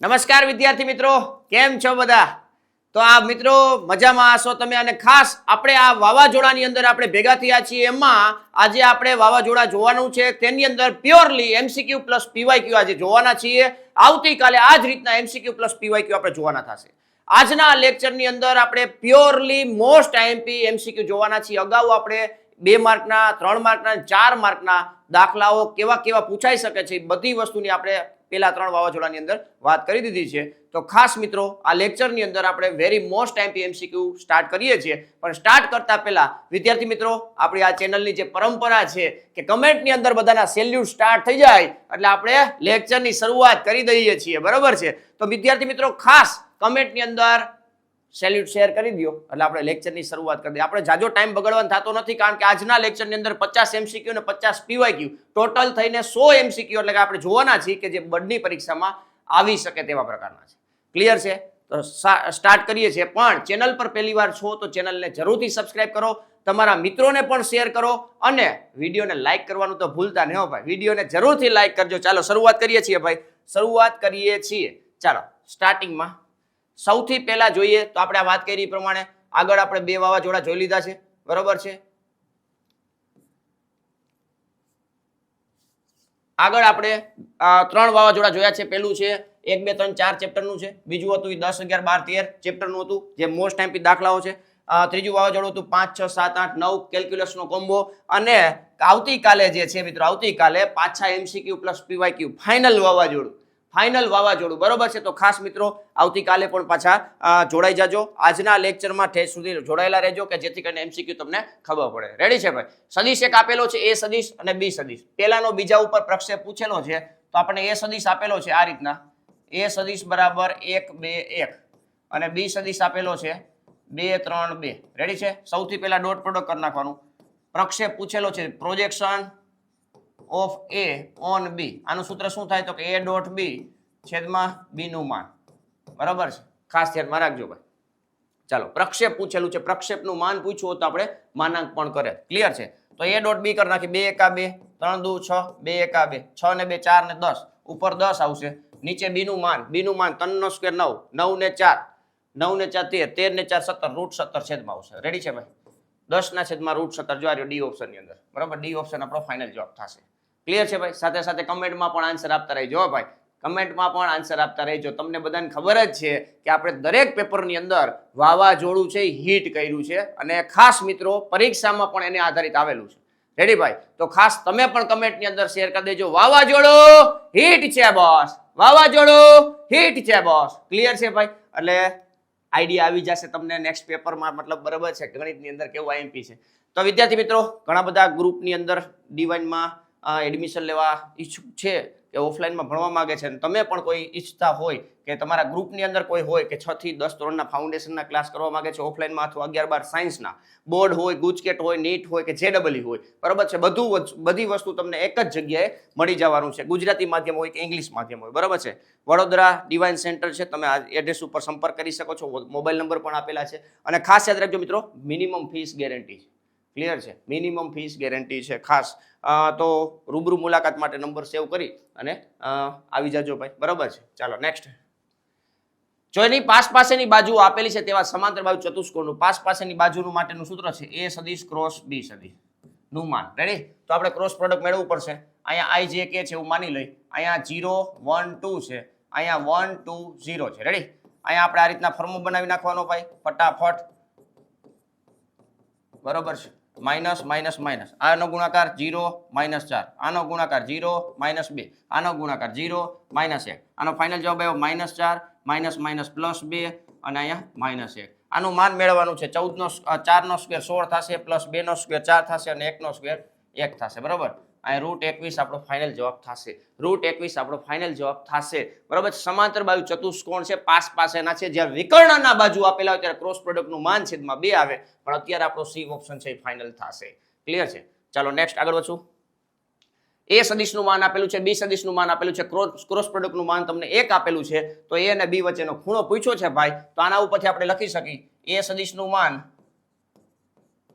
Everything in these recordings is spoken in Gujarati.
નમસ્કાર વિદ્યાર્થી મિત્રો, કેમ છો બધા? તો આ મિત્રો મજામાં હશો તમે. અને ખાસ આપણે આ વાવાઝોડાની અંદર આપણે ભેગા થયા છીએ. એમાં આજે આપણે વાવાઝોડા જોવાનું છે, તેની અંદર પ્યોરલી એમસીક્યુ પ્લસ પીવાયક્યુ આજે જોવાના છીએ. આવતીકાલે આ જ રીતના એમસીક્યુ પ્લસ પીવાયક્યુ આપણે જોવાના થશે. આજના લેક્ચરની અંદર આપણે પ્યોરલી મોસ્ટ આઈએમપી એમસીક્યુ જોવાના છીએ. અગાઉ આપણે 2 માર્કના, 3 માર્કના, 4 માર્કના દાખલાઓ કેવા કેવા પૂછાઈ શકે છે બધી વસ્તુની આપણે પેલા 3 વાવાઝોડાની અંદર વાત કરી દીધી છે. તો ખાસ મિત્રો આ લેક્ચરની અંદર આપણે very most IMP MCQ start કરીએ છીએ. પણ સ્ટાર્ટ કરતા પહેલા વિદ્યાર્થી મિત્રો, આપણી આ ચેનલની જે પરંપરા છે કે કમેન્ટની અંદર બધાના સેલ્યુટ સ્ટાર્ટ થઈ જાય એટલે આપણે લેક્ચરની શરૂઆત કરી દઈએ છીએ, બરોબર છે? તો વિદ્યાર્થી મિત્રો ખાસ કમેન્ટની અંદર સેલ્યુટ શેર કરી દો એટલે આપણે લેક્ચરની શરૂઆત કરી દઈએ. આપણે જાજો ટાઈમ બગાડવાનો થતો નથી, કારણ કે આજના લેક્ચરની અંદર 50 એમસીક્યુ અને 50 પીવાયક્યુ ટોટલ થઈને 100 એમસીક્યુ એટલે કે આપણે જોવાના છીએ કે જે બોર્ડની પરીક્ષામાં આવી શકે તેવા પ્રકારના છે. ક્લિયર છે? તો સ્ટાર્ટ કરીએ છીએ. પણ ચેનલ પર પહેલી વાર છો તો ચેનલને જરૂરથી સબસ્ક્રાઇબ કરો, તમારા મિત્રોને પણ શેર કરો અને વિડીયોને લાઈક કરવાનું તો ભૂલતા નહીં હો ભાઈ. વિડીયોને જરૂરથી લાઈક કરજો. ચાલો શરૂઆત કરીએ છીએ ભાઈ, શરૂઆત કરીએ છીએ. ચાલો સ્ટાર્ટિંગમાં સૌથી પહેલા જોઈએ તો આપણે આ વાત કરી પ્રમાણે આગળ આપણે 2 વાવાઝોડા જોઈ લીધા છે, બરોબર છે? આગળ આપણે 3 વાવાઝોડા જોયા છે. પહેલું છે 1, 2, 3, 4 ચેપ્ટરનું છે. બીજું હતું 10, 11, 12, 13 ચેપ્ટરનું હતું, જે મોસ્ટ આઈએમપી દાખલાઓ છે. ત્રીજું વાવાઝોડું હતું 5, 6, 7, 8, 9 કેલ્ક્યુલસનો કોમ્બો. અને આવતીકાલે જે છે મિત્રો, આવતીકાલે પાછા એમસીક્યુ પ્લસ પીવાયક્યુ ફાઇનલ વાવાઝોડું, બરોબર છે? તો ખાસ મિત્રો આવતીકાલે પણ પાછા જોડાઈ જાજો. આજના લેક્ચરમાં ઠેઠ સુધી જોડાયેલા રહેજો કે જેથી કરીને એમસીક્યુ તમને ખબર પડે. રેડી છે ભાઈ? સદિશ એક આપેલો છે, એ સદિશ અને બી સદિશ. પહેલાનો બીજા ઉપર પ્રક્ષેપ પૂછેલો છે તો આપણે એ સદિશ આપેલો છે આ રીતના, એ સદિશ બરાબર 1, 2, 1 અને બી સદિશ આપેલો છે 2, 3, 2. રેડી છે? સૌથી પહેલા ડોટ પ્રોડક્ટ કરી નાખવાનું. પ્રક્ષેપ પૂછેલો છે પ્રોજેક્શન ઓફ એ ઓન બી. આનું સૂત્ર શું થાય તો કે એ ડોટ બી છેદમાં બી નું માન, બરાબર છે? ખાસ ધ્યાનમાં રાખજો ભાઈ. ચાલો પ્રક્ષેપ પૂછેલું છે, પ્રક્ષેપનું માન પૂછ્યું તો આપણે માનાંક પણ કરે. ક્લિયર છે? તો એ ડોટ બી કરી નાખી. 2 એકા 2, 3 દુ 6, 2 એકા 2, 6 ને 2 4 ને 10, ઉપર 10 આવશે. નીચે બી નું માન 3 નો સ્ક્વેર 9, 9 ને 4, 9 ને 4 13, 13 ને 4 17, રૂટ 17 છેદમાં આવશે. રેડી છે ભાઈ? 10 ના છેદમાં રૂટ 17 જો આ રહ્યો ડી ઓપ્શન ની અંદર, બરાબર? ડી ઓપ્શન આપણો ફાઇનલ જવાબ થશે. ક્લિયર છે ભાઈ? સાથે સાથે કમેન્ટમાં પણ આન્સર આપતા રહેજો ભાઈ, કમેન્ટમાં પણ આન્સર આપતા રહેજો. તમને બધાને ખબર જ છે કે આપણે દરેક પેપરની અંદર વાવાઝોડું છે હિટ કર્યું છે અને ખાસ મિત્રો પરીક્ષામાં પણ એને આધારિત આવેલું છે. રેડી ભાઈ? તો ખાસ તમે પણ કમેન્ટની અંદર શેર કરી દેજો, વાવાઝોડું હિટ છે બોસ, વાવાઝોડું હિટ છે બોસ. ક્લિયર છે ભાઈ? એટલે આઈડિયા આવી જશે તમને નેક્સ્ટ પેપરમાં, મતલબ બરાબર છે ગણિતની અંદર કેવું આઈએમપી છે. તો વિદ્યાર્થી મિત્રો ઘણા બધા ગ્રુપની અંદર ડિવાઇનમાં એડમિશન લેવા ઈચ્છુક છે કે ઓફલાઈનમાં ભણવા માંગે છે, અને તમે પણ કોઈ ઈચ્છતા હોય કે તમારા ગ્રુપની અંદર કોઈ હોય કે 6 થી 10 ધોરણના ફાઉન્ડેશનના ક્લાસ કરવા માંગે છે ઓફલાઈનમાં, અથવા 11, 12 સાયન્સના, બોર્ડ હોય, ગુજકેટ હોય, નીટ હોય કે જેડબલઈ હોય, બરાબર છે? બધી વસ્તુ તમને એક જ જગ્યાએ મળી જવાનું છે. ગુજરાતી માધ્યમ હોય કે ઇંગ્લિશ માધ્યમ હોય, બરાબર છે? વડોદરા ડિવાઇન સેન્ટર છે. તમે આ એડ્રેસ ઉપર સંપર્ક કરી શકો છો. મોબાઈલ નંબર પણ આપેલા છે. અને ખાસ યાદ રાખજો મિત્રો, મિનિમમ ફીસ ગેરંટી છે. ક્લિયર છે? મિનિમમ ફીસ ગેરંટી છે. ખાસ તો રૂબરૂ મુલાકાત માટે નંબર સેવ કરી અને આવી જાજો ભાઈ, બરાબર છે? ચાલો નેક્સ્ટ. જો એની પાસેની બાજુ આપેલી છે તેવા સમાંતર બાજુ ચતુષ્કોણનું પાસેની બાજુનું માટેનું સૂત્ર છે એ સદિશ ક્રોસ બી સદિશ નું માન. રેડી? તો આપણે ક્રોસ પ્રોડક્ટ મેળવવું પડશે. અહીંયા આઈ જે કે છે એવું માની લઈ. અહીંયા 0, 1, 2 છે, અહીંયા 1, 2, 0 છે. રેડી? અહીંયા આપણે આ રીતના ફોર્મુલો બનાવી નાખવાનો ભાઈ ફટાફટ, બરોબર છે? માઇનસ માઇનસ માઇનસ, આનો ગુણાકાર 0, -4, આનો ગુણાકાર 0, -2, આનો ગુણાકાર 0, -1. આનો ફાઇનલ જવાબ આવ્યો -4, માઇનસ માઇનસ +2 અને અહીંયા -1. આનું માન મેળવવાનું છે. 14 નો 4 નો સ્ક્વેર 16 થશે, +2 નો સ્ક્વેર 4 થશે અને 1 નો સ્ક્વેર 1 થશે, બરોબર? અહીં √21 આપણો ફાઇનલ જવાબ થશે. √21 આપણો ફાઇનલ જવાબ થશે, બરોબર? સમાંતર બાજુ ચતુષ્કોણ છે, પાસેના છે. જ્યારે વિકર્ણના બાજુ આપેલા હોય ત્યારે ક્રોસ પ્રોડક્ટનું માન છેદમાં 2 આવે, પણ અત્યારે આપણો સી ઓપ્શન છે એ ફાઇનલ થશે. ક્લિયર છે? ચાલો નેક્સ્ટ આગળ વધશું. એ સદિશનું માન આપેલું છે, બી સદિશનું માન આપેલું છે, ક્રોસ પ્રોડક્ટનું માન તમને 1 આપેલું છે. તો એ અને બી વચ્ચેનો ખૂણો પૂછ્યો છે ભાઈ, તો આના ઉપરથી આપણે લખી શકીએ એ સદિશનું માન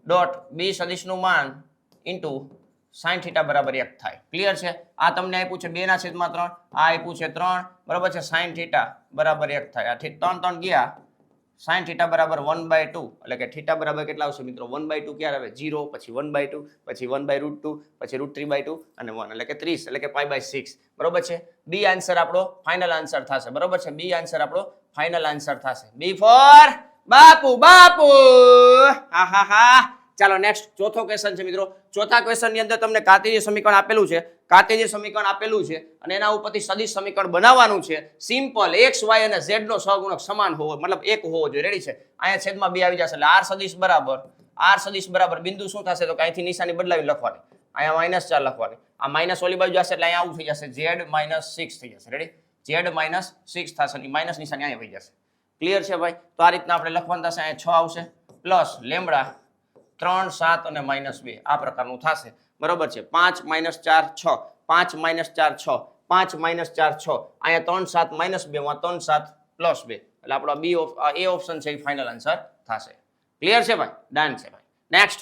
ડોટ બી સદિશનું માન ઇન્ટુ sin θ બરાબર 1 થાય. ક્લિયર છે? આ તમને આપ્યું છે 2/3, આ આપ્યું છે 3, બરાબર છે. sin θ બરાબર 1 થાય. આ 3 ગયા, sin θ બરાબર 1/2, એટલે કે θ બરાબર કેટલા આવશે મિત્રો? 1/2 ક્યારે આવે? 0, પછી 1/2, પછી 1/√2, પછી √3/2 અને 1, એટલે કે 30, એટલે કે π/6. બરોબર છે. બી આન્સર આપણો ફાઇનલ આન્સર થશે. બરોબર છે. બી આન્સર આપણો ફાઇનલ આન્સર થશે. બી ફોર બાપુ. હા. ચાલો નેક્સ્ટ ચોથો ક્વેશ્ચન છે મિત્રો. ચોથા ક્વેશ્ચન ની અંદર તમને કાર્ટેશિયન સમીકરણ આપેલું છે. કાર્ટેશિયન સમીકરણ આપેલું છે અને એના ઉપરથી સદિશ સમીકરણ બનાવવાનું છે. સિમ્પલ x y અને z નો સહગુણક સમાન હોવો, મતલબ એક હોવો જોઈએ. રેડી છે? અહીંયા છેદમાં 2 આવી જશે, એટલે r સદિશ બરાબર બિંદુ શું થશે? તો અહીંથી નિશાની બદલાવી લખવાની, અહીંયા -4 લખવાની, આ માઇનસ ઓલી બાજુ જશે એટલે અહીંયા આવું થઈ જશે, z - 6 થઈ જશે. રેડી? z - 6 થશે અને માઇનસ નિશાની અહીંયા આવી જશે. ક્લિયર છે ભાઈ? તો આ રીતના આપણે લખવાનું થશે. અહીંયા 6 આવશે પ્લસ લેમ્બડા 3, 7 અને -2 આ પ્રકારનું થશે. બરોબર છે. 5 - 4 6, 5 - 4 6, 5 - 4 6, અહીંયા 3 7 -2 માં 3 7 +2, એટલે આપણો બી એ ઓપ્શન છે એ ફાઇનલ આન્સર થશે. ક્લિયર છે ભાઈ? ડન છે ભાઈ. નેક્સ્ટ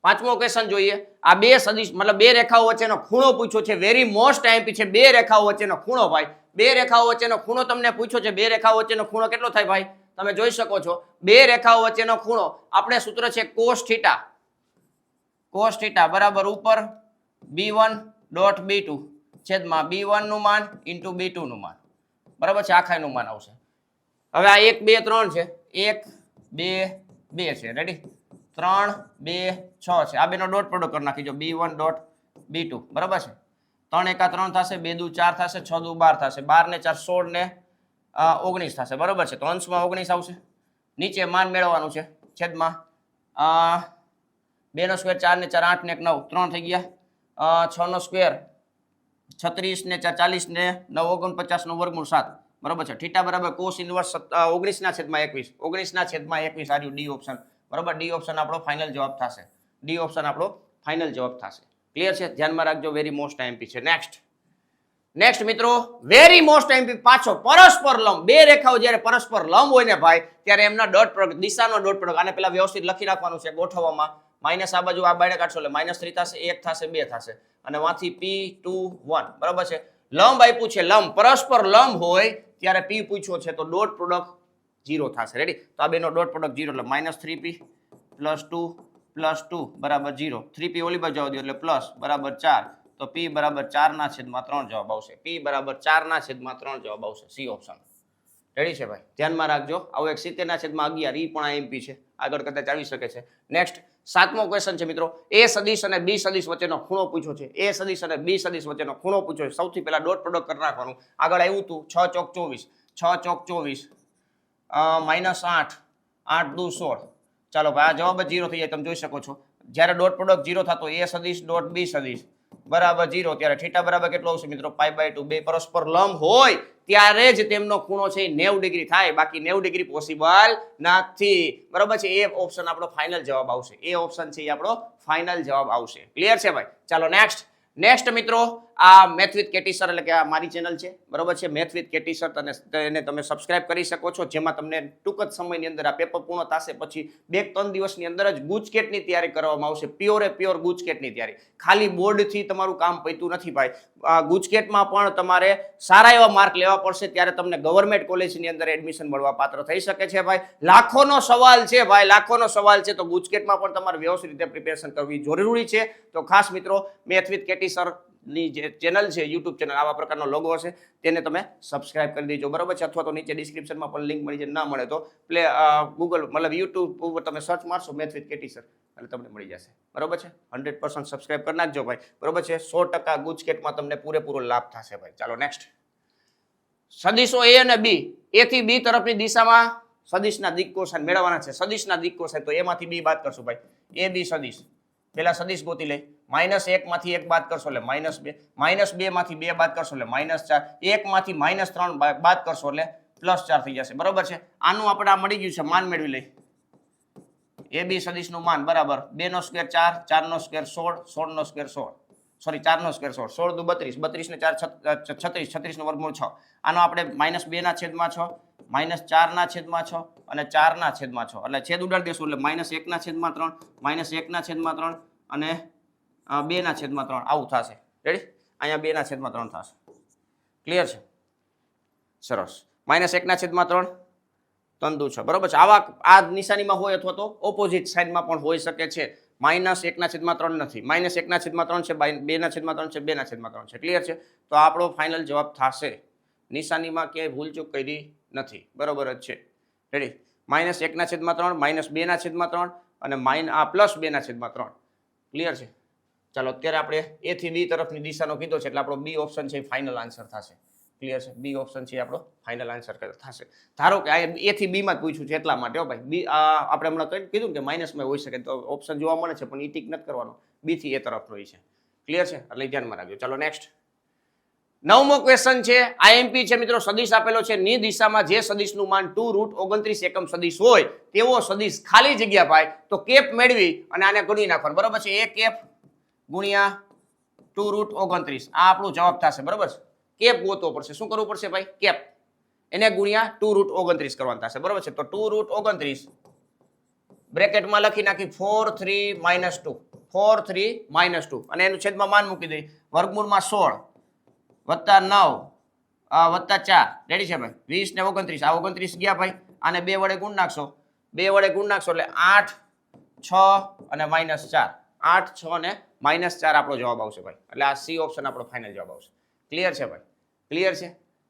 પાંચમો ક્વેશ્ચન જોઈએ. આ બે સદિશ મતલબ બે રેખાઓ વચ્ચેનો ખૂણો પૂછ્યો છે. વેરી મોસ્ટ આઈએમપી છે. બે રેખાઓ વચ્ચેનો ખૂણો ભાઈ, બે રેખાઓ વચ્ચેનો ખૂણો તમને પૂછ્યો છે. બે રેખાઓ વચ્ચેનો ખૂણો કેટલો થાય ભાઈ? તમે જોઈ શકો છો. બે રેખાઓ વચ્ચેનો ખૂણો આપણે સૂત્ર છે cos θ બરાબર ઉપર b1.b2 છેદમાં b1 નું માન ઇન્ટુ b2 નું માન. બરાબર છે? આખાનું માન આવશે. હવે આ 1 2 3 છે, 1 2 2 છે. રેડી? 3 2 6 છે. આ બેનો ડોટ પ્રોડક્ટ કરી નાખીજો, b1.b2. બરાબર છે? 3 1 3 થશે, 2 2 4 થશે, 6 2 12 થશે, 12 ને 4 16 ને 19 થશે. બરાબર છે? તો અંશમાં 19 આવશે. નીચે માન મેળવવાનું છે. છેદમાં 2 નો સ્ક્વેર 4 ને 4 8 ને 1 9 3 થઈ ગયા. 6 નો સ્ક્વેર 36 ને 4 40 ને 9 49 નો વર્ગમૂળ 7. બરાબર છે? θ બરાબર cos ઇન્વર્સ 19/21, 19/21 આ ડી ઓપ્શન. બરાબર? ડી ઓપ્શન આપણો ફાઇનલ જવાબ થશે. ડી ઓપ્શન આપણો ફાઇનલ જવાબ થશે. ક્લિયર છે? ધ્યાનમાં રાખજો. વેરી મોસ્ટ આઈએમપી છે. નેક્સ્ટ મિત્રો, વેરી મોસ્ટ આઈએમપી પાછો પરસ્પર લંબ. બે રેખાઓ જ્યારે પરસ્પર લંબ હોય ને ભાઈ, ત્યારે એમના ડોટ પ્રોડક્ટ, દિશાનો ડોટ પ્રોડક્ટ, આને પેલા વ્યવસ્થિત લખી નાખવાનું છે ગોઠવવામાં. માઇનસ આ બાજુ આ બાજુ કાઢશો એટલે -3 થશે, 1 થશે, 2 થશે અને વાંથી p2 1. બરાબર છે? લંબ આપ્યું છે. લંબ પરસ્પર લંબ હોય ત્યારે p પૂછ્યો છે તો ડોટ પ્રોડક્ટ 0 થશે. રેડી? તો આ બેનો ડોટ પ્રોડક્ટ 0 એટલે -3p + 2 બરાબર 0. 3p ઓલી બાજુ જવા દો એટલે પ્લસ બરાબર 4. તો p બરાબર 4/3 જવાબ આવશે. p બરાબર 4/3 જવાબ આવશે. C option. રેડી છે ભાઈ? ધ્યાનમાં રાખજો. આવો એક 70/11 ઈ પણ આઈએમપી છે. આગળ કદાચ આવી શકે છે. નેક્સ્ટ સાતમો ક્વેશ્ચન છે મિત્રો. એ સદિશ અને બી સદિશ વચ્ચેનો ખૂણો પૂછ્યો છે. એ સદિશ અને બી સદિશ વચ્ચેનો ખૂણો પૂછ્યો છે. સૌથી પહેલા ડોટ પ્રોડક્ટ કરી નાખવાનું. આગળ આવ્યું હતું 6 ચોક 24, 6 ચોક 24 -8 8 દુ 16. ચાલો ભાઈ, આ જવાબ જ 0 થઈ જાય. તમે જોઈ શકો છો. જ્યારે ડોટ પ્રોડક્ટ 0 થતો એ સદિશ ડોટ બી સદિશ બરાબર 0, ત્યારે θ બરાબર કેટલો આવશે મિત્રો? π/2. બે પરસ્પર લંબ હોય ત્યારે જ તેમનો ખૂણો છે 90 ડિગ્રી થાય, બાકી 90 ડિગ્રી પોસિબલ નથી. બરાબર છે? એ ઓપ્શન આપણો ફાઇનલ જવાબ આવશે. એ ઓપ્શન છે એ આપણો ફાઇનલ જવાબ આવશે. ક્લિયર છે ભાઈ? ચાલો નેક્સ્ટ મિત્રો, આ મેથ વિથ કેટી સર, એટલે કે આ મારી ચેનલ છે. બરાબર છે? મેથ વિથ કેટી સર, એને તમે સબસ્ક્રાઇબ કરી શકો છો. જેમાં તમને ટૂંક જ સમયની અંદર આ પેપર પૂર્ણ થશે પછી 2-3 દિવસની અંદર જ ગુજકેટની તૈયારી કરવામાં આવશે. પ્યોર ગુજકેટની તૈયારી. ખાલી બોર્ડથી તમારું કામ પૈતું નથી ભાઈ. ગુજકેટમાં પણ તમારે સારા એવા માર્ક લેવા પડશે, ત્યારે તમને ગવર્મેન્ટ કોલેજની અંદર એડમિશન મળવા પાત્ર થઈ શકે છે ભાઈ. લાખોનો સવાલ છે ભાઈ, લાખોનો સવાલ છે. તો ગુજકેટમાં પણ તમારે વ્યવસ્થિત રીતે પ્રિપેરેશન કરવી જરૂરી છે. તો ખાસ મિત્રો, મેથ વિથ કેટી સર ની જે ચેનલ છે, યુટ્યુબ ચેનલ, આવા પ્રકારનો લોગો હશે તેને તમે સબસ્ક્રાઇબ કરી દેજો. બરાબર છે? અથવા તો નીચે ડિસ્ક્રિપ્શનમાં પણ લિંક મળી જાય. ના મળે તો ગૂગલ મતલબ યુટ્યુબ ઉપર તમે સર્ચ મારશો મેથ વિથ કેટી સર એટલે તમને મળી જશે. બરાબર છે? 100% સબસ્ક્રાઇબ કરી નાખજો ભાઈ. બરાબર છે? 100% ગુજકેટમાં તમને પૂરેપૂરો લાભ થશે ભાઈ. ચાલો નેક્સ્ટ. સદિશો એ અને બી, એ થી બી તરફની દિશામાં સદિશના દિક કોસાઇન મેળવવાના છે. સદિશના દિક કોસાઇન, તો એમાંથી બી બાદ કરશું ભાઈ. એ બી સદિશ, પેલા સદિશ ગોતી લે. -1 માંથી 1 બાદ કરશો એટલે -2, -2 માંથી 2 બાદ કરશો એટલે -4, 1 માંથી -3 બાદ કરશો એટલે +4 થઈ જશે. બરોબર છે? આનું આપણે આ મળી ગયું છે, માન મેળવી લઈ. એ બી સદિશનું માન બરાબર 2 નો સ્ક્વેર 4, 4 નો સ્ક્વેર 16, 16 નો સ્ક્વેર 16, સોરી 4 નો સ્ક્વેર 16, 16 દુ 32, 32 ને 4 36, 36 નો વર્ગમૂળ 6. આનો આપણે -2/6, -4/6 અને 4/6, એટલે છેદ ઉડાડી દેશું એટલે -1/3, -1/3 અને 2/3 આવું થશે. રેડી? અહીંયા 2/3 થશે. ક્લિયર છે? સરસ. -1/3 3 દુ 6. બરોબર છે. આવા આ નિશાનીમાં હોય અથવા તો ઓપોઝિટ સાઈડમાં પણ હોઈ શકે છે. -1/3 નથી, -1/3 છે, 2/3 છે, 2/3 છે. ક્લિયર છે? તો આપણો ફાઇનલ જવાબ થશે. નિશાનીમાં ક્યાંય ભૂલચૂક કરી નથી. બરોબર જ છે. રેડી? -1/3 -2/3 અને +2/3. ક્લિયર છે? ચાલો અત્યારે આપણે એ થી બી તરફની દિશાનો કીધો છે એટલે આપણો બી ઓપ્શન છે એ ફાઇનલ આન્સર થશે. ક્લિયર છે? બી ઓપ્શન છે આપણો ફાઇનલ આન્સર થશે. ધારો કે આ એ થી બી માં જ પૂછ્યું છે એટલા માટે હો ભાઈ. બી આપણે હમણાં કીધું કે માઇનસમાં હોઈ શકે તો ઓપ્શન જોવા મળે છે પણ એ ટીક નથી કરવાનો. બી થી એ તરફ હોય છે. ક્લિયર છે? એટલે ધ્યાનમાં રાખજો. ચાલો નેક્સ્ટ 9મો ક્વેશ્ચન છે. આઈએમપી છે મિત્રો. સદિશ આપેલો છે. ની દિશામાં જે સદિશનું માન 2√29 એકમ સદિશ હોય તેવો સદિશ ખાલી જગ્યા પાય તો કેપ મેળવી અને આને ગુણી નાખવાનો. બરોબર છે? એ કેપ ગુણ્યા 2√29 આ આપણો જવાબ થશે. બરોબર છે? કેપ ગોતવો પડશે. શું કરવું પડશે ભાઈ? કેપ એને ગુણ્યા 2√29 કરવાનું થશે. બરોબર છે? તો 2√29 બ્રેકેટમાં લખી નાખી 4 3 -2 4 3 -2 અને એનું છેદમાં માન મૂકી દઈ વર્ગમૂળમાં 16 વત્તા 9 વત્તા 4. રેડી છે ભાઈ? 20 ને 29 આ 29 ગયા ભાઈ. આને 2 વડે ગુણ નાખશો. 2 વડે ગુણ નાખશો એટલે 8 6 અને -4. 8 6 અને -4 આપણો જવાબ આવશે ભાઈ. એટલે આ સી ઓપ્શન આપણો ફાઇનલ જવાબ આવશે. ક્લિયર છે ભાઈ? ક્લિયર છે?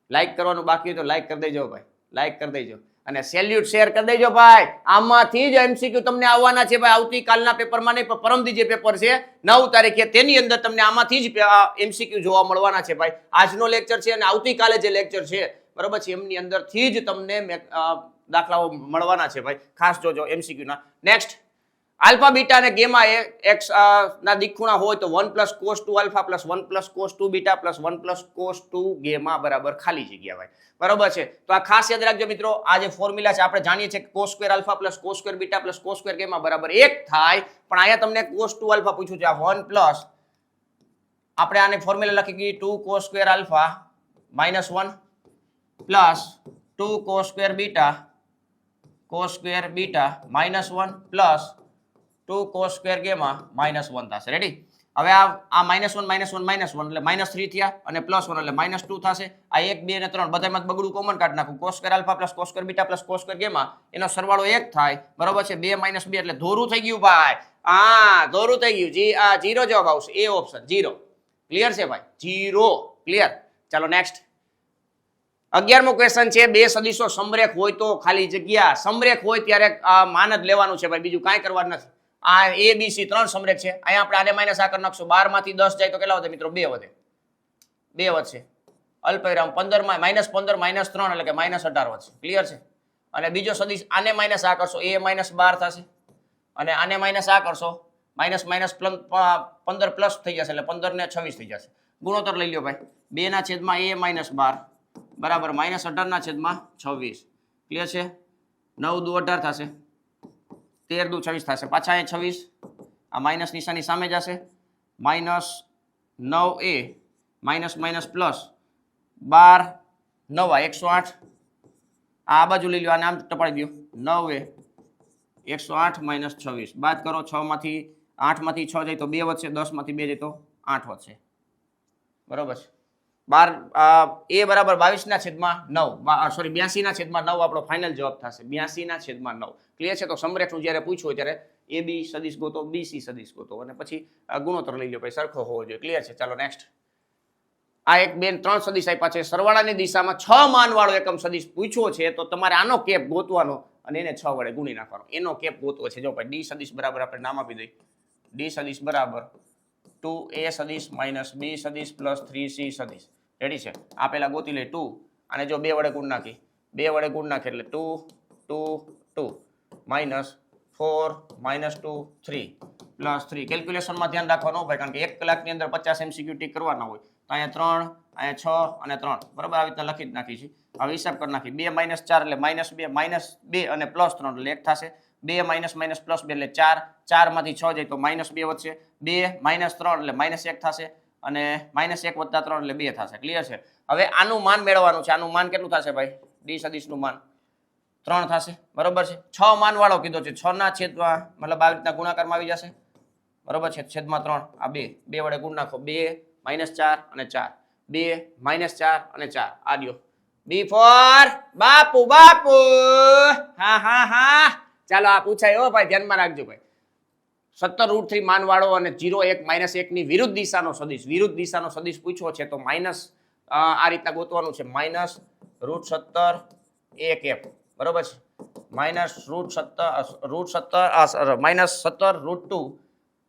લાઈક કરવાનું બાકી હોય તો લાઈક કરી દેજો ભાઈ. લાઈક કરી દેજો અને સેલ્યુટ શેર કરી દેજો ભાઈ. આમાંથી જ એમસીક્યુ તમને આવવાના છે ભાઈ. આવતીકાલના પેપરમાં નહીં પણ પરમદી જે પેપર છે 9 તારીખે તેની અંદર તમને આમાંથી જ એમસીક્યુ જોવા મળવાના છે ભાઈ. આજનો લેક્ચર છે અને આવતીકાલે જે લેક્ચર છે બરોબર છે એમની અંદરથી જ તમને દાખલાઓ મળવાના છે ભાઈ. ખાસ જોજો એમસીક્યુ ના. નેક્સ્ટ આલ્ફા બીટા અને ગેમા એ એક્સ ના દિક્ખુણા હોય તો 1 + cos 2 alpha + 1 + cos 2 beta + 1 + cos 2 gamma બરાબર ખાલી જગ્યા ભાઈ. બરોબર છે? તો આ ખાસ યાદ રાખજો મિત્રો. આ જે ફોર્મ્યુલા છે આપણે જાણીએ છીએ cos square alpha + cos square beta + cos square gamma બરાબર 1 થાય. પણ અહીંયા તમને cos 2 આલ્ફા પૂછ્યું છે. આ 1 પ્લસ આપણે આને ફોર્મ્યુલા લખી ગઈ 2 cos square alpha -1 plus 2 cos square beta -1 plus 2 cos square gamma -1 થશે. રેડી? હવે આ -1 એટલે -3 થયા અને +1 એટલે -2 થશે. આ 1 2 અને 3 બધામાં બગડું કોમન કાઢી નાખું. cos square alpha + cos square beta + cos square gamma એનો સરવાળો 1 થાય. બરોબર છે? 2 - 2 એટલે ધોરું થઈ ગયું ભાઈ. ધોરું થઈ ગયું. જી આ 0 જવાબ આવશે. એ ઓપ્શન 0. ક્લિયર છે ભાઈ? 0. ક્લિયર? ચાલો નેક્સ્ટ 11મો ક્વેશ્ચન છે. બે સદિશો સમરેખ હોય તો ખાલી જગ્યા. સમરેખ હોય ત્યારે માન જ લેવાનું છે ભાઈ. બીજું કાંઈ કરવાનું નથી. આ એ બી સી 3 સમરેખ છે. અહીંયા આપણે આને માઇનસ આ કરી નાખશું. 12 માંથી 10 જાય તો કેટલા વધે મિત્રો? 2 વધે. 2 વધશે. અલ્પવિરામ 15 માં -15 -3 એટલે કે -18 વધશે. ક્લિયર છે? અને બીજો સદિશ આને માઇનસ આ કરશો એ -12 થશે અને આને માઇનસ આ કરશો -15 પ્લસ થઈ જશે એટલે 15 ને 26 થઈ જશે. ગુણોત્તર લઈ લ્યો ભાઈ. 2 ના છેદમાં a -12 બરાબર -18 ના છેદમાં 26. ક્લિયર છે? 9 દુ 18 થશે. 13 દુ 26 થશે. પાછા અહીં 26 આ માઇનસ નિશાની સામે જશે. -9a માઇનસ પ્લસ 12 9 108 આ બાજુ લઈ લો. આ નામ ટપાડી દો. 9a 108 - 26 બાદ કરો. 6 માંથી 8 માંથી 6 જાય તો 2 વધશે. 10 માંથી 2 જાય તો 8 વધશે. બરોબર છે? 12 a બરાબર 22 ના છેદમાં 9 સોરી 82 ના છેદમાં 9 આપણો ફાઇનલ જવાબ થશે. 82 ના છેદમાં 9. ક્લિયર છે? તો સમરેખનું જ્યારે પૂછ્યું હોય ત્યારે એ બી સદિશ ગોતો, બીસી સદિશ ગોતો અને પછી ગુણોત્તર લઈ લો ભાઈ. સરખો હોવો જોઈએ. ક્લિયર છે? ચાલો નેક્સ્ટ. આ 1 2 3 સદિશ આપ્યા છે. સરવાળાની દિશામાં 6 માનવાળો એકમ સદિશ પૂછ્યો છે તો તમારે આનો કેપ ગોતવાનો અને એને 6 વડે ગુણી નાખવાનો. એનો કેપ ગોતવો છે. જો ભાઈ ડી સદિશ બરાબર આપણે નામ આપી દઈએ. ડી સદિશ બરાબર 2a સદિશ - b સદિશ પ્લસ 3c સદિશ. રેડી છે? આ પહેલા ગોતી લે 2 અને જો 2 વડે ગુણ નાખી 2 વડે ગુણ નાખે એટલે 2 2 2 -4 -2 3 +3. કેલ્ક્યુલેશનમાં ધ્યાન રાખવાનું ભાઈ કારણ કે 1 કલાકની અંદર 50 MCQ ટીક કરવાના હોય. તો અહીંયા 3 અહીંયા 6 અને 3 બરાબર આવી રીતના લખી જ નાખી છે. હવે હિસાબ કરી નાખી 2 - 4 એટલે -2 અને +3 એટલે 1 થશે. 2 - +2 એટલે 4 4 માંથી 6 જાય તો -2 વધશે. 2 - 3 એટલે -1 થશે અને -1 + 3 એટલે 2 થશે. ક્લિયર છે? હવે આનું માન મેળવવાનું છે. આનું માન કેટલું થશે ભાઈ? ડી સદિશનું માન 3 થશે. બરોબર છે? 6 માન વાળો કીધો છે. 6 ના છેદમાં મતલબ આવી રીતના ગુણાકારમાં આવી જશે. બરોબર છે, છેદમાં 3 આ 2 વડે ગુણ નાખો, 2 -4 અને 4, 2 -4 અને 4 આ દ્યો. બી ફોર બાપુ બાપુ. હા ચાલો આ પૂછાય હો ભાઈ, ધ્યાનમાં રાખજો ભાઈ. 17√3 માનવાળો અને 0 1 -1 ની વિરુદ્ધ દિશાનો સદિશ પૂછ્યો છે તો માઇનસ આ રીતના ગોતવાનું છે, -√17 1 f બરોબર છે, -17√2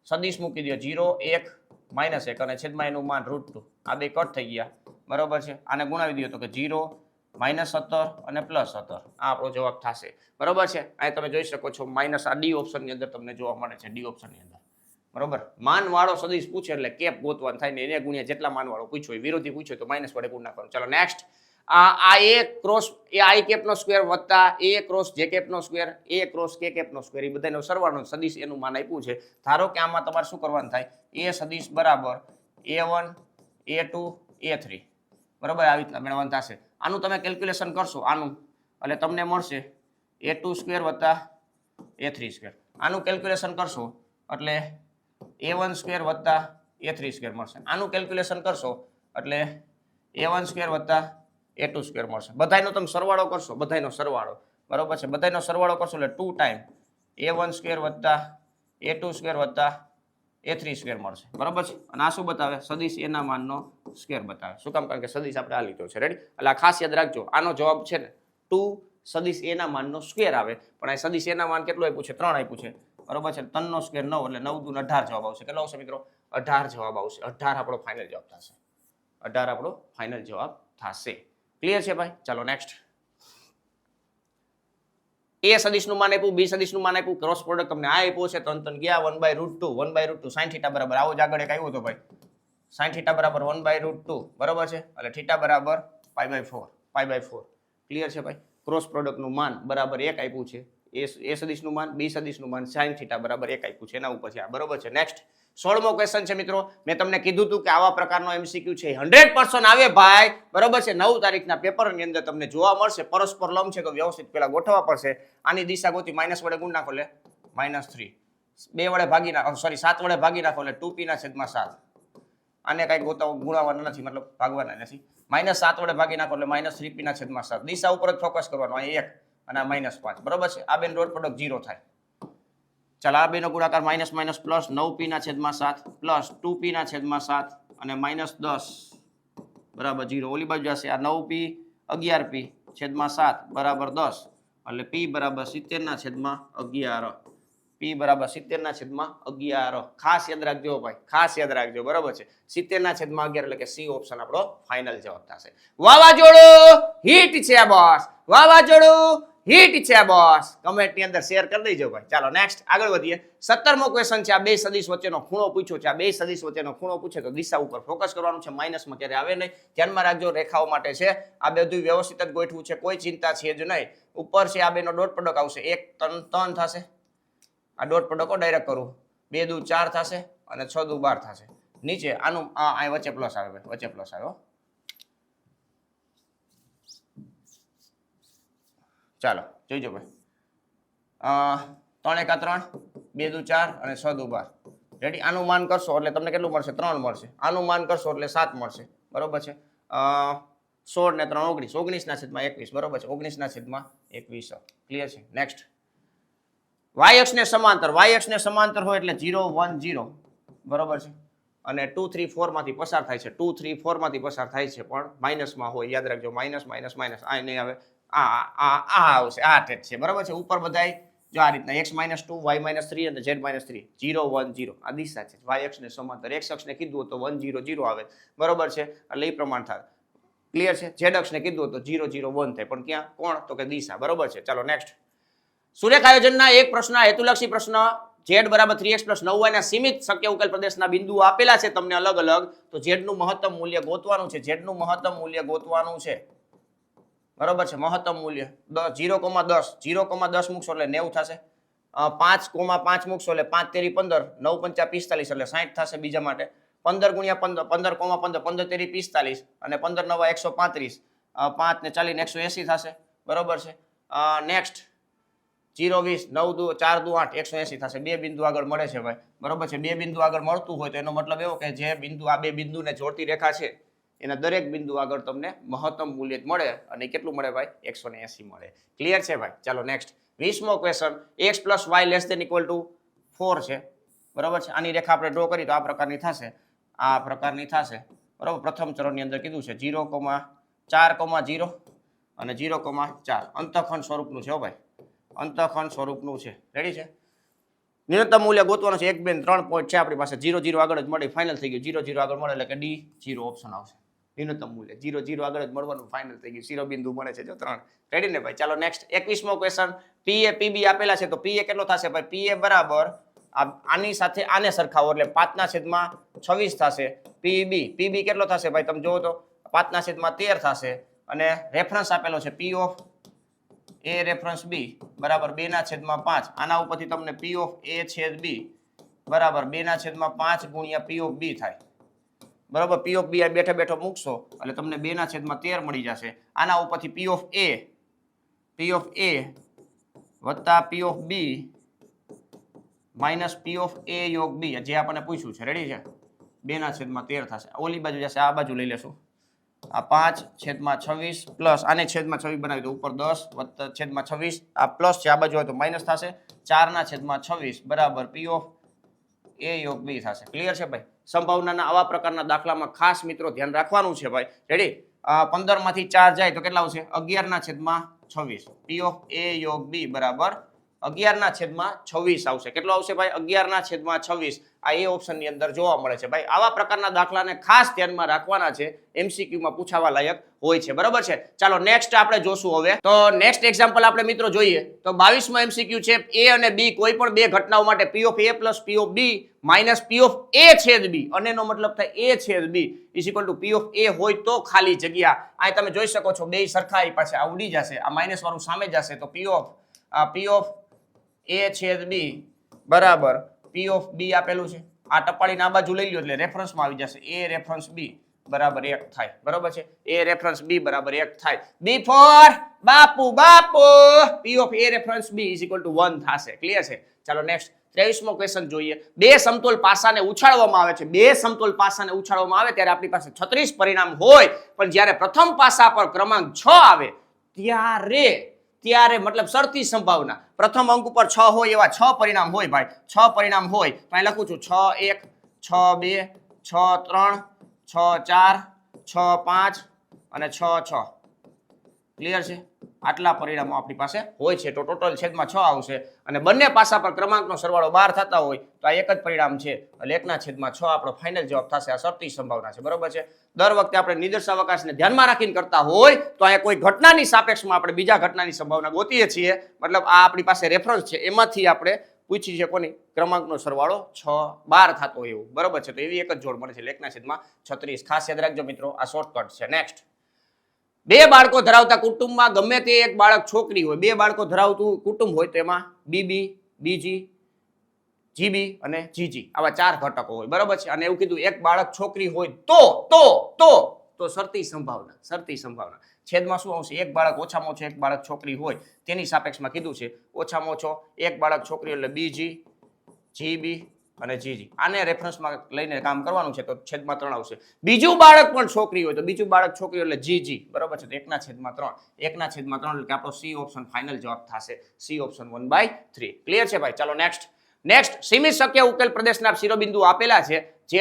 સદિશ મૂકી દો, 0 1 -1 અને છેદમાં એનું માન √2 આ બે કટ થઈ ગયા બરોબર છે. આને ગુણાવી દો તો કે 0 -17 અને +17 આ આપણો જવાબ થશે બરોબર છે. અહીં તમે જોઈ શકો છો માઇનસ આ ડી ઓપ્શન ની અંદર તમને જોવા મળે છે, ડી ઓપ્શન ની અંદર બરોબર. માનવાળો સદિશ પૂછે એટલે કેપ ગોતવાનું થાય ને એને ગુણ્યા જેટલા માનવાળો પૂછ્યો વિરોધી પૂછ્યો તો માઇનસ વડે ગુણ નાખવાનું. ચાલો નેક્સ્ટ, આ a cross a i cap નો સ્ક્વેર વત્તા એ ક્રોસ જે કેપ નો square a cross k cap નો સ્ક્વેર એ બધાનો સરવાળો સદિશ એનું માન આપ્યું છે. ધારો કે આમાં તમારે શું કરવાનું થાય, એ સદિશ બરાબર a1 a2 a3 બરોબર આવી રીતના મેળવવાનું થશે. આનું તમે કેલ્ક્યુલેશન કરશો આનું એટલે તમને મળશે a2 સ્ક્વેર વત્તા a3 સ્ક્વેર. આનું કેલ્ક્યુલેશન કરશો એટલે a1 સ્ક્વેર વત્તા a3 સ્ક્વેર મળશે. આનું કેલ્ક્યુલેશન કરશો એટલે a1 સ્ક્વેર વત્તા a2 સ્ક્વેર મળશે. બધાયનો તમે સરવાળો કરશો, બધાયનો સરવાળો બરોબર છે, બધાયનો સરવાળો કરશો એટલે 2 ટાઈમ a1 સ્ક્વેર વત્તા a2 સ્ક્વેર વત્તા a3 સ્ક્વેર મળશે બરોબર છે. અને આ શું બતાવે, સદિશ એના માનનો સ્ક્વેર બતાવે. શું કામ, કારણ કે સદિશ આપણે આ લીધો છે. રેડી, એટલે આ ખાસ યાદ રાખજો, આનો જવાબ છે ને 2 સદિશ એના માનનો સ્ક્વેર આવે, પણ આ સદિશ એના માન કેટલું આપ્યું છે, 3 આપ્યું છે બરોબર છે. 3 નો સ્ક્વેર 9 એટલે 9 દુ 18 જવાબ આવશે. કેટલો આવશે મિત્રો, 18 જવાબ આવશે. 18 આપણો ફાઇનલ જવાબ થશે, 18 આપણો ફાઇનલ જવાબ થશે. ક્લિયર છે ભાઈ? ચાલો નેક્સ્ટ, એ સદિશનું માન આપ્યું, બી સદિશનું માન આપ્યું, ક્રોસ પ્રોડક્ટ તમને આ આપ્યું છે, તન ગયા 1/√2 sin θ બરાબર આવો જ આગળ એક આવ્યો હતો ભાઈ, sin θ બરાબર 1/√2 બરોબર છે, એટલે θ બરાબર π/4. ક્લિયર છે ભાઈ? ક્રોસ પ્રોડક્ટનું માન બરાબર 1 આપ્યું છે, એ સદિશનું માન, બી સદિશનું માન, sin θ બરાબર 1 આપ્યું છે, એના ઉપર છે આ બરોબર છે. નેક્સ્ટ 16મો ક્વેશ્ચન છે મિત્રો. મેં તમને કીધું હતું કે આવા પ્રકારનો એમસીક્યુ છે 100% આવે ભાઈ બરોબર છે. 9 તારીખના પેપરની અંદર તમને જોવા મળશે. પરસ્પર લંબ છે તો વ્યવસ્થિત પેલા ગોઠવવા પડશે. આની દિશા ગોતી, માઇનસ વડે ગુણ નાખો એટલે -3, 2 વડે ભાગી નાખો, સોરી 7 વડે ભાગી નાખો એટલે 2p/7. આને કઈ ગુણાવવાના નથી, મતલબ ભાગવાના નથી. -7 વડે ભાગી નાખો એટલે -3p/7. દિશા ઉપર જ ફોકસ કરવાનો, અહીં 1 અને આ -5 બરોબર છે. આ બેન ડોટ પ્રોડક્ટ 0 થાય. ચાલો આ બેનો ગુણાકાર minus minus plus 9p/7 plus 2p/7 અને -10 બરાબર 0. ઓલી બાજુ જશે આ 9p 11p/7 બરાબર 10 એટલે p બરાબર 70/11. p બરાબર 70/11. ખાસ યાદ રાખજો ભાઈ, ખાસ યાદ રાખજો બરાબર છે. 70/11 એટલે કે સી ઓપ્શન આપણો ફાઇનલ જવાબ થશે. વાવાઝોડું હિટ છે બોસ, વાવાઝોડું હિટ છે બોસ. કમેન્ટ ની અંદર શેર કરી દેજો ભાઈ. ચાલો નેક્સ્ટ આગળ વધીએ. 17મો ક્વેશ્ચન છે. આ બે સદિશ વચ્ચેનો ખૂણો પૂછ્યો છે. આ બે સદિશ વચ્ચેનો ખૂણો પૂછે તો દિશા ઉપર ફોકસ કરવાનું છે, માઇનસમાં ક્યારે આવે નહીં. ધ્યાનમાં રાખજો, રેખાઓ માટે છે. આ બધું વ્યવસ્થિત જ ગોઠવું છે, કોઈ ચિંતા છે જ નહીં. ઉપર છે આ બેનો ડોટ પ્રોડક્ટ આવશે, 1 3 થશે. આ ડોટ પ્રોડક્ટ ડાયરેક્ટ કરું, 2 દુ 4 થશે અને 6 દુ 12 થશે. નીચે આનું આ વચ્ચે પ્લસ આવે ભાઈ, વચ્ચે પ્લસ આવ્યો. ચાલો જોઈજો ભાઈ, 3 1 3, 2 દુ 4 અને 6 દુ 12. રેડી, આનું માન કરશો એટલે તમને કેટલું મળશે, 3 મળશે. આનું માન કરશો એટલે 7 મળશે બરોબર છે. 16 ને 3 19, 19/21 બરોબર છે, 19/21. ક્લિયર છે? નેક્સ્ટ, y અક્ષ ને સમાંતર, y અક્ષ ને સમાંતર હોય એટલે 0 1 0 બરોબર છે, અને 2 3 4 માંથી પસાર થાય છે, 2 3 4 માંથી પસાર થાય છે, પણ માઇનસમાં હોય. યાદ રાખજો, માઇનસ માઇનસ માઇનસ આ નહીં આવે, આ આવશે, આ ટેટ છે બરોબર છે. ઉપર બધાય જો આ રીતના x -2 y -3 અને z -3 0 1 0 આ દિશા છે. y અક્ષ ને સમાંતર, x અક્ષ ને કીધું તો 1 0 0 આવે બરોબર છે, એટલે એ પ્રમાણ થાય. ક્લિયર છે? z અક્ષ ને કીધું તો 0 0 1 થાય, પણ ક્યાં, કોણ, તો કે દિશા બરોબર છે. ચાલો નેક્સ્ટ, સુરેખ આયોજનના એક પ્રશ્ન, હેતુલક્ષી પ્રશ્ન, z બરાબર 3x + 9y ના સીમિત શક્ય ઉકેલ પ્રદેશના બિંદુઓ આપેલા છે તમને અલગ અલગ, તો z નું મહત્તમ મૂલ્ય ગોતવાનું છે. z નું મહત્તમ મૂલ્ય ગોતવાનું છે બરોબર છે. મહત્તમ મૂલ્ય 0,10 0,10 મૂકશો એટલે 90 થશે. 5,5 મૂકશો એટલે 5 તેરી 15, 9 પંચા 45 એટલે 60 થશે. બીજા માટે 15 × 15 15,15 15 તેરી 45 અને 15 9 135, 5 ને 40 180 થશે બરોબર છે. નેક્સ્ટ 0 20 9 દુ 4 દુ 8 180 થશે. બે બિંદુ આગળ મળે છે ભાઈ, બરોબર છે. બે બિંદુ આગળ મળતું હોય તો એનો મતલબ એવો કે જે બિંદુ આ બે બિંદુને જોડતી રેખા છે એના દરેક બિંદુ આગળ તમને મહત્તમ મૂલ્ય મળે, અને કેટલું મળે ભાઈ? 180 મળે. ક્લિયર છે ભાઈ? ચાલો નેક્સ્ટ 20મો ક્વેશ્ચન. x + y ≤ 4 છે, બરોબર છે. આની રેખા આપણે ડ્રો કરી તો આ પ્રકારની થશે, આ પ્રકારની થશે, બરોબર. પ્રથમ ચરણની અંદર કીધું છે 0,4,0 અને 0,4 અંતઃખંડ સ્વરૂપનું છે. હો ભાઈ, અંતઃખંડ સ્વરૂપનું છે. રેડી છે? ન્યૂનતમ મૂલ્ય ગોતવાનું છે. 1 2 3 પોઈન્ટ છે આપણી પાસે. 0 0 આગળ જ મળે, ફાઇનલ થઈ ગયું. 0 0 આગળ મળે એટલે કે D0 ઓપ્શન આવશે. ન્યૂનતમ મૂલ્ય 0 0 આગળ જ મળવાનું, ફાઇનલ થઈ ગયું. 0 બિંદુ મળે છે જો 3. રેડી ને ભાઈ? ચાલો નેક્સ્ટ 21મો ક્વેશ્ચન. PA PB આપેલા છે તો PA કેટલો થશે ભાઈ? PA બરાબર આની સાથે આને સરખાવો એટલે 5/26 થશે. PB કેટલો થશે ભાઈ? તમે જોવો તો 5/13 થશે. અને રેફરન્સ આપેલો છે P of A reference B બરાબર 2/5. આના ઉપરથી તમને P ઓફ A છેદ B બરાબર 2/5 ગુણ્યા P ઓફ B થાય, બરાબર. P ઓફ B આ બેઠે બેઠો મૂકશો એટલે તમને 2/13 મળી જશે. આના ઉપરથી P ઓફ A વત્તા P of B minus P of A યોગ B જે આપણને પૂછ્યું છે. રેડી છે? 2/13 થશે. ઓલી બાજુ જશે, આ બાજુ લઈ લેશું. આ 5/26 પ્લસ આને છેદમાં 26 બનાવી દો, ઉપર 10 વત્તા છેદમાં 26, આ પ્લસ છે, આ બાજુ હોય તો માઇનસ થશે. 4/26 બરાબર P ઓફ A યોગ B થશે. ક્લિયર છે ભાઈ? સંભાવનાના આવા પ્રકારના દાખલામાં ખાસ મિત્રો ધ્યાન રાખવાનું છે ભાઈ. રેડી? 15 માંથી 4 જાય તો કેટલા આવશે? 11/26. P ઓફ A યોગ B બરાબર 11/26 આવશે. કેટલો આવશે ભાઈ? 11/26. આ એ ઓપ્શન ની અંદર જોવા મળે છે ભાઈ. આવા પ્રકારના દાખલાને ખાસ ધ્યાનમાં રાખવાના છે, MCQ માં પૂછાવા લાયક હોય છે, બરાબર છે. ચાલો નેક્સ્ટ આપણે જોશું હવે. તો નેક્સ્ટ એક્ઝામ્પલ આપણે મિત્રો જોઈએ તો 22મો MCQ છે. A અને B કોઈ પણ બે ઘટનાઓ માટે P of A plus P of B minus P of A છેદ B, અને એનો મતલબ થાય A છેદ B is equal to P of A હોય તો ખાલી જગ્યા. આ તમે જોઈ શકો છો બે સરખા પાસે આ ઉડી જશે, આ માઇનસ વાળું સામે જશે તો P ઓફ A છેદ B બરાબર P ઓફ B આપેલું છે. આ ટપાડીને આ બાજુ લઈ લો એટલે રેફરન્સમાં આવી જશે. A રેફરન્સ B બરાબર 1 થાય, બરાબર છે. A રેફરન્સ B બરાબર 1 થાય. B four Bapu P of A reference B is equal to 1 થશે. ક્લિયર છે? ચાલો નેક્સ્ટ 23મો ક્વેશ્ચન જોઈએ. બે સમતોલ પાસાને ઉછાળવામાં આવે છે. બે સમતોલ પાસાને ઉછાળવામાં આવે ત્યારે આપણી પાસે 36 પરિણામ હોય, પણ જ્યારે પ્રથમ પાસા પર ક્રમાંક 6 આવે ત્યારે મતલબ શરતી સંભાવના પ્રથમ અંક ઉપર 6 હોય એવા 6 પરિણામ હોય ભાઈ. 6 પરિણામ હોય તો અહીં લખું છું 6 1 6 2 6 3 6 4 6 5 અને 6 6. ક્લિયર છે? આટલા પરિણામો આપણી પાસે હોય છે તો ટોટલ છેદમાં 6 આવશે. અને બંને પાસા પર ક્રમાંકનો સરવાળો 12 થતા હોય તો આ એક જ પરિણામ છે એટલે 1/6 આપણો ફાઇનલ જવાબ થશે. આ શરતી સંભાવના છે, બરોબર છે. દર વખતે આપણે નિદર્શાવકાશને ધ્યાનમાં રાખીને કરતા હોય તો અહીંયા કોઈ ઘટનાની સાપેક્ષમાં આપણે બીજા ઘટનાની સંભાવના ગોતીએ છીએ. મતલબ આ આપણી પાસે રેફરન્સ છે, એમાંથી આપણે પૂછી છે કોની? ક્રમાંકનો સરવાળો 6 12 થતો હોય એવું, બરોબર છે. તો એવી એક જ જોડ મળે છે એટલે 1/36. ખાસ યાદ રાખજો મિત્રો, આ શોર્ટકટ છે. નેક્સ્ટ, બે બાળકો ધરાવતા કુટુંબમાં ગમે તે એક બાળક છોકરી હોય, બે બાળકો ધરાવતું કુટુંબ હોય તો એમાં BB BG GB અને GG આવા 4 ઘટકો હોય, બરોબર છે. અને એવું કીધું એક બાળક છોકરી હોય તો શરતી સંભાવના છેદમાં શું આવશે? એક બાળક ઓછામાં ઓછો એક બાળક છોકરી હોય તેની સાપેક્ષમાં કીધું છે ઓછામાં ઓછો એક બાળક છોકરી એટલે BG GB અને GG. આને રેફરન્સમાં લઈને કામ કરવાનું છે તો છેદમાં 3 આવશે. બીજું બાળક પણ છોકરી હોય તો બીજું બાળક છોકરી એટલે GG, બરોબર છે. તો 1/3 એટલે કે આપણો C ઓપ્શન ફાઇનલ જવાબ થશે. C option 1/3. ક્લિયર છે ભાઈ? ચાલો નેક્સ્ટ સીમિત શક્ય ઉકેલ પ્રદેશના શિરોબિંદુ આપેલા છે. Z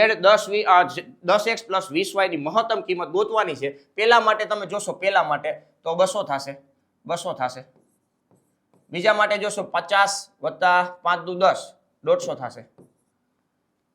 10x + 20y ની મહત્તમ કિંમત ગોતવાની છે. પહેલા માટે તમે જોશો, પહેલા માટે તો 200 થશે. બીજા માટે જોશો 50 + 5 દુ 10 150 થશે.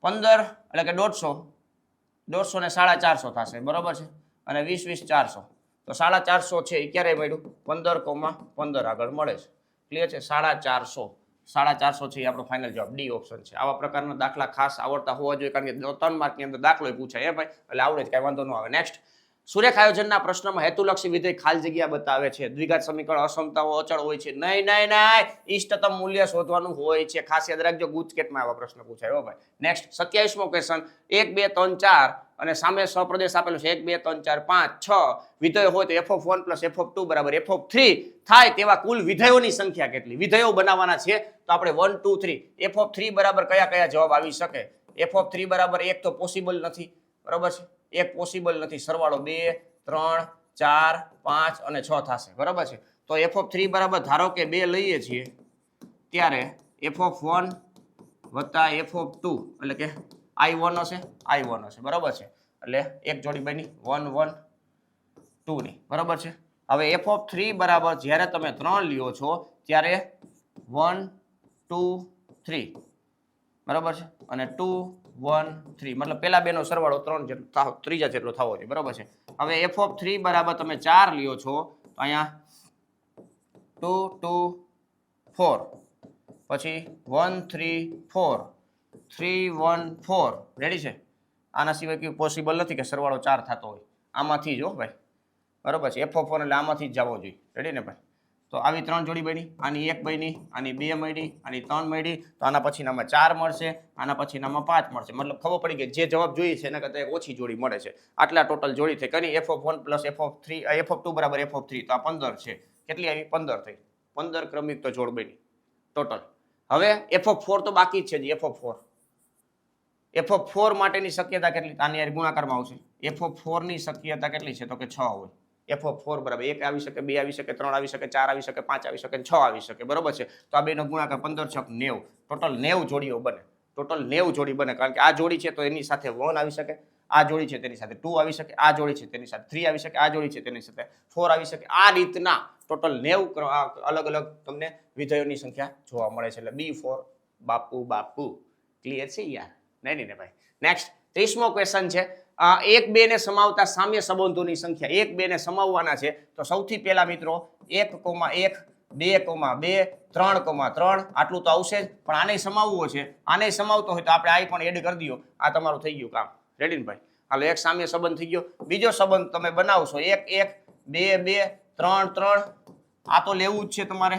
15 એટલે કે 150 ને 450 થશે, બરોબર છે. અને 20 400 તો 450 છે એ ક્યારે મળ્યું? 15,15 આગળ મળે છે. ક્લિયર છે? 450 છે એ આપણો ફાઇનલ જવાબ D ઓપ્શન છે. આવા પ્રકારના દાખલા ખાસ આવડતા હોવા જોઈએ, કારણ કે 3 માર્કની અંદર દાખલો પૂછાય ભાઈ, એટલે આવડે જ, કઈ વાંધો ન આવે. નેક્સ્ટ સુરેખ આયોજનના પ્રશ્નમાં હેતુલક્ષી વિધેય ખાલી જગ્યા બતાવે છે. દ્વિઘાત સમીકરણ અસમતાઓ અચળ હોય છે. નહીં. ઇષ્ટતમ મૂલ્ય શોધવાનું હોય છે. ખાસ યાદ રાખજો, ગુજકેટમાં આવા પ્રશ્ન પૂછાય હો ભાઈ. Next 27મો question. 1 2 3 4 અને સામે સપ્રદેશ આપેલો છે 1 2 3 4 5 6 વિધેયો હોય તો f(1 + f(2) = f(3) થાય તેવા કુલ વિધેયોની સંખ્યા કેટલી? વિધેયો બનાવવાના છે તો આપણે 1 2 3 f(3) બરાબર કયા જવાબ આવી શકે? f(3) બરાબર 1 તો પોસિબલ નથી, બરાબર છે, 1 પોસિબલ નથી. સરવાળો 2 3 4 5 અને 6 થશે, બરાબર છે. તો f(3) બરાબર ધારો કે 2 લઈએ છીએ ત્યારે f(1 + f(2) એટલે કે I1 હશે, બરાબર છે. એટલે એક જોડી બની 1 1 2 ની, બરાબર છે. હવે f(3) બરાબર જ્યારે તમે 3 લ્યો છો ત્યારે 1 2 3, બરાબર છે, અને 2 1 3 મતલબ પેલા બેનો સરવાળો 3 જેટલો ત્રીજા જેટલો થવો જોઈએ, બરાબર છે. હવે f(3) બરાબર તમે 4 લ્યો છો તો અહીંયા 2 2 4 પછી 1 3 4 3 1 4 રેડી છે. આના સિવાય કઈ પોસિબલ નથી કે સરવાળો 4 થતો હોય. આમાંથી જ હો ભાઈ, બરાબર છે. f(1) એટલે આમાંથી જ જવો જોઈએ. રેડી ને ભાઈ? તો આવી 3 જોડી બની, આની 1 બની, આની 2 મળી, આની 3 મળી, તો આના પછીનામાં 4 મળશે, આના પછીનામાં 5 મળશે. મતલબ ખબર પડી કે જે જવાબ જોઈએ છે એના કરતાં એક ઓછી જોડી મળે છે. આટલા ટોટલ જોડી થઈ. કની f(1 + f(3) f(2) = f(3) તો આ 15 છે. કેટલી આવી? 15 થઈ. 15 ક્રમિક તો જોડ બની ટોટલ. હવે f(4) તો બાકી જ છે જી. f(4) માટેની શક્યતા કેટલી? આની યાર ગુણાકારમાં આવશે. f(4) ની શક્યતા કેટલી છે? તો કે 6 હોય. f(4) બરાબર 1 આવી શકે, 2 આવી શકે, 3 આવી શકે, 4 આવી શકે, 5 આવી શકે, 6 આવી શકે, બરાબર છે. તો આ બેનો ગુણાકાર 15 6 90, ટોટલ 90 જોડીઓ બને. ટોટલ 90 જોડી બને. કારણ કે આ જોડી છે તો એની સાથે 1 આવી શકે, આ જોડી છે તેની સાથે 2 આવી શકે, આ જોડી છે તેની સાથે 3 આવી શકે, આ જોડી છે તેની સાથે 4 આવી શકે. આ રીતના ટોટલ 90 અલગ અલગ તમને વિધેયોની સંખ્યા જોવા મળે છે. એટલે B4 બાપુ ક્લિયર છે યાર? નહીં ભાઈ. નેક્સ્ટ 30મો ક્વેશ્ચન છે. 1 2 ને સમાવતા સામ્ય સંબંધોની સંખ્યા. 1 2 ને સમાવવાના છે તો સૌથી પહેલા મિત્રો 1 1 2 2 3 3 આટલું તો આવશે જ, પણ આને સમાવવો છે. આને સમાવતો હોય તો આપણે આ પણ એડ કરી દો. આ તમારું થઈ ગયું કામ. રેડી ને ભાઈ? હાલો, એક સામ્ય સંબંધ થઈ ગયો. બીજો સંબંધ તમે બનાવશો 1 1 2 2 3 3. આ તો લેવું જ છે તમારે,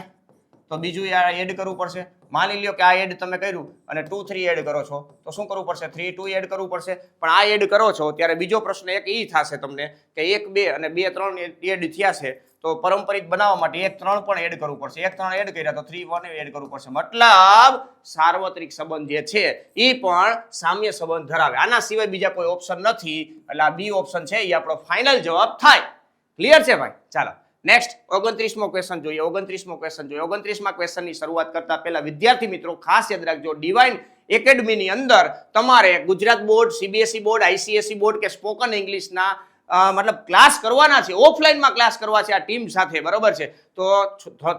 તો બીજું આ એડ કરવું પડશે. માની લ્યો કે આ એડ તમે કર્યું અને 2 3 એડ કરો છો તો શું કરવું પડશે? 3 2 એડ કરવું પડશે. પણ આ એડ કરો છો ત્યારે બીજો પ્રશ્ન એક ઈ થશે તમને કે 1 2 અને 2 3 એડ થયા છે તો પારંપરિક બનાવવા માટે 1 3 પણ એડ કરવું પડશે. 1 3 એડ કર્યા તો 3 1 એડ કરવું પડશે. મતલબ સાર્વત્રિક સંબંધ જે છે એ પણ સામ્ય સંબંધ ધરાવે. આના સિવાય બીજા કોઈ ઓપ્શન નથી. એટલે આ બી ઓપ્શન છે એ આપણો ફાઇનલ જવાબ થાય. ક્લિયર છે ભાઈ? ચાલો નેક્સ્ટ 29મો ક્વેશ્ચન જોઈએ. 29મા ક્વેશ્ચનની શરૂઆત કરતા પહેલા વિદ્યાર્થી મિત્રો ખાસ યાદ રાખજો, ડિવાઇન એકેડમીની અંદર તમારે Gujarat board, CBSE board, ICSE board કે સ્પોકન ઇંગ્લિશના મતલબ ક્લાસ કરવાના છે. ઓફલાઈનમાં ક્લાસ કરવા છે આ ટીમ સાથે, બરોબર છે. તો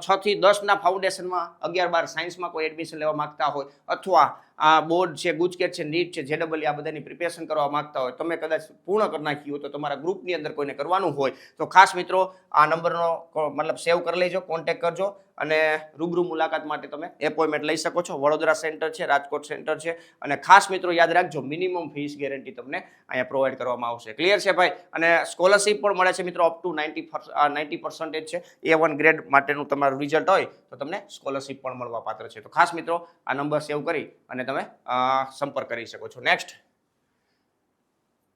6 થી 10 ના ફાઉન્ડેશનમાં, 11 12 સાયન્સમાં કોઈ એડમિશન લેવા માંગતા હોય અથવા આ બોર્ડ છે, ગુજકેટ છે, નીટ છે, JEE આ બધાની પ્રિપેરેશન કરવા માંગતા હોય, તમે કદાચ પૂર્ણ કરી નાખ્યું હોય તો તમારા ગ્રુપની અંદર કોઈને કરવાનું હોય તો ખાસ મિત્રો આ નંબરનો મતલબ સેવ કરી લેજો, કોન્ટેક્ટ કરજો અને રૂબરૂ મુલાકાત માટે તમે એપોઇન્ટમેન્ટ લઈ શકો છો. વડોદરા સેન્ટર છે, રાજકોટ સેન્ટર છે. અને ખાસ મિત્રો યાદ રાખજો, મિનિમમ ફીસ ગેરંટી તમને અહીંયા પ્રોવાઈડ કરવામાં આવશે. ક્લિયર છે ભાઈ? અને સ્કોલરશિપ પણ મળે છે મિત્રો, અપ ટુ 90% છે. A1 ગ્રેડ માટેનું તમારું રિઝલ્ટ હોય તો તમને સ્કોલરશિપ પણ મળવા પાત્ર છે. તો ખાસ મિત્રો આ નંબર સેવ કરી અને તમે સંપર્ક કરી શકો છો. નેક્સ્ટ,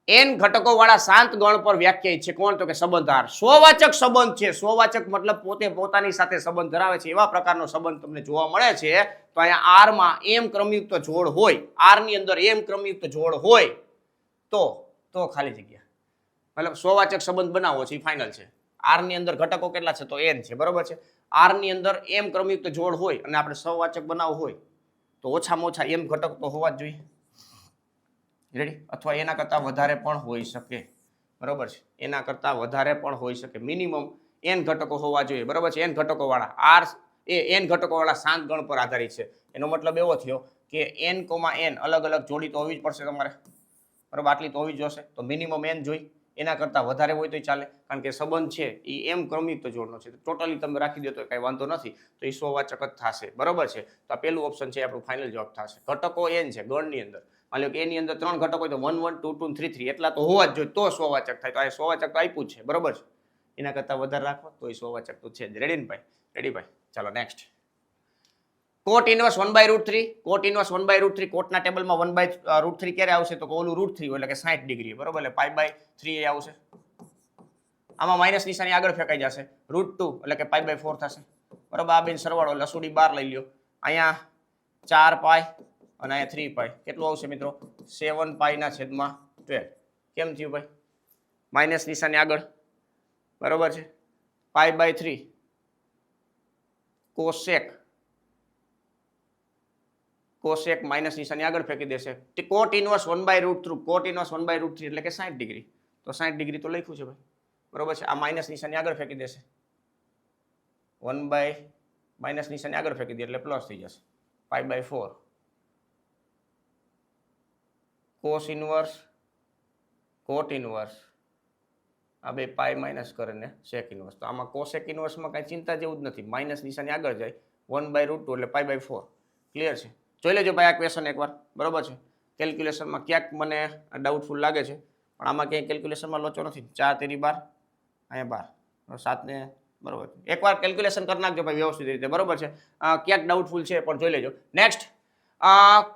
n ઘટકો વાળા શાંત ગણ પર વ્યાખ્યાયિત છે. કોણ? તો કે સંબંધાર. સ્વવાચક સંબંધ છે. સ્વવાચક મતલબ પોતે પોતાની સાથે સંબંધ ધરાવે છે એવા પ્રકારનો સંબંધ તમને જોવા મળે છે. તો અહીંયા r માં m ક્રમયુક્ત જોડ હોય, r ની અંદર m ક્રમયુક્ત જોડ હોય તો ખાલી જગ્યા. મતલબ સ્વવાચક સંબંધ બનાવવો છે એ ફાઇનલ છે. r ની અંદર ઘટકો કેટલા છે? તો n છે, બરોબર છે. r ની અંદર m ક્રમયુક્ત જોડ હોય અને આપણે સ્વવાચક બનાવવું હોય તો ઓછામાં ઓછા m ઘટક તો હોવા જ જોઈએ. રેડી? અથવા એના કરતા વધારે પણ હોઈ શકે, બરોબર છે. એના કરતા વધારે પણ હોઈ શકે. મિનિમમ n ઘટકો હોવા જોઈએ, બરોબર છે. n ઘટકો વાળા r એ n ઘટકો વાળા શાંત ગણ પર આધારિત છે. એનો મતલબ એવો થયો કે n, n અલગ અલગ જોડી તો હોવી જ પડશે તમારે, બરોબર? આટલી તો હોવી જ જોશે. તો મિનિમમ n જોઈ. એના કરતાં વધારે હોય તો ચાલે, કારણ કે સંબંધ છે એ એમ ક્રમિક જોડનો છે. ટોટલી તમે રાખી દો તો કાંઈ વાંધો નથી, તો એ 100 વાચક જ થશે. બરોબર છે. તો આ પહેલું ઓપ્શન છે આપણું ફાઇનલ જવાબ થશે. ઘટકો n છે ગણની અંદર, માની લો કે એની અંદર 3 ઘટકો હોય તો 1 1 2 2 3 3 એટલા તો હોવા જ જોઈએ, તો 100 વાચક થાય. તો આ 100 વાચક તો આપ્યું જ છે. બરોબર છે. એના કરતાં વધારે રાખો તો એ 100 વાચક તો છે જ. રેડી ને ભાઈ? રેડી ભાઈ? ચાલો નેક્સ્ટ. કોટ ઇનવર્સ 1/√3, કોટ ઇનવર્સ 1/√3, કોટના ટેબલમાં 1/√3 ક્યારે આવશે તો ઓલું √3 એટલે કે 60 ડિગ્રી. બરોબર, એટલે π/3 એ આવશે. આમાં માઇનસ નિશાની આગળ ફેંકાઈ જશે. √2 એટલે કે π/4 થશે. બરોબર, આ બેન સરવાળો લસુડી 12 લઈ લ્યો. અહીંયા 4π અને અહીંયા 3π. કેટલું આવશે મિત્રો? 7π/12. કેમ થયું ભાઈ? માઇનસ નિશાની આગળ. બરોબર છે. π/3 કોસેક માઇનસ નિશાની આગળ ફેંકી દેશે. કોટ ઇનવર્સ 1/√3, કોટ ઇનવર્સ 1/√3 એટલે કે 60 ડિગ્રી. તો 60 ડિગ્રી તો લખ્યું છે ભાઈ. બરોબર છે. આ માઇનસ નિશાની આગળ ફેંકી દેશે. માઇનસ નિશાની આગળ ફેંકી દે એટલે પ્લસ થઈ જશે. π/4 કોસ ઇનવર્સ કોટ ઇનવર્સ આ બે પાઈ માઇનસ કરે ને સેક ઇનવર્સ. તો આમાં કોસેક ઇનવર્સમાં કાંઈ ચિંતા જેવું જ નથી. માઇનસ નિશાની આગળ જાય 1/√2 એટલે π/4. ક્લિયર છે? જોઈ લેજો ભાઈ આ ક્વેશ્ચન એકવાર. બરોબર છે. કેલ્ક્યુલેશનમાં ક્યાંક મને ડાઉટફુલ લાગે છે, પણ આમાં ક્યાંય કેલ્ક્યુલેશનમાં લોચો નથી. 4 તેરી 12, અહીંયા 12, 7 ને બરોબર. એકવાર કેલ્ક્યુલેશન કરી નાખજો ભાઈ વ્યવસ્થિત રીતે. બરોબર છે. ક્યાંક ડાઉટફુલ છે પણ જોઈ લેજો. નેક્સ્ટ,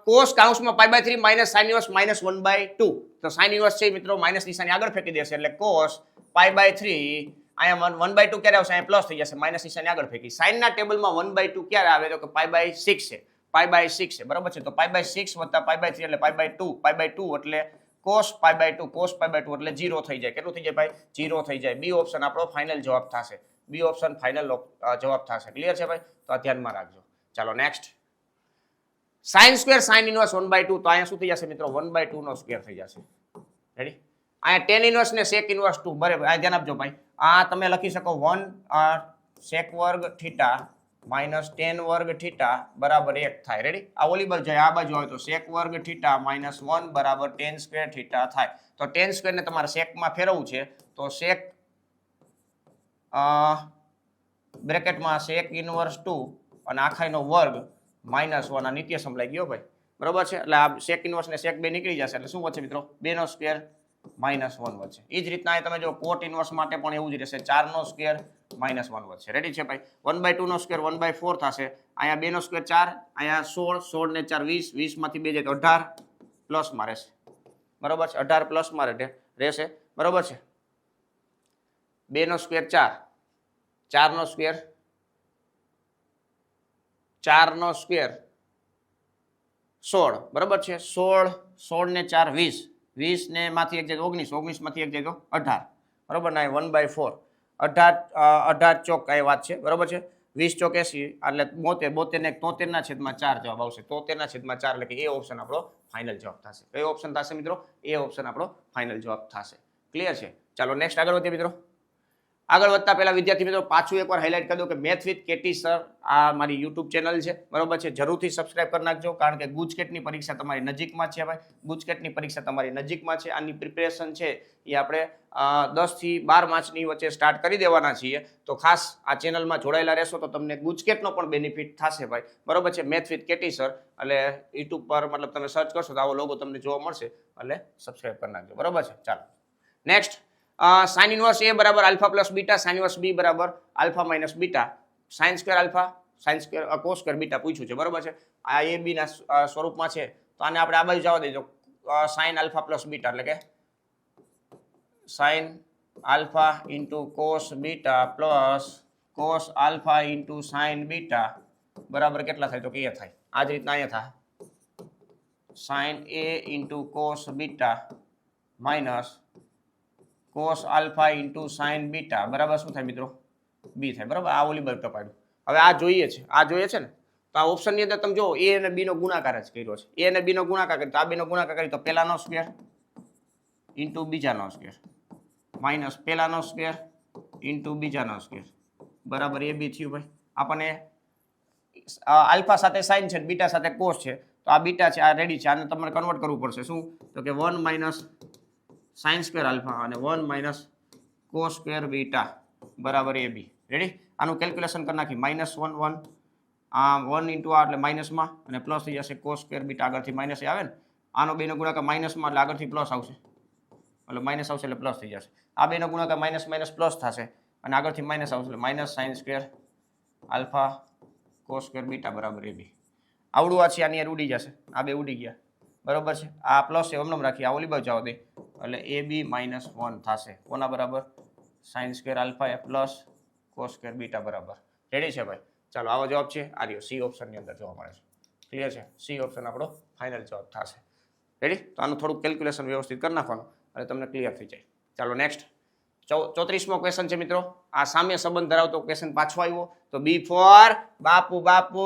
કોસ કાઉન્સમાં π/3 માઇનસ સાઇન ઇનવર્સ માઇનસ 1/2. તો સાઇન ઇનવર્સ છે મિત્રો માઇનસ નિશાની આગળ ફેંકી દેશે એટલે કોસ π/3 અહીંયા 1/2 ક્યારે આવશે? અહીંયા પ્લસ થઈ જશે. માઇનસ નિશાની આગળ ફેંકી. સાઇનના ટેબલમાં 1/2 ક્યારે આવે તો કે π/6 છે. π/6 છે. બરોબર છે. તો π/6 વત્તા π/3 એટલે π/2 એટલે cos π/2 cos π/2 એટલે 0 થઈ જાય. કેટલું થઈ જાય ભાઈ? 0 થઈ જાય. બી ઓપ્શન આપણો ફાઇનલ જવાબ થશે. બી ઓપ્શન ફાઇનલ જવાબ થશે. ક્લિયર છે ભાઈ? તો આ ધ્યાનમાં રાખજો. ચાલો next. Sine square sine inverse 1/2. તો અહીંયા શું થઈ જશે મિત્રો? 1/2 નો સ્ક્વેર થઈ જશે. રેડી? અહીંયા ટેન ઇનવર્સ ને સેક ઇનવર્સ 2. બરાબર, આ ધ્યાન આપજો ભાઈ. આ તમે લખી શકો 1 સેક વર્ગ થીટા માઇનસ ટેન વર્ગ થીટા બરાબર 1 થાય. રેડી? આ ઓલી બાજુ જાય, આ બાજુ આવે તો સેક વર્ગ થીટા માઇનસ 1 બરાબર ટેન સ્ક્વેર થીટા થાય. તો ટેન સ્ક્વેર ને તમારે સેકમાં ફેરવવું છે તો સેક બ્રેકેટમાં સેક ઇનવર્સ 2 અને આખાઈનો વર્ગ માઇનસ 1. આ નિત્ય સમ લાગી ગયો ભાઈ. બરોબર છે. એટલે આ સેક ઇનવર્સ ને સેક 2 નીકળી જશે. એટલે શું વધશે મિત્રો? 2 નો સ્ક્વેર માઇનસ 1 વધશે. એ જ રીતના તમે જો કોટ ઇનવર્સ માટે પણ એવું જ રહેશે. 4 નો સ્ક્વેર માઇનસ 1 વધશે. રેડી છે ભાઈ? 1/2 નો સ્ક્વેર 1/4 થશે. અહીંયા 2 નો સ્ક્વેર 4, અહીંયા 16, 16 ને 4 20, 20 માંથી 2 જાય તો 18 પ્લસમાં રહેશે. બરોબર છે. 18 પ્લસમાં રહેશે. બરોબર છે. 2 નો સ્ક્વેર 4, 4 નો સ્ક્વેર 16. બરોબર છે. 16, 16 ને 4 20, 20 ને માંથી 1 જાય 19, 19 માંથી 1 જાય તો 18. બરોબર ને? 1/4 18 ચોક કઈ વાત છે. બરોબર છે. 20 ચોક 80 એટલે 72, 72 ને 73 ના છેદમાં 4 જવાબ આવશે. 73 ના છેદમાં 4 એટલે કે એ ઓપ્શન આપણો ફાઇનલ જવાબ થશે. કયો ઓપ્શન થશે મિત્રો? એ ઓપ્શન આપણો ફાઇનલ જવાબ થશે. ક્લિયર છે? ચાલો નેક્સ્ટ આગળ વધીએ મિત્રો. આગળ વધતા પહેલા વિદ્યાર્થી મિત્રો પાછું એકવાર હાઇલાઇટ કરી દો કે મેથ વિથ કેટી સર આ મારી યુટ્યુબ ચેનલ છે. બરોબર છે. જરૂરથી સબસ્ક્રાઇબ કરી નાખજો, કારણ કે ગુજકેટની પરીક્ષા તમારી નજીકમાં છે ભાઈ. ગુજકેટની પરીક્ષા તમારી નજીકમાં છે. આની પ્રિપેરેશન છે એ આપણે 10 થી 12 માર્ચની વચ્ચે સ્ટાર્ટ કરી દેવાના છીએ. તો ખાસ આ ચેનલમાં જોડાયેલા રહેશો તો તમને ગુજકેટનો પણ બેનિફિટ થશે ભાઈ. બરોબર છે. મેથ વિથ કેટી સર એટલે યુટ્યુબ પર મતલબ તમે સર્ચ કરશો તો આવો લોગો તમને જોવા મળશે. એટલે સબસ્ક્રાઇબ કરી નાખજો. બરોબર છે. ચાલો નેક્સ્ટ. સાઇન ઇનવર્સ એ બરાબર alpha plus beta, sine inverse b બરાબર alpha minus beta, sine square alpha sine square cos square beta પૂછ્યું છે. બરોબર છે. આ એ બી ના સ્વરૂપમાં છે તો આને આપણે આ બાજુ જવા દેજો. સાઇન આલ્ફા પ્લસ બીટા એટલે કે sine alpha into cos beta plus cos alpha into sign beta બરાબર કેટલા થાય તો કે એ થાય. આ જ રીતના અહીંયા થાય સાઇન એ into cos beta minus cos alpha into sign beta બરાબર શું થાય મિત્રો? બી થાય. બરાબર. આ ઓલી બાજુ ટપાડ્યું. હવે આ જોઈએ છે, આ જોઈએ છે ને તો આ ઓપ્શનની અંદર તમે જો એ અને બી નો ગુણાકાર જ કર્યો છે. એ અને બી નો ગુણાકાર કરી તો આ બે નો ગુણાકાર કરી તો પહેલાનો સ્ક્વેર ઇન્ટુ બીજાનો સ્ક્વેર માઇનસ પહેલાનો સ્ક્વેર ઇન્ટુ બીજાનો સ્ક્વેર બરાબર એ બી થયું ભાઈ. આપણને આલ્ફા સાથે સાઇન છે, બીટા સાથે કોસ છે. તો આ બીટા છે, આ રેડી છે. આને તમારે કન્વર્ટ કરવું પડશે. શું તો કે 1 માઇનસ સાઇન સ્ક્વેર આલ્ફા અને 1 માઇનસ કોસ સ્ક્વેર બીટા બરાબર એ બી. રેડી? આનું કેલ્ક્યુલેશન કરી નાખી -1 1 આ 1 ઇન્ટુ આ એટલે માઇનસમાં અને પ્લસ થઈ જશે કોસ સ્ક્વેર બીટા આગળથી માઇનસ આવે ને આનો બેનો ગુણાકાર માઇનસમાં એટલે આગળથી પ્લસ આવશે એટલે માઇનસ આવશે એટલે પ્લસ થઈ જશે. આ બેનો ગુણાકાર માઇનસ માઇનસ પ્લસ થશે અને આગળથી માઇનસ આવશે એટલે minus sign square alpha cos square beta બરાબર એ બી. આવડું આ છે આની યાર ઉડી જશે આ બે ઉડી ગયા બરાબર છે. આ પ્લસ છે એમને રાખી આ ઓલી બાજુ જવા દે એટલે એ બી -1 થશે કોના બરાબર સાઇન સ્ક્વેર આલ્ફા એ પ્લસ કોસ સ્ક્વેર બીટા બરાબર. રેડી છે ભાઈ? ચાલો આવો જવાબ છે આ રહ્યો સી ઓપ્શનની અંદર જોવા મળે છે. ક્લિયર છે? સી ઓપ્શન આપણો ફાઇનલ જવાબ થશે. રેડી? તો આનું થોડુંક કેલ્ક્યુલેશન વ્યવસ્થિત કરી નાખવાનું એટલે તમને ક્લિયર થઈ જાય. ચાલો નેક્સ્ટ 34મો ક્વેશ્ચન છે મિત્રો. આ સામ્ય સંબંધ ધરાવતો ક્વેશ્ચન પાછો આવ્યો તો બી ફોર બાપુ બાપુ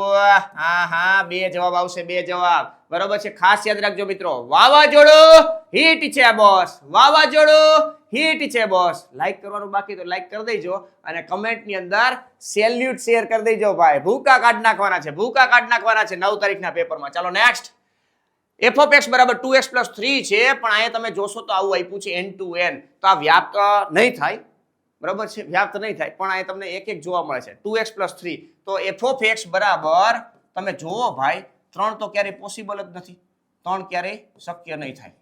હા બે જવાબ આવશે બે જવાબ બરોબર છે. ખાસ યાદ રાખજો મિત્રો વાવાઝોડું હિટ છે બોસ વાવાઝોડું હિટ છે બોસ. લાઈક કરવાનું બાકી તો લાઈક કરી દેજો અને કમેન્ટ ની અંદર સેલ્યુટ શેર કરી દેજો ભાઈ. ભૂકા કાઢ નાખવાના છે ભૂકા કાઢ નાખવાના છે 9 તારીખના પેપરમાં. ચાલો નેક્સ્ટ f of x બરાબર 2x plus 3 છે પણ અહીંયા તમે જોશો તો આવું આપ્યું છે n to n તો આ વ્યાપ્ત નહીં થાય બરાબર છે વ્યાપ્ત નહીં થાય પણ અહીંયા તમને એક એક જોવા મળે છે 2x plus 3 તો f of x બરાબર તમે જોવો ભાઈ 3 તો ક્યારેય પોસિબલ જ નથી 3 ક્યારેય શક્ય નહીં થાય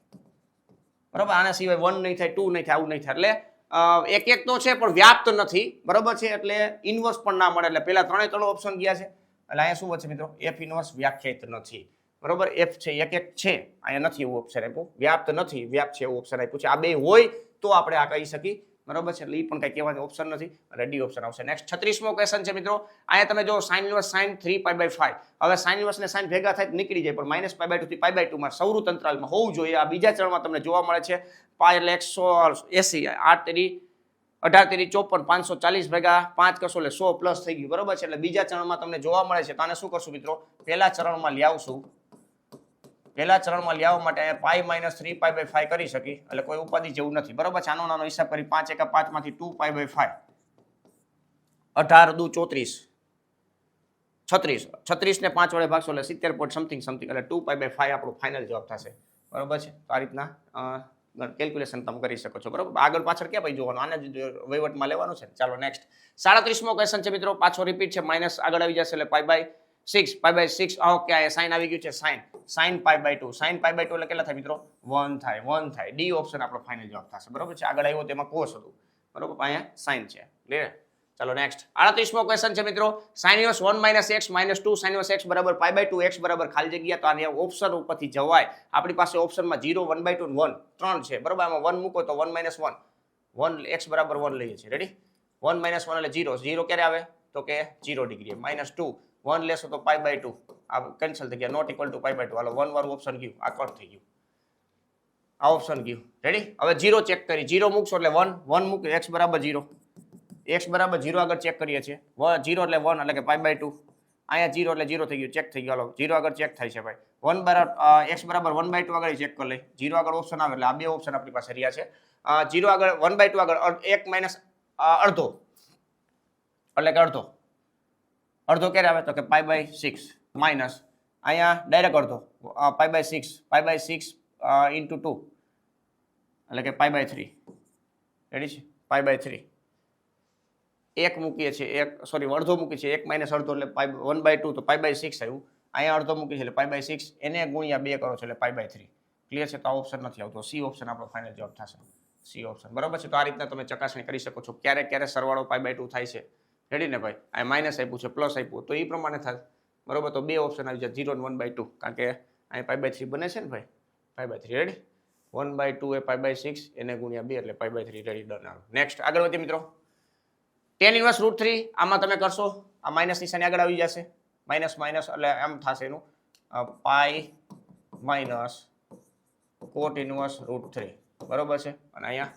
બરાબર. આના સિવાય 1 નહીં થાય 2 નહીં થાય આવું નહીં થાય એટલે એક એક તો છે પણ વ્યાપ્ત નથી બરાબર છે એટલે ઇન્વર્સ પણ ના મળે એટલે પેલા ત્રણે ઓપ્શન ગયા છે એટલે અહીંયા શું વધશે મિત્રો f ઇન્વર્સ વ્યાખ્યાયિત નથી બરોબર. f છે એક એક છે અહીંયા નથી એવું ઓપ્શન આપ્યું વ્યાપ્ત નથી વ્યાપ્ત છે એવું ઓપ્શન આપ્યું છે. આ બે હોય તો આપણે આ કહી શકીએ બરોબર છે એટલે એ પણ કઈ કહેવાનું ઓપ્શન નથી એટલે ડી ઓપ્શન આવશે. નેક્સ્ટ 36મો ક્વેશ્ચન છે મિત્રો. અહીંયા તમે જો sin ઇન્વર્સ sin 3π/5 હવે sin ઇન્વર્સ ને sin ભેગા થાય નીકળી જાય પણ -π/2 થી π/2 માં સૌરુત અંતરાલમાં હોવું જોઈએ. આ બીજા ચરણમાં તમને જોવા મળે છે π એટલે 180 8 તેરી 18 તેરી 54 540 ભેગા 5 કરશો એટલે 100 પ્લસ થઈ ગયું બરોબર છે એટલે બીજા ચરણમાં તમને જોવા મળે છે. તો આને શું કરશું મિત્રો પહેલા ચરણમાં લઈ આવશું પહેલા ચરણમાં લેવા માટે અહીંયા π - 3π/5 કરી શકી એટલે કોઈ ઉપાધિ જેવું નથી બરોબર છે. આનો નાનો હિસાબ કરી 5 × 5 માંથી 2π/5 18 દુ 34 36 ને 5 વડે ભાગશો એટલે 70 પોઈન્ટ સમથિંગ એટલે 2π/5 આપણો ફાઇનલ જવાબ થશે બરોબર છે. તો આ રીતના કેલ્ક્યુલેશન તમે કરી શકો છો બરોબર. આગળ પાછળ ક્યાં ભાઈ જોવાનું આને વહીવટમાં લેવાનું છે. ચાલો નેક્સ્ટ 37મો ક્વેશ્ચન છે મિત્રો. પાછો રિપીટ છે માઇનસ આગળ આવી જશે એટલે π/6 ઓકે આ સાઇન આવી ગયું છે sin π/2 sin π/2 એટલે કેટલા થાય મિત્રો 1 થાય ડી ઓપ્શન આપણો ફાઇનલ જવાબ થશે બરોબર છે. આગળ આવ્યો તેમાં cos હતું બરોબર અહીંયા sin છે ક્લિયર. ચાલો નેક્સ્ટ 38મો ક્વેશ્ચન છે મિત્રો. sin inverse 1 - x - 2 sin inverse x બરાબર π/2 x બરાબર ખાલી જગ્યા તો આને ઓપ્શન ઉપરથી જવાય આપણી પાસે ઓપ્શનમાં 0 1/2 અને 1 3 છે બરોબર. આમાં 1 મૂકો તો 1 - 1 1 x બરાબર 1 લઈએ છીએ રેડી 1 - 1 એટલે 0 ક્યારે આવે તો કે 0 ડિગ્રી -2 1 લેશો તો π/2 આ કેન્સલ થઈ ગયા નોટ ઇક્વલ ટુ π/2 હાલો 1 વાળું ઓપ્શન ગયું આ કટ થઈ ગયું આ ઓપ્શન ગયું રેડી. હવે 0 ચેક કરી 0 મૂકશો એટલે 1 મૂક x બરાબર 0 આગળ ચેક કરીએ છીએ 0 એટલે 1 એટલે કે π/2 અહીંયા 0 એટલે 0 થઈ ગયું ચેક થઈ ગયું હાલો 0 આગળ ચેક થાય છે ભાઈ 1 બરાબર x બરાબર 1/2 આગળ ચેક કરી લઈ 0 આગળ ઓપ્શન આવે એટલે આ બે ઓપ્શન આપણી પાસે રહ્યા છે 0 આગળ 1/2 આગળ 1 માઇનસ અડધો એટલે કે અડધો ક્યારે આવે તો કે π/6 માઇનસ અહીંયા ડાયરેક્ટ અડધો π/6 ઇન્ટુ 2 એટલે કે π/3 રેડી છે π/3 એક મૂકીએ છીએ એક સોરી અડધો મૂકીએ છીએ 1 માઇનસ અડધો એટલે 1/2 તો π/6 આવ્યું અહીંયા અડધો મૂકીએ છીએ એટલે π/6 એને ગુણ્યા 2 કરો છો એટલે π/3 ક્લિયર છે. તો આ ઓપ્શન નથી આવતો સી ઓપ્શન આપણો ફાઇનલ જવાબ થશે સી ઓપ્શન બરાબર છે. તો આ રીતના તમે ચકાસણી કરી શકો છો ક્યારે સરવાળો π/2 થાય છે રેડી ને ભાઈ. આ માઇનસ આપ્યું છે પ્લસ આપ્યું તો એ પ્રમાણે થાય બરોબર. તો બે ઓપ્શન આવી જાય 0 અને 1/2 કારણ કે અહીં π/3 બને છે ને ભાઈ π/3 રેડી 1/2 એ π/6 એને ગુણ્યા 2 એટલે π/3 રેડી ડન. નેક્સ્ટ આગળ વધીએ મિત્રો. tan ઇન્વર્સ √3 આમાં તમે કરશો આ માઇનસ નિશાની આગળ આવી જશે માઇનસ એટલે એમ થશે એનું π - cot ઇન્વર્સ √3 બરોબર છે અને અહીંયા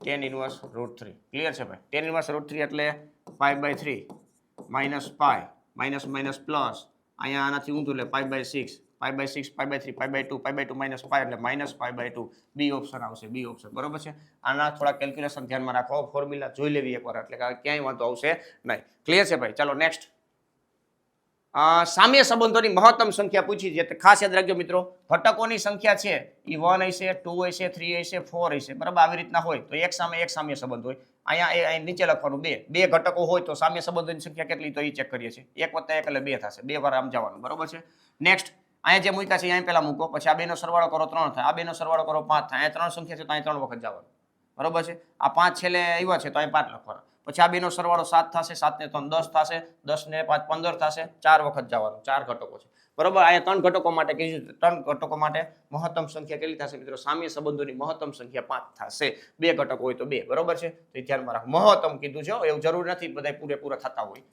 tan ઇન્વર્સ √3 ક્લિયર છે ભાઈ. tan ઇન્વર્સ √3 એટલે π/3 માઇનસ માઇનસ પ્લસ અહીંયા આનાથી ઊંધું એટલે π/6 π/3 π/2 માઇનસ π એટલે -π/2 બી ઓપ્શન આવશે બી ઓપ્શન બરોબર છે. આના થોડા કેલ્ક્યુલેશન ધ્યાનમાં રાખો ફોર્મ્યુલા જોઈ લેવી એકવાર એટલે ક્યાંય વાંધો આવશે નહીં ક્લિયર છે ભાઈ. ચાલો નેક્સ્ટ સામ્ય સંબંધોની મહત્તમ સંખ્યા પૂછી છે, ખાસ યાદ રાખજો મિત્રો. ઘટકોની સંખ્યા છે એ 1 હશે, 2 હશે, 3 હશે, 4 હશે, બરાબર. આવી રીતના હોય તો એક સામે એક સામ્ય સંબંધ હોય. અહીંયા નીચે લખવાનું બે ઘટકો હોય તો સામ્ય સંબંધોની સંખ્યા કેટલી, તો એ ચેક કરીએ છીએ. 1 + 1 એટલે 2 થશે, 2 વાર આમ જવાનું, બરોબર છે. નેક્સ્ટ અહીંયા જે મૂક્યા છે અહીંયા પહેલા મૂકો, પછી આ બેનો સરવાળો કરો 3 થાય, આ બેનો સરવાળો કરો 5 થાય. અહીંયા 3 સંખ્યા છે તો અહીં 3 વખત જવાનું, બરોબર છે. આ 5 છેલ્લે આવ્યા છે તો અહીં 5 લખવાના. પછી આ બેનો સરવાળો 7 થશે, 7 ને 3 10 થશે, 10 ને 5 15 થશે, 4 વખત જવાનું, 4 ઘટકો છે, બરોબર. અહીંયા 3 ઘટકો માટે કીધું, 3 ઘટકો માટે મહત્તમ સંખ્યા કેટલી થશે મિત્રો? સામ્ય સંબંધોની મહત્તમ સંખ્યા 5 થશે. 2 ઘટકો હોય તો 2, બરોબર છે. તો એ ધ્યાનમાં રાખો, મહત્તમ કીધું છે, એવું જરૂર નથી બધા પૂરેપૂરા થતા હોય.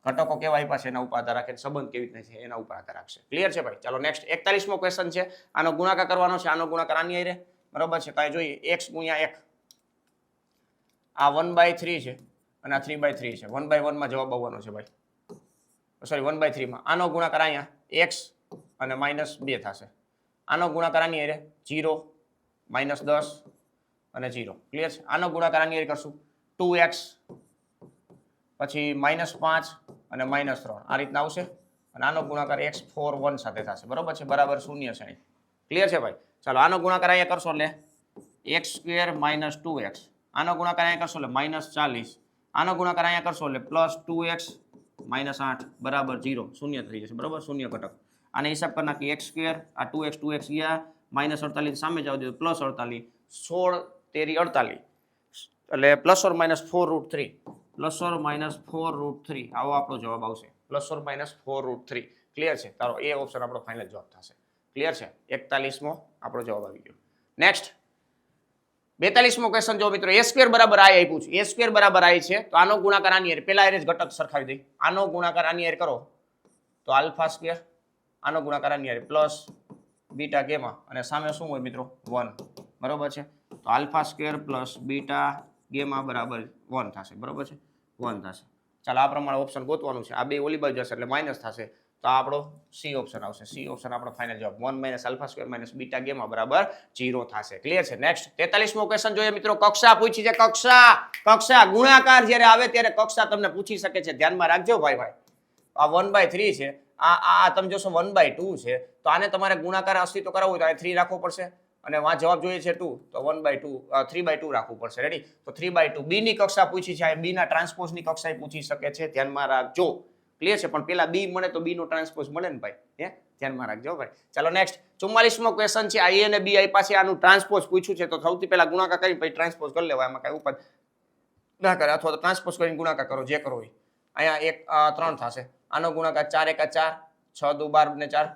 ઘટકો કેવા આપ્યા છે એના ઉપર આધાર રાખે, સંબંધ કેવી રીતે છે એના ઉપર આધાર રાખશે. ક્લિયર છે ભાઈ? ચાલો નેક્સ્ટ 41મો ક્વેશ્ચન છે. આનો ગુણાકાર કરવાનો છે, આનો ગુણાકાર આની હારે, બરોબર છે. કાંઈ જોઈએ, x × 1, આ 1/3 છે અને આ 3/3 છે. 1/1 માં જવાબ આવવાનો છે ભાઈ, સોરી 1/3 માં. આનો ગુણાકાર અહીંયા x અને -2 થશે. આનો ગુણાકાર આની હારે 0, -10 અને 0. ક્લિયર છે? આનો ગુણાકાર આની હારે કરશું 2x, પછી -5 અને -3, આ રીતના આવશે. અને આનો ગુણાકાર x 4 1 સાથે થશે, બરોબર છે, બરાબર 0 છે. ક્લિયર છે ભાઈ? ચાલો આનો ગુણાકાર અહીંયા કરશો એટલે x² - 2x. આનો ગુણાકાર અહીંયા કરશો એટલે -40. આનો ગુણાકાર અહીંયા કરશો એટલે +2x - 8 બરાબર 0, 0 થઈ જશે, બરાબર, 0 ઘટક. આને હિસાબ કરી નાખી x², આ 2x ગયા, -48 સામે જાવ દો, +48, 16 તેરી 48, એટલે ±4√3, ±4√3 આવો આપણો જવાબ આવશે, ±4√3. ક્લિયર છે? તારો એ ઓપ્શન આપણો ફાઇનલ જવાબ થશે. ક્લિયર છે? 41મો આપણો જવાબ આવી ગયો. નેક્સ્ટ 42મો ક્વેશ્ચન જો મિત્રો, a² બરાબર i આપ્યું છે, a² બરાબર i છે, તો આનો ગુણાકાર આની હારે, પહેલા હારે જ ઘટક સરખાવી દઈ. આનો ગુણાકાર આની હારે કરો તો α², આનો ગુણાકાર આની હારે પ્લસ બીટા ગેમા, અને સામે શું હોય મિત્રો? 1, બરોબર છે. તો α² પ્લસ બીટા ગેમા બરાબર 1 થશે, બરોબર છે, 1 થશે. ચાલો આ પ્રમાણે ઓપ્શન ગોતવાનું છે. આ બે ઓલી બાજુ જશે એટલે માઇનસ થશે, તો આપણો સી ઓપ્શન આવશે. સી ઓપ્શન આપણો ફાઇનલ જવાબ, 1 - α² - બીટા ગેમા બરાબર 0 થશે. ક્લિયર છે? નેક્સ્ટ 43મો ક્વેશ્ચન જોઈએ મિત્રો. કક્ષા પૂછી છે, કક્ષા ગુણાકાર જ્યારે આવે ત્યારે કક્ષા તમને પૂછી શકે છે, ધ્યાનમાં રાખજો ભાઈ. આ 1/3 છે, આ તમે જોશો 1/2 છે, તો આને તમારે ગુણાકાર અસ્તિત્વ કરાવવું હોય તો 3 રાખવો પડશે, અને આ જવાબ જોઈએ છે 2, તો 1/2 3/2 રાખવું પડશે. રેડી? તો 3/2 બી ની કક્ષા પૂછી છે, બી ના ટ્રાન્સપોઝ ની કક્ષા પૂછી શકે છે, ધ્યાનમાં રાખજો. ક્લિયર છે? પણ પેલા બી મળે તો બી નો ટ્રાન્સપોઝ મળે ને ભાઈ, ધ્યાનમાં રાખજો ભાઈ. ચાલો નેક્સ્ટ 44મો ક્વેશ્ચન છે. આ એ અને બી આપ્યા છે, આનું ટ્રાન્સપોઝ પૂછ્યું છે, તો સૌથી પહેલા ગુણાકાર કરી પછી ટ્રાન્સપોઝ કરી લેવાય, એમાં કઈ ઉપર ના કરે, અથવા તો ટ્રાન્સપોઝ કરીને ગુણાકાર કરો, જે કરો હોય. અહીંયા 1 3 થશે, આનો ગુણાકાર 4 × 1 = 4, 6 × 2 = 12 ને 4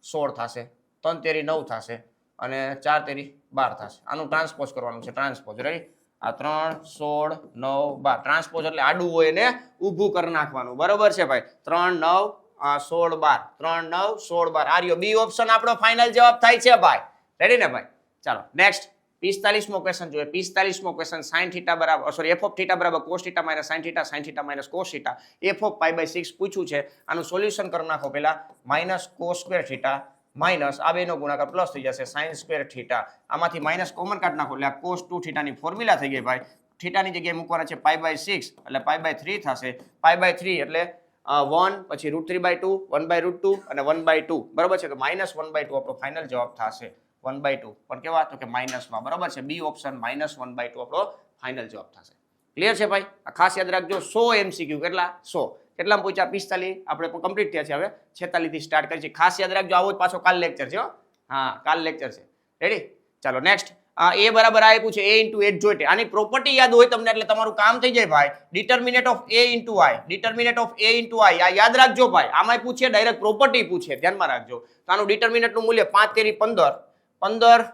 16 થશે, 3 તેરી 9 થશે, અને 4 તેરી 12 થશે. આનું ટ્રાન્સપોઝ કરવાનું છે, ટ્રાન્સપોઝ. રેડી? આ 3 16 9 12 ટ્રાન્સપોઝ એટલે આડું હોય ને ઊભું કરી નાખવાનું, બરોબર છે ભાઈ. 3 9 16 12, 3 9 16 12, આ રહ્યો બી ઓપ્શન આપણો ફાઇનલ જવાબ થાય છે ભાઈ. રેડી ને ભાઈ? ચાલો નેક્સ્ટ 45મો ક્વેશ્ચન જોઈએ. 45મો ક્વેશ્ચન sin θ બરાબર, સોરી f of θ બરાબર cos θ - sin θ, sin θ - cos θ, f of π/6 પૂછ્યું છે. આનું સોલ્યુશન કરી નાખો પહેલા, -cos² θ માઇનસ આ બેનો ગુણાકાર પ્લસ થઈ જશે sin² θ. આમાંથી માઇનસ કોમન કાઢી નાખો એટલે આ cos2 θ ની ફોર્મ્યુલા થઈ ગઈ ભાઈ. θ ની જગ્યાએ મૂકવાના છે π/6 એટલે π/3 થશે. π/3 એટલે 1, પછી √3/2, 1/√2 અને 1/2, બરોબર છે. તો -1/2 આપણો ફાઇનલ જવાબ થશે. 1/2 પણ કેવા? તો કે માઇનસમાં, બરોબર છે. બી ઓપ્શન -1/2 આપણો ફાઇનલ જવાબ થશે. ક્લિયર છે ભાઈ? આ ખાસ યાદ રાખજો. 100 MCQ કેટલા? 100 કેટલામાં પૂછ્યા? 45 આપણે કમ્પ્લીટ થયા છે, હવે 46 થી સ્ટાર્ટ કરી છે. ખાસ યાદ રાખજો, આવો જ પાછો કાલ લેક્ચર છે. હા, કાલ લેક્ચર છે. રેડી? ચાલો નેક્સ્ટ એ બરાબર આ આપ્યું છે, a * h જોઈટે. આની પ્રોપર્ટી યાદ હોય તમને એટલે તમારું કામ થઈ જાય ભાઈ. Determinant of a * i, determinant of a * i, આ યાદ રાખજો ભાઈ. આમાંય પૂછે, ડાયરેક્ટ પ્રોપર્ટી પૂછે, ધ્યાનમાં રાખજો. તો આનું ડિટર્મિનેટ નું મૂલ્ય 5 તેરી 15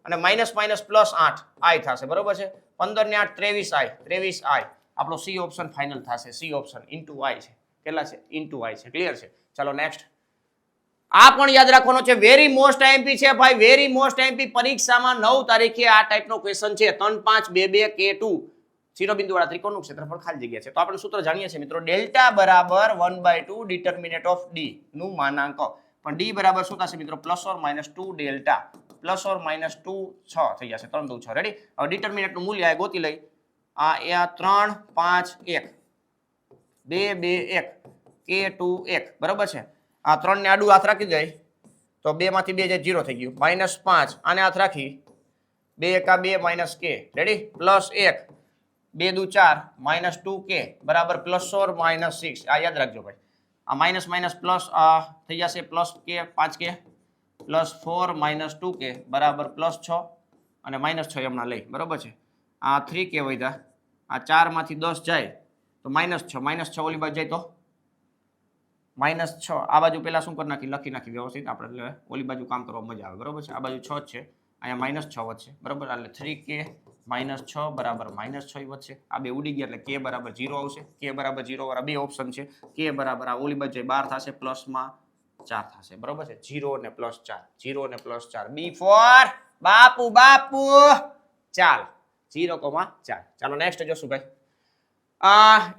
અને -+8 i થશે, બરોબર છે. 15 ને 8 23 i આપણો સી ઓપ્શન ફાઇનલ થશે. સી ઓપ્શન * i છે. કેટલા છે? * i છે. ક્લિયર છે? ચાલો નેક્સ્ટ આ પણ યાદ રાખવાનો છે, વેરી મોસ્ટ આઈએમપી છે ભાઈ, વેરી મોસ્ટ આઈએમપી. પરીક્ષામાં 9 તારીખે આ ટાઈપનો ક્વેશ્ચન છે. 3 5 2 2 K2 શિરોબિંદુવાળા ત્રિકોણનું ક્ષેત્રફળ ખાલી જગ્યા છે. તો આપણે સૂત્ર જાણીએ છીએ મિત્રો, ડેલ્ટા બરાબર 1/2 ડિટર્મિનેટ ઓફ ડી નું માનાંક. પણ ડી બરાબર શું થશે મિત્રો? +or -2 ડેલ્ટા, +or-2 6 થઈ જશે, 3 2 6. રેડી? હવે ડિટર્મિનેટ નું મૂલ્ય ગોતી લઈ. આ 3 5 1 2 2 1 k2 1 બરાબર છે આ 3 ને આડું હાથ રાખી દે તો 2 માંથી 2 જાય 0 થઈ ગયું -5 આને હાથ રાખી 2 એકા 2 માઇનસ k રેડી +1 2 દુ 4 -2k બરાબર +4 -6 આ યાદ રાખજો ભાઈ આ માઇનસ માઇનસ પ્લસ થઈ જશે +k 5k +4 -2k બરાબર +6 અને -6 હમણાં લઈ બરાબર છે આ 3k વધ્યા આ 4 માંથી 10 જાય તો -6 ઓલી બાજુ જાય તો -6 આ બાજુ પેલા શું કરી નાખી લખી નાખી વ્યવસ્થિત આપણે ઓલી બાજુ કામ કરવા મજા આવે બરાબર છે આ બાજુ 6 જ છે અહીંયા -6 વધશે બરાબર એટલે 3k -6 બરાબર -6 વધશે આ બે ઉડી ગયા એટલે k બરાબર 0 આવશે k બરાબર 0 વાળા બે ઓપ્શન છે k બરાબર આ ઓલી બાજુ 12 થશે પ્લસમાં 4 થશે બરાબર છે 0 ને +4 0 ને +4 B4 બાપુ ચાલ 0,4 ચાલો નેક્સ્ટ જોશું ભાઈ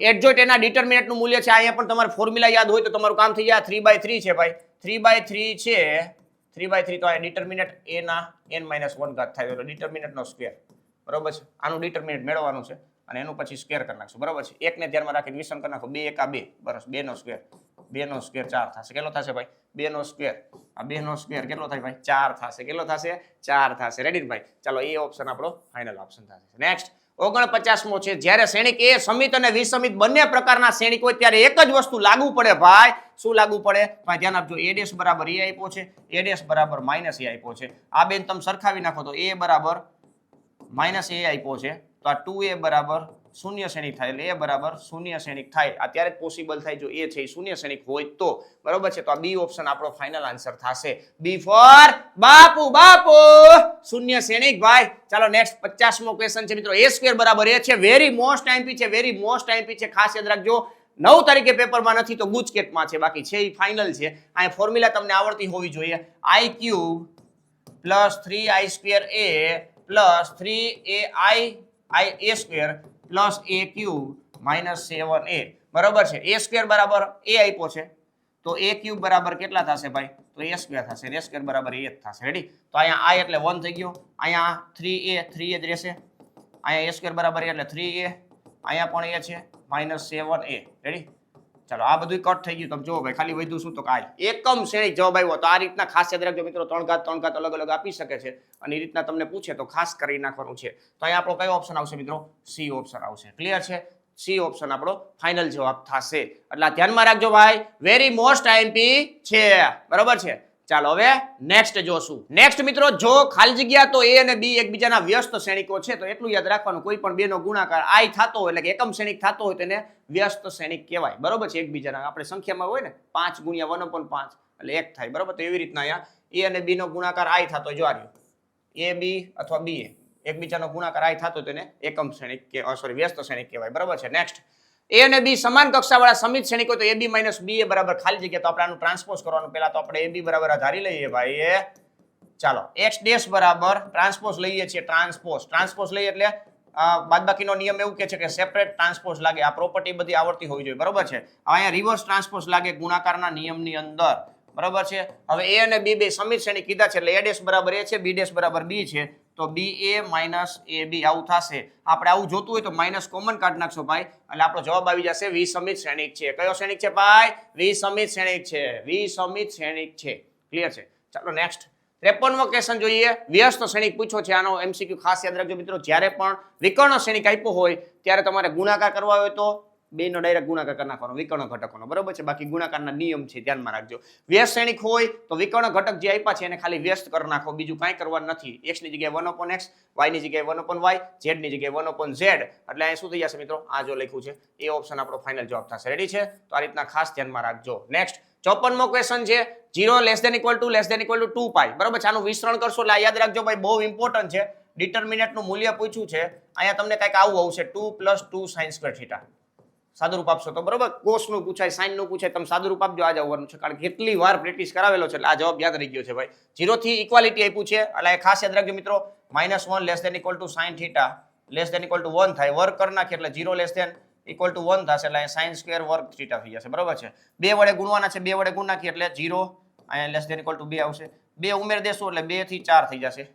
એડજોઇન્ટ એના ડિટરમિનન્ટ નું મૂલ્ય છે અહીંયા પણ તમારે ફોર્મ્યુલા યાદ હોય તો તમારું કામ થઈ જાય 3/3 છે ભાઈ 3/3 છે 3/3 તો આ ડિટરમિનન્ટ a ના n-1 ઘાત થાય એટલે ડિટરમિનન્ટ નો સ્ક્વેર બરાબર છે આનું ડિટરમિનન્ટ મેળવવાનું છે અને એનું પછી સ્ક્વેર કરી નાખશું બરાબર છે એક ને ધ્યાનમાં રાખીને વિસ્તરણ કરી નાખો 2 એકા 2 બસ 2 નો સ્ક્વેર 4 થશે કેટલો થશે ભાઈ 2 નો સ્ક્વેર આ 2 નો સ્ક્વેર કેટલો થાય ભાઈ 4 થશે કેટલો થશે 4 થશે રેડી ભાઈ ચાલો એ ઓપ્શન આપણો ફાઇનલ ઓપ્શન થશે નેક્સ્ટ 49મો છે જ્યારે શ્રેણિક એ સમિત અને વિસમિત બંને પ્રકારના શ્રેણિક હોય ત્યારે એક જ વસ્તુ લાગુ પડે ભાઈ શું લાગુ પડે ભાઈ ધ્યાન આપજો a' બરાબર a આપ્યો છે a' બરાબર -a આપ્યો છે આ બેન તમે સરખાવી નાખો તો a બરાબર -a આપ્યો છે તો આ 2a બરાબર શૂન્ય શ્રેણિક થાય એટલે a બરાબર શૂન્ય શ્રેણિક થાય અત્યારે જ પોસિબલ થાય જો a છે એ શૂન્ય શ્રેણિક હોય તો બરાબર છે તો આ બી ઓપ્શન આપણો ફાઇનલ આન્સર થશે B4 બાપુ શૂન્ય શ્રેણિક ભાઈ ચાલો નેક્સ્ટ 50મો ક્વેશ્ચન છે મિત્રો a² બરાબર a છે વેરી મોસ્ટ આઈએમપી છે ખાસ યાદ રાખજો 9 તારીખે પેપરમાં નથી તો ગુજકેટમાં છે બાકી છે એ ફાઇનલ છે આ ફોર્મ્યુલા તમને આવડતી હોવી જોઈએ i³ + 3i² + 3ai² +a³ - 7a બરાબર છે a² બરાબર a આપ્યો છે તો a³ બરાબર કેટલા થશે ભાઈ તો a² થશે a² બરાબર a થશે રેડી તો અહીંયા i એટલે 1 થઈ ગયો અહીંયા 3a જ રહેશે અહીંયા a² બરાબર a એટલે 3a અહીંયા પણ a છે -7a રેડી ચાલો આ બધું કટ થઈ ગયું તમે જો ભાઈ ખાલી વધ્યું શું તો કાઈ એકમ શ્રેણિક જવાબ આવ્યો તો આ રીતના ખાસ યાદ રાખજો મિત્રો 3 ઘાત અલગ અલગ આપી શકે છે અને એ રીતના તમને પૂછે તો ખાસ કરી નાખવાનું છે તો અહીંયા આપણો કયો ઓપ્શન આવશે મિત્રો સી ઓપ્શન આવશે ક્લિયર છે સી ઓપ્શન આપણો ફાઇનલ જવાબ થશે એટલે ધ્યાનમાં રાખજો ભાઈ વેરી મોસ્ટ આઈએમપી છે બરાબર છે ચાલો હવે નેક્સ્ટ જોશું નેક્સ્ટ મિત્રો જો ખાલી જગ્યા તો a અને b એકબીજાના વ્યસ્ત શ્રેણિકો છે તો એટલું યાદ રાખવાનું કોઈ પણ બે નો ગુણાકાર i થતો હોય એટલે કે એકમ શ્રેણિક થતો હોય તેને વ્યસ્ત શ્રેણિક કહેવાય બરાબર છે એકબીજાના આપણે સંખ્યામાં હોય ને 5 × 1/5 એટલે 1 થાય બરાબર તો એવી રીતના અહીંયા a અને b નો ગુણાકાર i થતો જો આ a b અથવા b એકબીજાનો ગુણાકાર i થતો તેને એકમ શ્રેણિક કે સોરી વ્યસ્ત શ્રેણિક કહેવાય બરાબર છે નેક્સ્ટ a અને b સમાન કક્ષાવાળા સમિત શ્રેણિક હોય તો ab - ba બરાબર ખાલી જગ્યા તો આપણે આનું ટ્રાન્સપોઝ કરવાનું પહેલા તો આપણે ab બરાબર ધારી લઈએ ભાઈ ચાલો x' બરાબર ટ્રાન્સપોઝ લઈએ છીએ ટ્રાન્સપોઝ લઈએ એટલે બાદબાકીનો નિયમ એવું કહે છે કે સેપરેટ ટ્રાન્સપોઝ લાગે આ પ્રોપર્ટી બધી આવડતી હોવી જોઈએ બરાબર છે અહીંયા રિવર્સ ટ્રાન્સપોઝ લાગે ગુણાકારના નિયમની અંદર બરાબર છે હવે a અને b બે સમિત શ્રેણિક કીધા છે એટલે a' બરાબર a છે b' બરાબર b છે તો ba - ab આવું થશે આપણે આવું જોતું હોય તો માઈનસ કોમન કાઢી નાખશો ભાઈ એટલે આપણો જવાબ આવી જશે વિસમિત શ્રેણિક છે કયો શ્રેણિક છે ભાઈ વિસમિત શ્રેણિક છે ક્લિયર છે ચાલો નેક્સ્ટ 53મો ક્વેશ્ચન જોઈએ વ્યસ્ત શ્રેણિક પૂછો છે આનો MCQ ખાસ યાદ રાખજો મિત્રો જ્યારે પણ વિકર્ણ શ્રેણિક આપ્યો હોય ત્યારે તમારે ગુણાકાર કરવા હોય તો બે નો ડાયરેક્ટ ગુણાકાર કરી નાખવાનો વિકર્ણ ઘટકોનો બરાબર છે બાકી ગુણાકારના નિયમ છે ધ્યાનમાં રાખજો વ્યસ્ત શ્રેણિક હોય તો વિકર્ણ ઘટક જે આપ્યા છે એને ખાલી વ્યસ્ત કરી નાખો બીજું કાંઈ કરવાનું નથી x ની જગ્યાએ 1/x y ની જગ્યાએ 1/y z ની જગ્યાએ 1/z એટલે અહીં શું થઈ જશે મિત્રો આ જો લખ્યું છે એ ઓપ્શન આપણો ફાઇનલ જવાબ થશે રેડી છે તો આ રીતના ખાસ ધ્યાનમાં રાખજો નેક્સ્ટ 54મો ક્વેશ્ચન છે 0 <= 2π બરાબર છે આનું વિસ્તરણ કરશો એટલે યાદ રાખજો ભાઈ બહુ ઇમ્પોર્ટન્ટ છે ડિટરમિનન્ટ નું મૂલ્ય પૂછ્યું છે અહીંયા તમને કંઈક આવું આવશે 2 + 2 sin² θ સાદુરૂપ આપશો તો બરોબર કોસ નું પૂછાય સાઇન નું પૂછાય તમે સાદુરૂપ આપજો આ જવાનું છે કારણ કે કેટલી વાર પ્રેક્ટિસ કરાવેલો છે એટલે આ જવાબ યાદ રહી ગયો છે ભાઈ 0 થી ઇક્વાલિટી આપ્યું છે એટલે ખાસ યાદ રાખજો મિત્રો -1 <= sin θ <= 1 થાય વર્ગ કરી નાખીએ એટલે 0 <= 1 થશે એટલે sin² વર્ગ θ થઈ જશે બરોબર છે બે વડે ગુણવાના છે બે વડે ગુણ નાખીએ એટલે 0 અહીંયા <= 2 આવશે બે ઉમેર દેશો એટલે 2 થી 4 થઈ જશે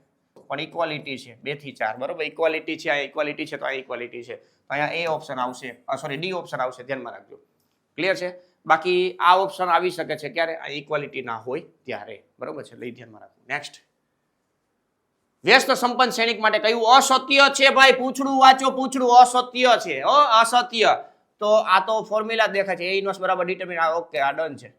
પણ ઇક્વાલિટી છે 2 થી 4 બરોબર ઇક્વાલિટી છે આ ઇક્વાલિટી છે તો આ ઇક્વાલિટી છે અહીંયા એ ઓપ્શન આવશે સોરી ડી ઓપ્શન આવશે ધ્યાનમાં રાખજો ક્લિયર છે બાકી આ ઓપ્શન આવી શકે છે ક્યારે આ ઇક્વાલિટી ના હોય ત્યારે, બરોબર છે, લઈ ધ્યાનમાં રાખવું. નેક્સ્ટ, વ્યસ્ત સંપન્ન સૈનિક માટે કયું અસત્ય છે ભાઈ? પૂછડું વાંચો, પૂછડું અસત્ય છે. અસત્ય તો આ તો ફોર્મ્યુલા દેખાય છે, a ઇન્વર્સ બરાબર ડિટર્મિનન્ટ. ઓકે, આ ડન છે.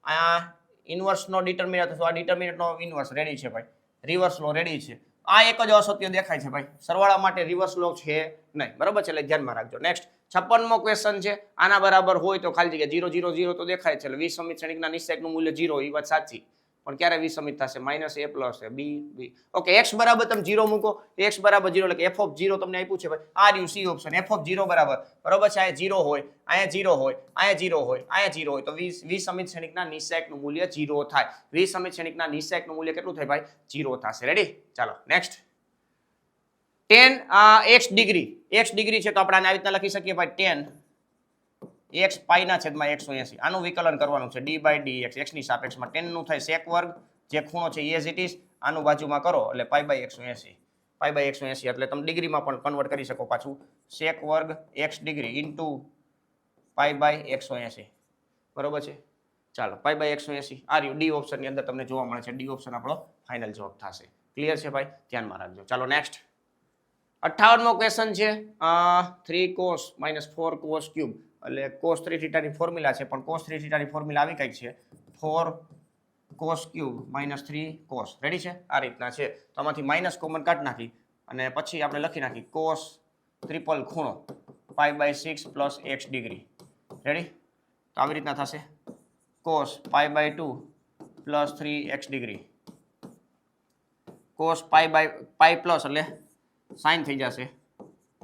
આ ઇન્વર્સ નો ડિટર્મિનન્ટ, તો આ ડિટર્મિનન્ટ નો ઇન્વર્સ રેડી છે ભાઈ, રિવર્સ લો રેડી છે. આ એક જ અસત્ય દેખાય છે ભાઈ, સરવાળા માટે રિવર્સ લો છે નહીં, બરાબર છે, એટલે ધ્યાનમાં રાખજો. નેક્સ્ટ, 56મો ક્વેશ્ચન છે. આના બરાબર હોય તો ખાલી જગ્યા 0 0 0 તો દેખાય છે, એટલે વિસંમિત શ્રેણિકના નિશ્ચયકનું મૂલ્ય 0, એ વાત સાચી. પણ ક્યારે વિસંમિત થશે? -a plus b b. Okay, x બરાબર તમે 0 મૂકો, x બરાબર 0 એટલે કે f ઓફ 0 તમને આપ્યું છે ભાઈ, આ રહ્યું સી ઓપ્શન, f ઓફ 0 બરાબર, બરાબર છે, આ 0 હોય, અહીંયા 0 હોય, અહીંયા 0 હોય, અહીંયા 0 હોય, તો વિસંમિત શ્રેણિકના નિશ્ચયકનું મૂલ્ય 0 થાય. વિસંમિત શ્રેણિકના નિશ્ચયકનું મૂલ્ય કેટલું થાય ભાઈ? 0 થશે. રેડી? ચાલો next, 10 x degree, x degree છે તો આપણે આને આવી રીતના લખી શકીએ ભાઈ, 10 x પાઈ ના છેદમાં 180. આનું વિકલન કરવાનું છે d/dx, x ની સાપેક્ષમાં 10 નું થાય sec વર્ગ, જે ખૂણો છે એઝ ઇટ ઇઝ, આનું બાજુમાં કરો એટલે π/180, π/180 એટલે તમે ડિગ્રીમાં પણ કન્વર્ટ કરી શકો પાછું, sec વર્ગ x ડિગ્રી ઇન્ટુ π/180, બરોબર છે. ચાલો π/180 આ રહ્યું ડી ઓપ્શન ની અંદર તમને જોવા મળે છે, ડી ઓપ્શન આપણો ફાઇનલ જવાબ થશે. ક્લિયર છે ભાઈ? ધ્યાનમાં રાખજો. ચાલો નેક્સ્ટ, 58મો ક્વેશ્ચન છે. 3 cos - 4 cos ક્યુબ, એટલે cos 3 થીટાની ફોર્મ્યુલા છે, પણ cos 3 થીટાની ફોર્મ્યુલા આવી કઈ છે? 4 cos ક્યુબ - 3 cos. રેડી છે? આ રીતના છે, તો આમાંથી માઇનસ કોમન કાઢી નાખી અને પછી આપણે લખી નાખી cos ટ્રિપલ ખૂણો π/6 પ્લસ x ડિગ્રી. રેડી? તો આવી રીતના થશે cos π/2 plus 3x degree, cos π plus એટલે સાઇન થઈ જશે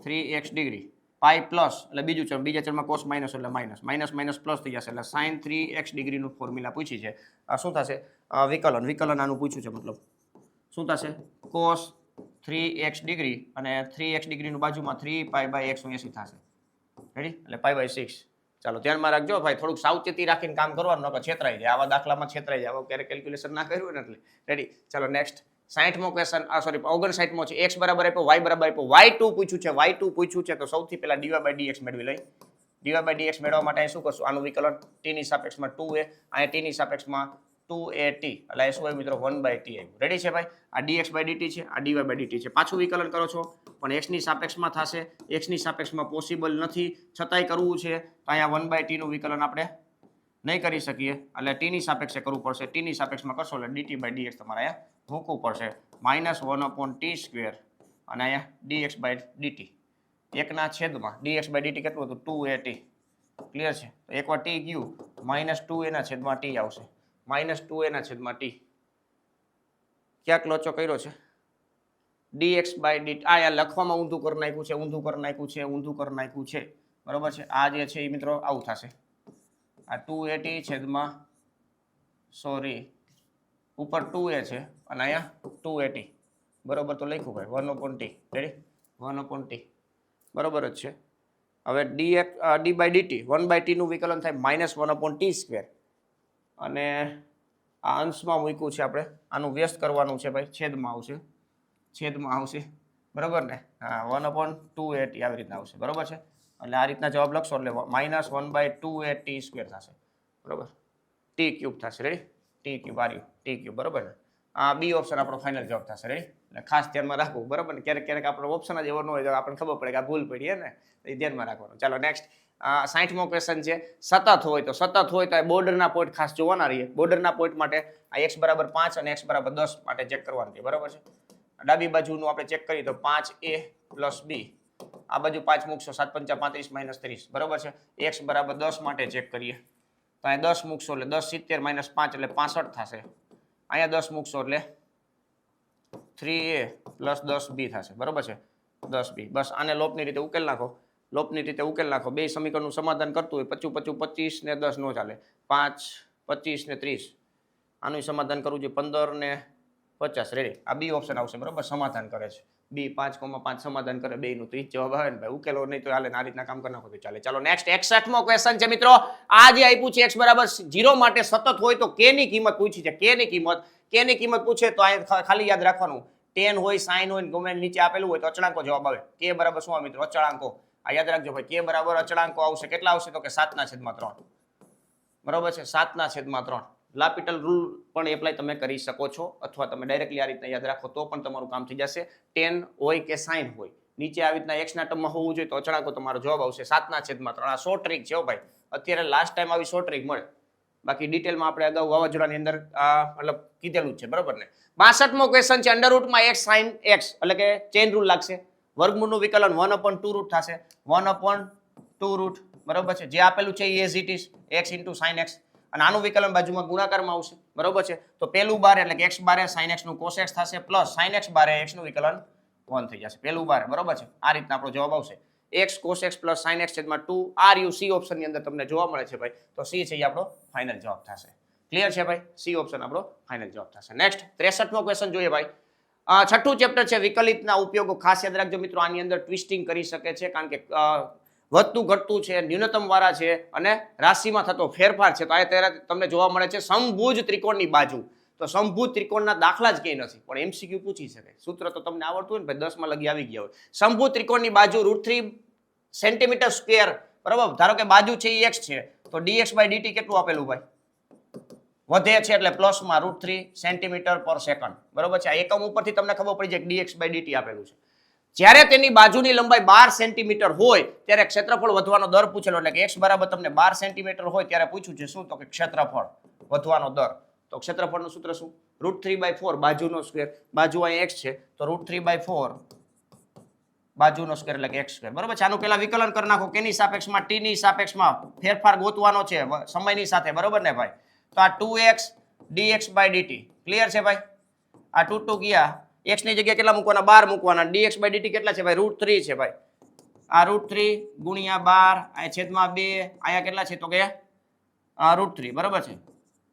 3x ડિગ્રી, પાઈ પ્લસ એટલે બીજું ચલ, બીજા ચલમાં cos માઇનસ એટલે માઇનસ, માઇનસ માઇનસ પ્લસ થઈ જશે એટલે sin 3x ડિગ્રીનું ફોર્મ્યુલા પૂછી છે. આ શું થશે? વિકલન, વિકલન આનું પૂછ્યું છે, મતલબ શું થશે? cos 3x ડિગ્રી અને 3x ડિગ્રીનું બાજુમાં 3π/180 થશે. રેડી? એટલે π/6. ચાલો ધ્યાનમાં રાખજો ભાઈ, થોડુંક સાવચેતી રાખીને કામ કરવાનું, નકર છેતરાઈ જાય, આવા દાખલામાં છેતરાઈ જાય, આવા ક્યારે કેલ્ક્યુલેશન ના કર્યું ને એટલે. રેડી? ચાલો નેક્સ્ટ, 60મો ક્વેશ્ચન, સોરી 59મો છે. x બરાબર આપ્યો, y બરાબર આપ્યો, y2 પૂછ્યું છે, y2 પૂછ્યું છે, તો સૌથી પહેલા dy/dx મેળવી લઈ. dy/dx મેળવવા માટે શું કરશું? આનું વિકલન, t ની સાપેક્ષમાં 2a, અહીંયા t ની સાપેક્ષમાં 2at, એટલે શું આવ્યું મિત્રો? 1/t આવ્યું. રેડી છે ભાઈ? આ dx/dt છે, આ dy/dt છે. પાછું વિકલન કરો છો પણ x ની સાપેક્ષમાં થશે, x ની સાપેક્ષમાં પોસિબલ નથી, છતાંય કરવું છે, તો અહીંયા 1/t નું વિકલન આપણે નહીં કરી શકીએ, એટલે t ની સાપેક્ષે કરવું પડશે. t ની સાપેક્ષમાં કરશો એટલે dt/dx તમારે અહીંયા મૂકવું પડશે, -1/t² અને અહીંયા dx/dt, એકના છેદમાં dx/dt કેટલું હતું? 2at. ક્લિયર છે? તો એકવાર t ગયું, -2a ના છેદમાં t આવશે, -2a ના છેદમાં t. ક્યાંક લોચો કર્યો છે? dx/dt આ યાર લખવામાં ઊંધું કરી નાખ્યું છે, ઊંધું કરી નાખ્યું છે, ઊંધું કરી નાખ્યું છે, બરોબર છે. આ જે છે એ મિત્રો આવું થશે, આ 2at છેદમાં, સોરી ઉપર 2a છે અને અહીંયા 2at, બરોબર તો લખ્યું ભાઈ 1/t. રેડી? 1/t બરોબર જ છે. હવે d/dt 1/t નું વિકલન થાય -1/t², અને આ અંશમાં મૂક્યું છે આપણે, આનું વ્યસ્ત કરવાનું છે ભાઈ, છેદમાં આવશે, છેદમાં આવશે, બરોબર ને? હા, 1/2at આવી રીતના આવશે, બરોબર છે. એટલે આ રીતના જવાબ લખશો એટલે -1/2at² થશે, બરોબર, t³ થશે. રેડી? t³ આ રહ્યું t³, બરોબર ને? આ બી ઓપ્શન આપણો ફાઇનલ જવાબ થશે. રેડી? એટલે ખાસ ધ્યાનમાં રાખવું, બરોબર ને? ક્યારેક ક્યારેક આપણો ઓપ્શન જ એવો ન હોય તો આપણને ખબર પડે કે આ ભૂલ પડી ને, એ ધ્યાનમાં રાખવાનું. ચાલો નેક્સ્ટ, 60મો ક્વેશ્ચન છે. સતત હોય તો, સતત હોય તો બોર્ડરના પોઈન્ટ ખાસ જોવાના રહીએ. બોર્ડરના પોઈન્ટ માટે આ x બરાબર 5 અને x બરાબર 10 માટે ચેક કરવાનું છે, બરોબર છે. ડાબી બાજુનું આપણે ચેક કરીએ તો 5a પ્લસ b, આ બાજુ 5 મૂકશો, 7 × 5 = 35 - 30, બરોબર છે. x બરાબર 10 માટે ચેક કરીએ તો અહીંયા 10 મૂકશો એટલે 10 70 - 5 એટલે 65 થશે. અહીંયા 10 મૂકશો એટલે 3a પ્લસ 10b થશે, બરોબર છે, 10b. બસ આને લોપની રીતે ઉકેલ નાખો, લોપની રીતે ઉકેલ નાખો. બે સમીકરણનું સમાધાન કરતું હોય, 25 25 25 ને 10 નો ચાલે, 5 25 ને 30, આનું સમાધાન કરવું જોઈએ 15 ને 50. રેડી? આ બી ઓપ્શન આવશે, બરોબર, સમાધાન કરે છે. બી 5,5 સમાધાન કરે, બેયનું તો ઈ જવાબ આવે ને ભાઈ. ઉકેલો નહીં તો હાલે, આ રીતના કામ કરી નાખો તો ચાલે. ચાલો નેક્સ્ટ, 61મો ક્વેશ્ચન છે મિત્રો. આ જે આપ્યું છે x બરાબર 0 માટે સતત હોય તો k ની કિંમત પૂછી છે. k ની કિંમત પૂછે તો આ ખાલી યાદ રાખવાનું, tan હોય, sin હોય, ગમે નીચે આપેલું હોય તો અચળાંકો જવાબ આવે. k બરાબર શું આવે મિત્રો? અચળાંકો. આ યાદ રાખજો ભાઈ, k બરાબર અચળાંકો આવશે. કેટલા આવશે? તો કે 7/3. બરોબર છે 7/3 લાપિટલ રૂલ પણ એપ્લાય તમે કરી શકો છો અથવા તમે ડાયરેક્ટલી આ રીતના યાદ રાખો તો પણ તમારું કામ થઈ જશે. 10 હોય કે 60 હોય નીચે આવી રીતના x ના ટર્મમાં હોવું જોઈએ તો અચળાંકો તમારો જવાબ આવશે 7/3. આ શોર્ટ ટ્રીક છે ભાઈ, અત્યારે લાસ્ટ ટાઈમ આવી શોર્ટ ટ્રીક મળે, બાકી ડિટેલમાં આપણે અગાઉ વાવાઝોડાની અંદર મતલબ કીધેલું જ છે બરોબર ને. 62મો ક્વેશ્ચન છે અંડરરૂટમાં x sin x એટલે કે ચેઇન રૂલ લાગશે. વર્ગમૂળનું વિકલન 1/2 રૂટ થશે 1/2 રૂટ બરોબર છે. જે આપેલું છે એ as it is x * sin x અને આનું વિકલન બાજુમાં ગુણાકારમાં આવશે બરોબર છે. તો પહેલું બાર એટલે કે x બારે sin x નું cos x થશે પ્લસ sin x બારે x નું વિકલન 1 થઈ જશે પહેલું બારે બરોબર છે. આ રીતના આપણો જવાબ આવશે x cos x plus sin x / 2 RU C option ની અંદર તમને જોવા મળે છે ભાઈ, તો C છે એ આપણો ફાઇનલ જવાબ થશે. ક્લિયર છે ભાઈ, C ઓપ્શન આપણો ફાઇનલ જવાબ થશે. નેક્સ્ટ 63મો ક્વેશ્ચન જોઈએ ભાઈ. છઠ્ઠું ચેપ્ટર છે વિકલિતના ઉપયોગો. ખાસ યાદ રાખજો મિત્રો, આની અંદર ટ્વિસ્ટિંગ કરી શકે છે કારણ કે વધતું ઘટતું છે, ન્યૂનતમ વાળા છે અને રાશિમાં થતો ફેરફાર છે. તો આ ત્યારે તમને જોવા મળે છે સમભુજ ત્રિકોણની બાજુ. તો સમભુજ ત્રિકોણના દાખલા જ ક્યાંય નથી પણ MCQ પૂછી શકે. સૂત્ર તો તમને આવડતું હોય ને ભાઈ, 10માં લગી આવી ગયા હોય. સમભુજ ત્રિકોણની બાજુ √3 સેન્ટીમીટર સ્ક્વેર બરાબર. ધારો કે બાજુ છે એ x છે તો dx/dt કેટલું આપેલું ભાઈ? વધે છે એટલે પ્લસમાં √3 સેન્ટીમીટર પર સેકન્ડ બરોબર છે. આ એકમ ઉપરથી તમને ખબર પડી જાય કે dx/dt આપેલું છે. જ્યારે તેની બાજુની લંબાઈ 12 સેન્ટીમીટર હોય ત્યારે ક્ષેત્રફળ વધવાનો દર પૂછેલો, એટલે કે x બરાબર તમને 12 સેન્ટીમીટર હોય ત્યારે પૂછ્યું છે શું? તો કે ક્ષેત્રફળ વધવાનો દર. તો ક્ષેત્રફળનું સૂત્ર શું? √3/4 બાજુનો સ્ક્વેર, બાજુ અહીં x છે તો √3/4 બાજુનો સ્ક્વેર એટલે કે x સ્ક્વેર બરોબર છે. આનું પહેલા વિકલન કરી નાખો, કેની સાપેક્ષમાં? t ની સાપેક્ષમાં ફેરફાર ગોતવાનો છે સમયની સાથે બરોબર ને ભાઈ. તો આ 2x dx/dt ક્લિયર છે ભાઈ. આ 2 ગયા x ની જગ્યાએ કેટલા મૂકવાના? 12 મૂકવાના. dx/dt કેટલા છે ભાઈ? √3 છે ભાઈ. આ √3 ગુણ્યા 12 અહીંયા છેદમાં 2 અહીંયા કેટલા છે? તો કે √3 બરોબર છે.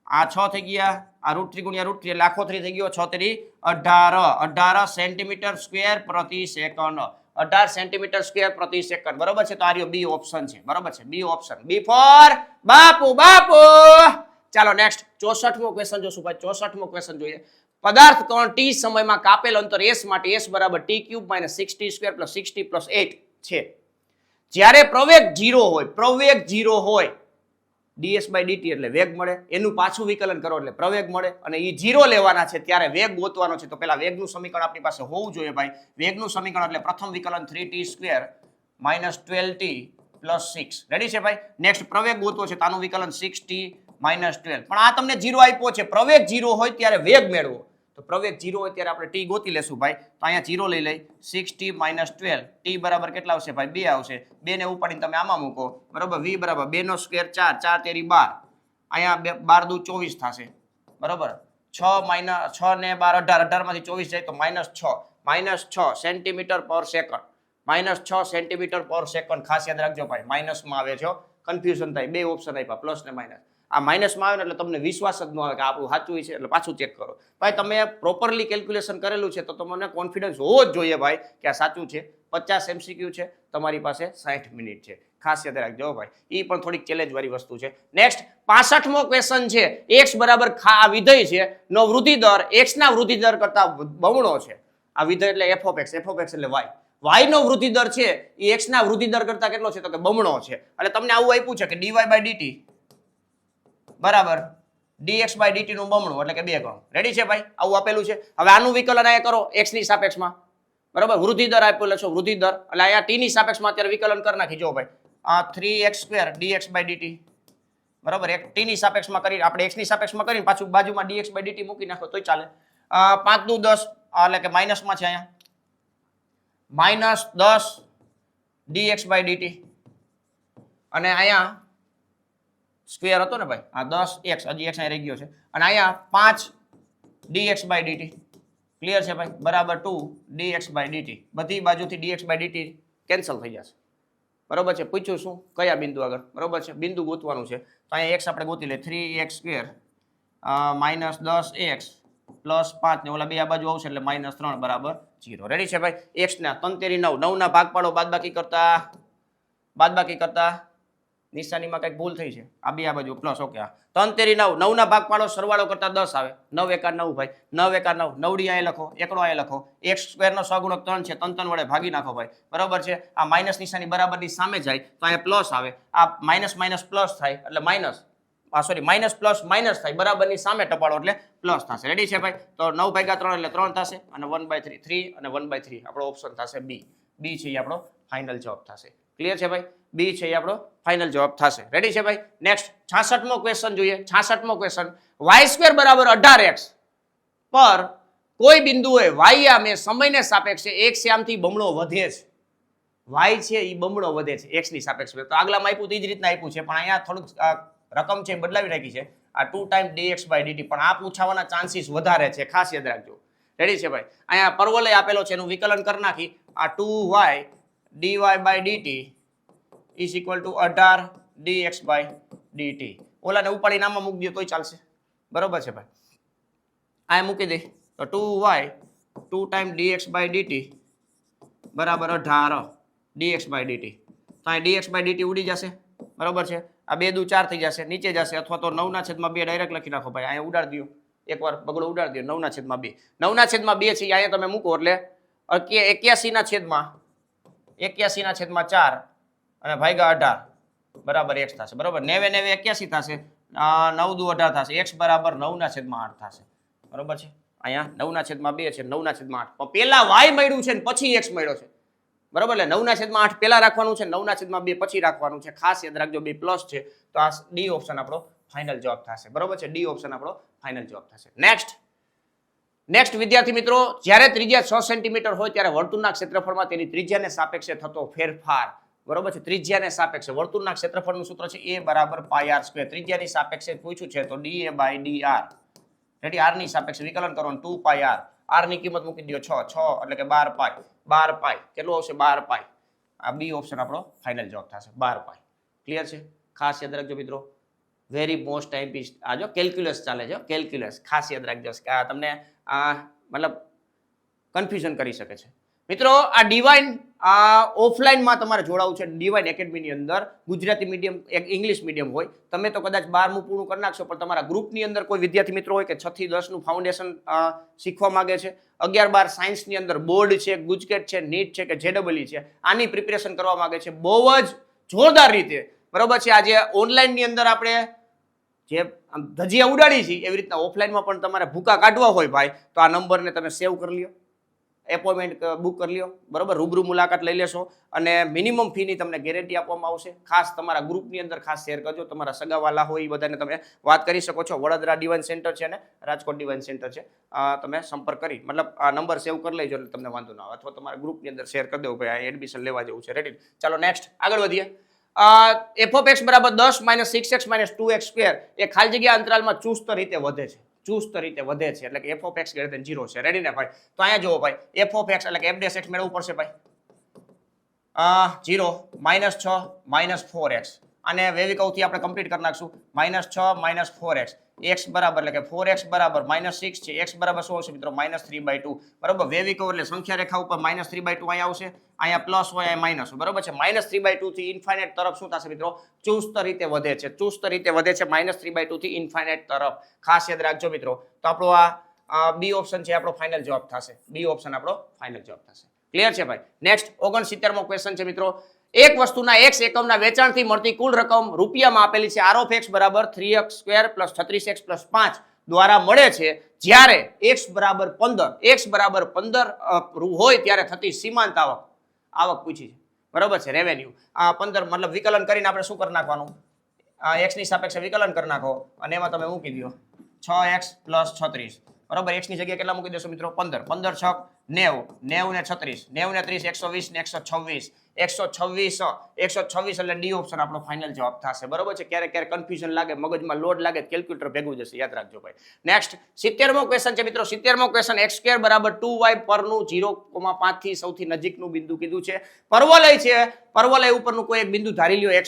આ 6 થઈ ગયા, આ √3 ગુણ્યા √3 એટલે આખો 3 થઈ ગયો. 6 તેરી 18 સેન્ટીમીટર સ્ક્વેર પ્રતિ સેકન્ડ. 18 સેન્ટીમીટર સ્ક્વેર પ્રતિ સેકન્ડ બરોબર છે. તો આ રહ્યો બી ઓપ્શન છે બરોબર છે. બી ઓપ્શન, બી ફોર બાપુ બાપુ. ચાલો નેક્સ્ટ 64મો ક્વેશ્ચન જોશું ભાઈ. 64મો ક્વેશ્ચન જોઈએ. પદાર્થ કણ t સમયમાં કાપેલ અંતર s માટે s બરાબર t³ - 60² + 60 + 8 છે. જ્યારે પ્રવેગ 0 હોય, પ્રવેગ 0 હોય ds/dt એટલે વેગ મળે, એનું પાછું વિકલન કરો એટલે પ્રવેગ મળે અને એ 0 લેવાના છે ત્યારે વેગ ગોતવાનો છે. તો પેલા વેગનું સમીકરણ આપણી પાસે હોવું જોઈએ ભાઈ. વેગનું સમીકરણ એટલે પ્રથમ વિકલન 3t² - 12t + 6 રેડી છે ભાઈ. નેક્સ્ટ પ્રવેગ ગોતવો છે તો આનું વિકલન 6t - 12 પણ આ તમને 0 આપ્યો છે. પ્રવેગ 0 હોય ત્યારે વેગ મેળવો, તો પ્રવેગ 0 હોય ત્યારે આપણે t ગોતી લેશું ભાઈ. તો અહીંયા 0 લઈ લઈ 6t - 12 t બરાબર કેટલા આવશે ભાઈ? 2 આવશે. 2 ને ઉપાડીને તમે આમાં મૂકો બરાબર. v બરાબર 2 નો સ્ક્વેર 4, 4 તેરી 12, અહીંયા 12 દુ 24 થશે બરાબર. 6 ને 12 18, 18 માંથી 24 જાય તો -6 સેન્ટીમીટર પર સેકન્ડ. -6 સેન્ટીમીટર પર સેકન્ડ ખાસ યાદ રાખજો ભાઈ. માઇનસમાં આવે છે, કન્ફ્યુઝન થાય. બે ઓપ્શન આપ્યા પ્લસ ને માઇનસ. આ માઇનસમાં આવે ને એટલે તમને વિશ્વાસ જ ન આવે કે આપણું સાચું છે, એટલે પાછું ચેક કરો ભાઈ. તમે પ્રોપરલી કેલ્ક્યુલેશન કરેલું છે તો તમને કોન્ફિડન્સ હોવો જ જોઈએ ભાઈ કે આ સાચું છે. 50 MCQ છે, તમારી પાસે 60 મિનિટ છે. ખાસ યાદ રાખજો ભાઈ, એ પણ થોડીક ચેલેન્જ વાળી વસ્તુ છે. નેક્સ્ટ 65મો ક્વેશ્ચન છે. x બરાબર આ વિધેય છે નો વૃદ્ધિ દર x ના વૃદ્ધિ દર કરતા બમણો છે. આ વિધેય એટલે f(x), એટલે y નો વૃદ્ધિ દર છે એ x ના વૃદ્ધિ દર કરતા કેટલો છે? તો કે બમણો છે. એટલે તમને આવું આપ્યું છે કે dy/dt બરાબર dx/dt નું બમણું એટલે કે 2 ગણું. રેડી છે ભાઈ? આવું આપેલું છે. હવે આનું વિકલન અહીંયા કરો x ની સાપેક્ષમાં બરાબર. વૃદ્ધિ દર આપેલો છે, વૃદ્ધિ દર એટલે અહીંયા t ની સાપેક્ષમાં અત્યારે વિકલન કરી નાખી. જો ભાઈ આ 3x² dx/dt બરાબર. એક t ની સાપેક્ષમાં કરી આપણે x ની સાપેક્ષમાં કરીને પાછું બાજુમાં dx/dt મૂકી નાખો તોય ચાલે. 5 દુ 10 એટલે કે માઈનસમાં છે અહીંયા -10 dx/dt અને અહીંયા સ્ક્વેર હતો ને ભાઈ, આ 10x હજી x અહીં રહી ગયો છે અને અહીંયા 5 dx/dt ક્લિયર છે ભાઈ બરાબર 2 dx/dt. બધી બાજુથી dx/dt કેન્સલ થઈ જશે બરોબર છે. પૂછ્યું શું? કયા બિંદુ આગળ બરોબર છે? બિંદુ ગોતવાનું છે. તો અહીંયા x આપણે ગોતી લે 3x² -10x + 5 ને ઓલા બે આ બાજુ આવશે એટલે -3 બરાબર 0. રેડી છે ભાઈ? x ના 3 તેરી 9, 9 ના ભાગ પાડો બાદબાકી કરતા નિશાનીમાં કઈક ભૂલ થઈ છે. આ બે આ બાજુ પ્લસ. ઓકે, 3 તેરી 9, 9 ના ભાગ પાડો સરવાળો કરતા 10 આવે. 9 એકા 9 ભાઈ, 9 એકા 9, 9 અહીંયા લખો, એકડો અહીંયા લખો. x² નો સહગુણક 3 છે, 3 વડે ભાગી નાખો ભાઈ બરાબર છે. આ માઇનસ નિશાની બરાબરની સામે જાય તો અહીંયા પ્લસ આવે. આ માઇનસ માઇનસ પ્લસ થાય એટલે minus sorry minus plus minus થાય, બરાબરની સામે ટપાડો એટલે પ્લસ થશે. રેડી છે ભાઈ? તો 9/3 એટલે 3 થશે અને 1/3 3 અને 1/3 આપણો ઓપ્શન થશે બી. બી છે એ આપણો ફાઇનલ જવાબ થશે. ક્લિયર છે ભાઈ? બી છે એ આપણો ફાઇનલ જવાબ થશે. રેડી છે ભાઈ? નેક્સ્ટ 66મો ક્વેશ્ચન જોઈએ. 66મો ક્વેશ્ચન y² બરાબર 18x પર કોઈ બિંદુએ y આમે સમયને સાપેક્ષે x આમથી બમણો વધે છે. y છે એ બમણો વધે છે x ની સાપેક્ષે. તો આગલામાં આપ્યું તે જ રીતના આપ્યું છે, પણ અહીંયા થોડુંક રકમ છે બદલાવી નાખી છે. આ 2 ટાઈમ dx/dt, પણ આ પૂછાવાના ચાન્સીસ વધારે છે, ખાસ યાદ રાખજો. રેડી છે ભાઈ? અહીંયા પરવલય આપેલો છે, એનું વિકલન કરી નાખી. આ 2y dy/dt is equal to 18 dx/dt. ઓલાને ઉપાડીને આમાં મૂકી દો તોય ચાલશે. બરોબર છે ભાઈ? આ મૂકી દે તો 2y 2 ટાઈમ dx/dt બરાબર 18 dx/dt. તો અહીં dx/dt ઉડી જશે. બરોબર છે? આ 2 દુ 4 થઈ જશે, નીચે જશે, અથવા તો 9/2 ડાયરેક્ટ લખી નાખો ભાઈ. અહીંયા ઉડાડી દો, એકવાર બગડો ઉડાડી દો. 9/2 9/2 છે અહીંયા તમે મૂકો એટલે 81/4 અને ભાગ્યા 18 બરાબર x થશે. બરોબર? 90 81 થશે, 9 દુ 18 થશે, x બરાબર 9/8 થશે. બરોબર છે? અહીંયા 9/2 છે, 9/8. પણ પેલા y મળ્યું છે ને પછી x મળ્યો છે. બરોબર? એટલે 9/8 પેલા રાખવાનું છે, 9/2 પછી રાખવાનું છે. ખાસ યાદ રાખજો, બે પ્લસ છે. તો આ ડી ઓપ્શન આપણો ફાઇનલ જવાબ થશે. બરોબર છે? ડી ઓપ્શન આપણો ફાઇનલ જવાબ થશે. નેક્સ્ટ વિદ્યાર્થી મિત્રો, જ્યારે ત્રિજ્યા 6 સેન્ટીમીટર હોય ત્યારે વર્તુળના ક્ષેત્રફળમાં તેની ત્રિજ્યાને સાપેક્ષે થતો ફેરફાર. બરોબર છે? ત્રિજ્યાને સાપેક્ષે વર્તુળના ક્ષેત્રફળનું સૂત્ર છે a બરાબર πr². ત્રિજ્યાની સાપેક્ષે પૂછ્યું છે તો dA/dr. રેડી? r ની સાપેક્ષે વિકલન કરો 2πr. r ની કિંમત મૂકી દો 6 એટલે કે 12 પાઈ. કેટલું આવશે? 12 પાઈ. આ બી ઓપ્શન આપણો ફાઇનલ જવાબ થશે, 12 પાઈ. ક્લિયર છે? ખાસ યાદ રાખજો મિત્રો, વેરી મોસ્ટ ટાઈમ આ જો કેલ્ક્યુલસ ચાલે છે, કેલ્ક્યુલસ ખાસ યાદ રાખજો કે આ તમને મતલબ કન્ફ્યુઝન કરી શકે છે. મિત્રો આ ડિવાઇન ઓફલાઈનમાં તમારે જોડાવું છે ડિવાઇન એકેડમીની અંદર. ગુજરાતી મીડિયમ, એક ઇંગ્લિશ મીડિયમ હોય. તમે તો કદાચ 12મું પૂરું કરી નાખશો, પણ તમારા ગ્રુપની અંદર કોઈ વિદ્યાર્થી મિત્રો હોય કે 6 થી 10નું ફાઉન્ડેશન શીખવા માંગે છે, 11-12 સાયન્સની અંદર બોર્ડ છે, ગુજકેટ છે, નીટ છે કે જેડબલઈ છે, આની પ્રિપેરેશન કરવા માંગે છે બહુ જ જોરદાર રીતે. બરોબર છે? આજે ઓનલાઈનની અંદર આપણે જે ધજીયા ઉડાડી છે એવી રીતના ઓફલાઈનમાં પણ તમારે ભૂકા કાઢવા હોય ભાઈ, તો આ નંબરને તમે સેવ કરી લ્યો, એપોઇન્ટમેન્ટ બુક કરી લ્યો. બરોબર? રૂબરૂ મુલાકાત લઈ લેશો અને મિનિમમ ફીની તમને ગેરંટી આપવામાં આવશે. ખાસ તમારા ગ્રુપની અંદર ખાસ શેર કરજો. તમારા સગાવાલા હોય એ બધાને તમે વાત કરી શકો છો. વડોદરા ડિવાઇન સેન્ટર છે અને રાજકોટ ડિવાઇન સેન્ટર છે. તમે સંપર્ક કરી મતલબ આ નંબર સેવ કરી લેજો એટલે તમને વાંધો ના આવે. અથવા તમારા ગ્રુપની અંદર શેર કરી દો ભાઈ, આ એડમિશન લેવા જેવું છે. રેડી? ચાલો નેક્સ્ટ આગળ વધીએ. f(x) બરાબર 10 - 6x - 2x² એ ખાલી જગ્યા અંતરાલમાં ચુસ્ત રીતે વધે છે. ચુસ્ત રીતે વધે છે એટલે કે f(x) > 0 છે. રેડી ને ભાઈ? તો અહીંયા જુઓ ભાઈ, f(x) એટલે કે f' મેળવવું પડશે ભાઈ. 0 -6 - 4x. અને વેવિકવથી આપણે કમ્પ્લીટ કરી નાખશું. -6 - 4x. x બરાબર એટલે કે 4x બરાબર -6 છે. x બરાબર શું આવશે મિત્રો? -3/2. બરાબર? વેવિકવ એટલે સંખ્યા રેખા ઉપર -3/2 અહીંયા આવશે. અહીંયા પ્લસ હોય, અહીંયા માઇનસ હોય. બરાબર છે? -3/2 થી ઇન્ફાઇનાઇટ તરફ શું થશે મિત્રો? ચુસ્ત રીતે વધે છે. ચુસ્ત રીતે વધે છે -3/2 થી ઇન્ફાઇનાઇટ તરફ. ખાસ યાદ રાખજો મિત્રો. તો આપણો આ બી ઓપ્શન છે આપણો ફાઇનલ જવાબ થશે. બી ઓપ્શન આપણો ફાઇનલ જવાબ થશે. ક્લિયર છે ભાઈ? નેક્સ્ટ 69મો ક્વેશ્ચન છે મિત્રો. એક વસ્તુના x એકમના વેચાણથી મળતી કુલ રકમ રૂપિયામાં આપેલી છે. r(x) બરાબર 3x² + 36x + 5 દ્વારા મળે છે. જ્યારે x બરાબર 15 હોય ત્યારે થતી સીમાંત આવક પૂછી છે. બરોબર છે? રેવન્યુ 15 મતલબ વિકલન કરીને આપણે શું કરી નાખવાનું? x ની સાપેક્ષે વિકલન કરી નાખો અને એમાં તમે મૂકી દો 6x + 36. બરોબર? x ની જગ્યાએ કેટલા મૂકી દેશો મિત્રો? 15 15 6 90 90 ને 36 90 ને 30 120 ને 126 126 એટલે ડી ઓપ્શન આપણો ફાઇનલ જવાબ થશે. બરોબર છે? ક્યારેક કન્ફ્યુઝન લાગે, મગજમાં લોડ લાગે, કેલ્ક્યુલેટર ભેગું જશે. યાદ રાખજો ભાઈ. નેક્સ્ટ 70મો ક્વેશ્ચન છે મિત્રો. 70મો ક્વેશ્ચન x² બરાબર 2y પરનું 0,5 થી સૌથી નજીકનું બિંદુ કીધું છે. પરવલય છે. પરવલય ઉપરનું કોઈ એક બિંદુ ધારી લ્યો x,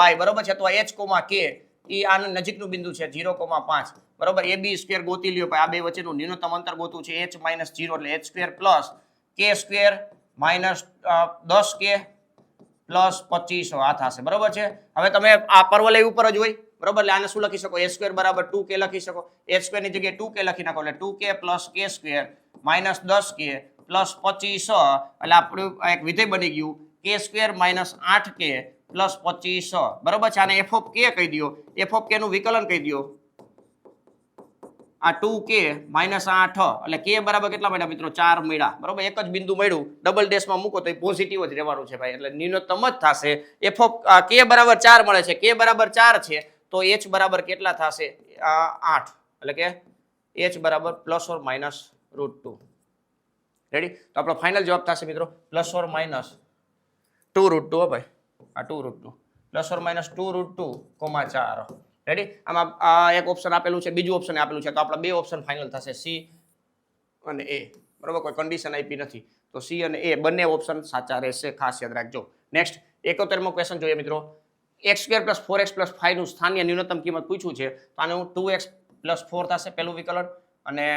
y. બરોબર છે? તો h, k એ આનું નજીકનું બિંદુ છે 0,5. બરોબર? ab² ગોતી લ્યો ભાઈ. આ બે વચ્ચેનું ન્યૂનતમ અંતર ગોતવું છે h - 0 એટલે h² + k² -10k + 25 આ થશે. બરોબર છે? હવે તમે આ પરવલય ઉપર જ હોય. બરોબર? એટલે આને શું લખી શકો? h² બરાબર 2k લખી શકો. h² ની જગ્યાએ 2k લખી નાખો એટલે 2k + k² -10k + 25 એટલે આપણું એક વિધેય બની ગયું k² - 8k પ્લસ 25 બરોબર છે. આને એફ ઓફ કે કહી દો, એફ ઓફ કે નું વિકલન કહી દો આ 2k માઇનસ 8 એટલે k બરાબર કેટલા મળ્યા મિત્રો 4 મળ્યા બરોબર. એક જ બિંદુ મળ્યું ડબલ ડેશમાં મૂકો તો એ પોઝિટિવ જ રહેવાનું છે ભાઈ, એટલે ન્યૂનતમ જ થશે. એફ ઓફ k બરાબર 4 મળે છે, k બરાબર 4 છે તો h બરાબર કેટલા થશે 8 એટલે કે h બરાબર પ્લસ ઓર માઇનસ √2. રેડી? તો આપણો ફાઇનલ જવાબ થશે મિત્રો પ્લસ ઓર માઇનસ 2√2 ભાઈ, આ 2√2 પ્લસ ઓર માઇનસ 2√2,4. રેડી? આમાં એક ઓપ્શન આપેલું છે, બીજું ઓપ્શન આપેલું છે, તો આપણા બે ઓપ્શન ફાઇનલ થશે સી અને એ બરોબર. કોઈ કન્ડિશન આપી નથી તો સી અને એ બંને ઓપ્શન સાચા રહેશે, ખાસ યાદ રાખજો. નેક્સ્ટ 71મો ક્વેશ્ચન જોઈએ મિત્રો. x² + 4x + 5 નું સ્થાનીય ન્યૂનતમ કિંમત પૂછ્યું છે તો આનું 2x + 4 થશે પહેલું વિકલન અને